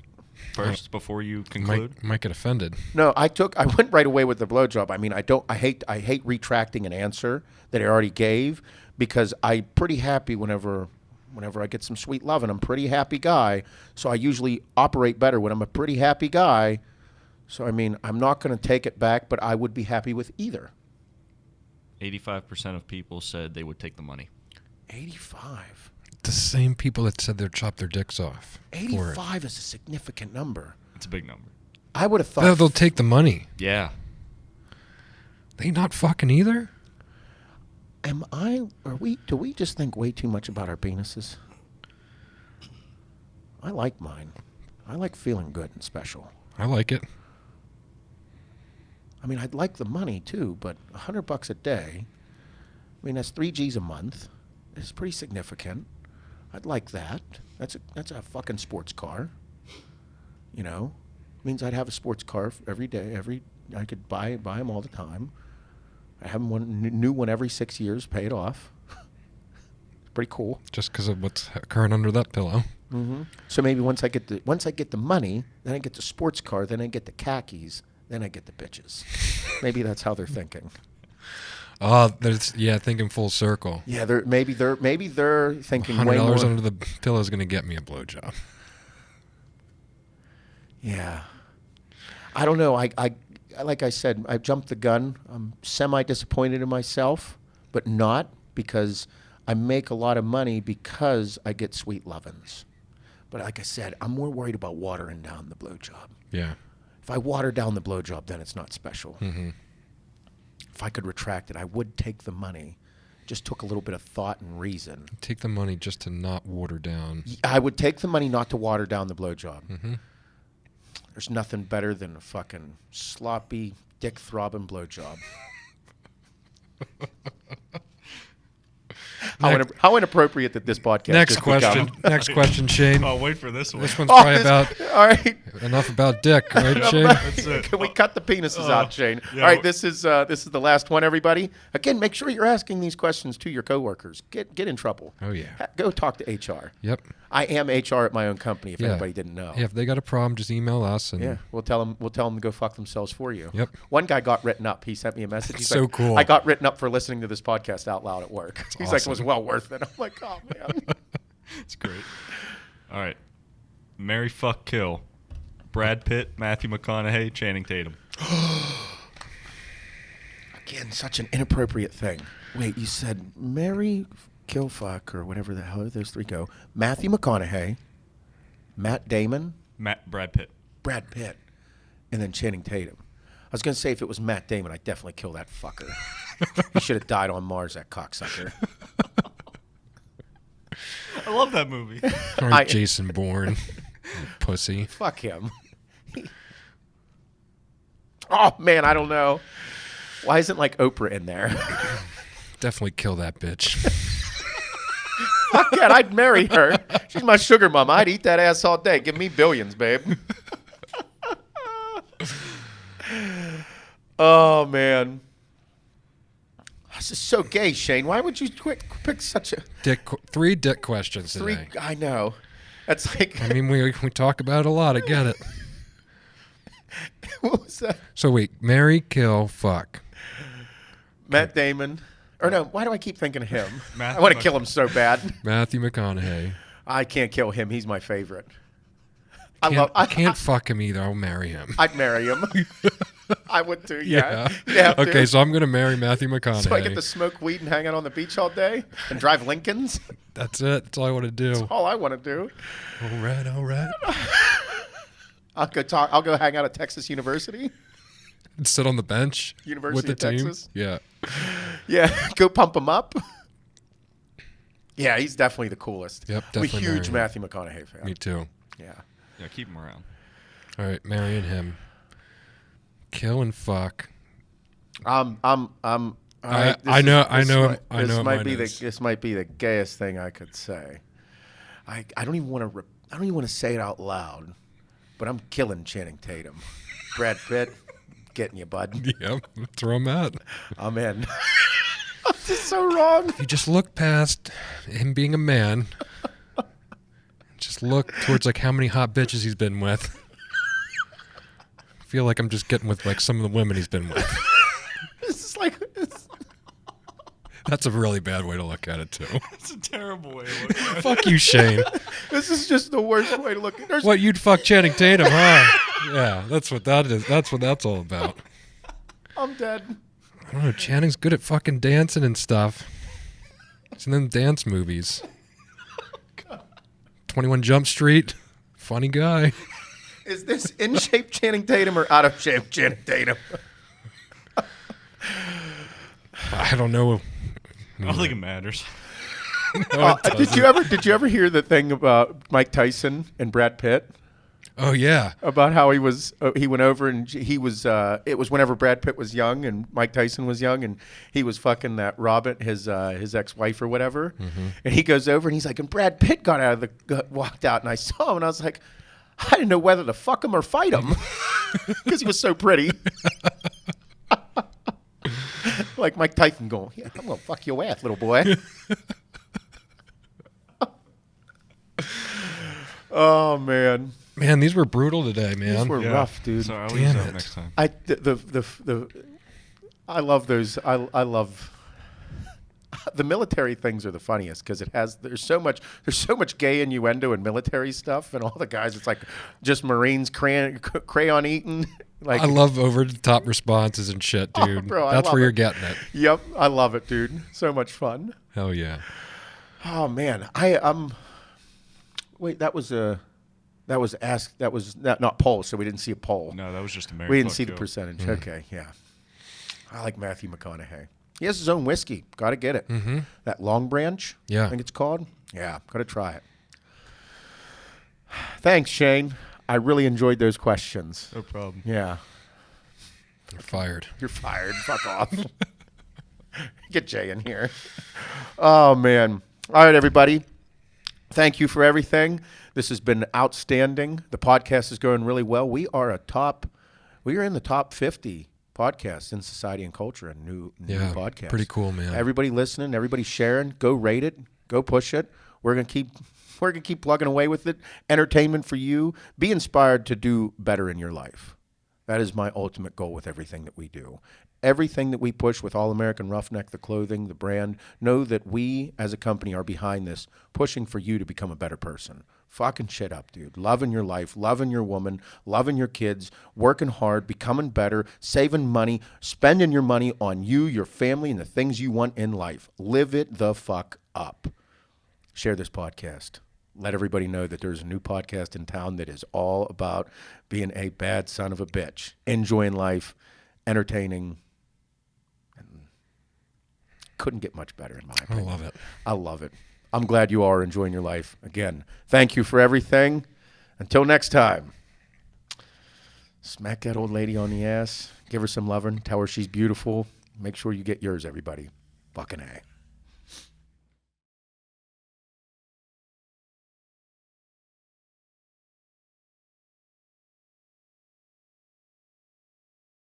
first before you conclude? Might get offended. No, I went right away with the blowjob. I mean, I hate retracting an answer that I already gave because I'm pretty happy whenever whenever I get some sweet loving, I'm a pretty happy guy. So I usually operate better when I'm a pretty happy guy. So, I mean, I'm not going to take it back, but I would be happy with either. 85% of people said they would take the money. 85. The same people that said they'd chop their dicks off. 85 is a significant number. It's a big number. I would have thought. They'll take the money. Yeah. They not fucking either? Do we just think way too much about our penises? I like mine. I like feeling good and special. I like it. I mean, I'd like the money too, but $100 a day, I mean, that's 3 G's a month. It's pretty significant. I'd like that. That's a fucking sports car. You know? Means I'd have a sports car every day. I could buy them all the time. I have one new one every 6 years, pay it off. It's pretty cool. Just because of what's occurring under that pillow. Mm-hmm. So maybe once I get the money, then I get the sports car, then I get the khakis, then I get the bitches. Maybe that's how they're thinking. Oh, thinking full circle. Yeah, maybe they're thinking way more. $100 under the pillow is going to get me a blowjob. Yeah, I don't know. I like I said, I jumped the gun. I'm semi-disappointed in myself, but not because I make a lot of money because I get sweet lovin's. But like I said, I'm more worried about watering down the blowjob. Yeah. If I water down the blowjob, then it's not special. Mm-hmm. If I could retract it, I would take the money. Just took a little bit of thought and reason. Take the money just to not water down. I would take the money not to water down the blowjob. Mm-hmm. There's nothing better than a fucking sloppy, dick-throbbing blowjob. How inappropriate that this podcast Next has question. become. Next question, Shane. Oh, wait for this one. This one's probably about All right. enough about dick, right, Shane? That's it. Can we cut the penises out, Shane? yeah. All right, this is the last one, everybody. Again, make sure you're asking these questions to your coworkers. Get in trouble. Oh, yeah. Go talk to HR. Yep. I am HR at my own company. If Yeah. anybody didn't know. Yeah, if they got a problem, just email us. And Yeah, we'll tell them to go fuck themselves for you. Yep. One guy got written up. He sent me a message. He's So like, cool. I got written up for listening to this podcast out loud at work. He's like, it was awesome. well worth it. I'm like, oh man. It's great. All right. Marry, fuck, kill. Brad Pitt, Matthew McConaughey, Channing Tatum. Again, such an inappropriate thing. Wait, you said marry, kill, fuck, or whatever the hell those three go. Matthew McConaughey, Matt Damon, Brad Pitt. Brad Pitt, and then Channing Tatum. I was going to say if it was Matt Damon, I'd definitely kill that fucker. He should have died on Mars, that cocksucker. I love that movie. or Jason Bourne. Pussy. Fuck him. Oh, man, I don't know. Why isn't, like, Oprah in there? Definitely kill that bitch. Fuck yeah, I'd marry her. She's my sugar mama. I'd eat that ass all day. Give me billions, babe. Oh, man. This is so gay, Shane. Why would you pick such a... Three dick questions today. I know. That's like... I mean, we talk about it a lot. I get it. What was that? So wait, marry, kill, fuck. Matt Damon. Or no, why do I keep thinking of him? Matthew I want to kill him so bad. Matthew McConaughey. I can't kill him. He's my favorite. I can't fuck him either. I'll marry him. I'd marry him. I would too, yeah. You'd have to. Okay, so I'm going to marry Matthew McConaughey. So I get to smoke weed and hang out on the beach all day and drive Lincolns? That's it. That's all I want to do. All I want to do. All right, all right. I'll go hang out at Texas University. And sit on the bench University with the of team. Texas. Yeah. Yeah, go pump him up. Yeah, he's definitely the coolest. Yep, I'm a definitely huge marry Matthew McConaughey fan. Me too. Yeah. Yeah, keep him around. All right, marrying him. Kill and fuck. All right, I know This what might mine be is. this might be the gayest thing I could say. I don't even want to say it out loud, but I'm killing Channing Tatum. Brad Pitt, getting you, bud. Yep, throw him out. I'm in. This is so wrong. You just look past him being a man. Just look towards like how many hot bitches he's been with. I feel like I'm just getting with like some of the women he's been with. This is like That's a really bad way to look at it, too. It's a terrible way to look at it. Fuck you, Shane. This is just the worst way to look at it. What, you'd fuck Channing Tatum, huh? Yeah, that's what that is. That's what that's all about. I'm dead. I don't know. Channing's good at fucking dancing and stuff. It's in them dance movies. 21 Jump Street. Funny guy. Is this in shape Channing Tatum or out of shape Channing Tatum? I don't know. I don't think it matters. No, it Did you ever hear the thing about Mike Tyson and Brad Pitt? Oh, yeah. About how he went over and he was it was whenever Brad Pitt was young and Mike Tyson was young and he was fucking that Robin, his ex-wife or whatever, and he goes over and he's like, and Brad Pitt walked out and I saw him and I was like, I didn't know whether to fuck him or fight him because he was so pretty. Like Mike Tyson going, yeah, I'm gonna fuck your ass, little boy. Oh man. Man, these were brutal today, man. These were rough, dude. So I'll Damn use it. that next time. I love those. I love the military things are the funniest because there's so much gay innuendo in military stuff and all the guys. It's like just Marines crayon eating. Like I love over the top responses and shit, dude. Bro, That's love where you're it. Getting it. Yep, I love it, dude. So much fun. Hell yeah. Oh man, wait, that was not poll, so we didn't see a poll. No, that was just American. We didn't see the percentage. Okay, yeah. I like Matthew McConaughey. He has his own whiskey. Got to get it. Mm-hmm. That Long Branch, Yeah. I think it's called. Yeah, got to try it. Thanks, Shane. I really enjoyed those questions. No problem. Yeah. You're fired. You're fired. Fuck off. Get Jay in here. Oh, man. All right, everybody. Thank you for everything. This has been outstanding. The podcast is going really well. We are in the top 50 podcasts in society and culture and new Yeah, podcasts. pretty cool, man. Everybody listening, everybody sharing. Go rate it. Go push it. We're gonna keep plugging away with it. Entertainment for you. Be inspired to do better in your life. That is my ultimate goal with everything that we do. Everything that we push with All American Roughneck, the clothing, the brand, know that we as a company are behind this, pushing for you to become a better person. Fucking shit up, dude. Loving your life, loving your woman, loving your kids, working hard, becoming better, saving money, spending your money on you, your family, and the things you want in life. Live it the fuck up. Share this podcast. Let everybody know that there's a new podcast in town that is all about being a bad son of a bitch, enjoying life, entertaining, and couldn't get much better in my opinion. I love it. I love it. I'm glad you all are enjoying your life. Again, thank you for everything. Until next time, smack that old lady on the ass, give her some loving, tell her she's beautiful. Make sure you get yours, everybody. Fucking A.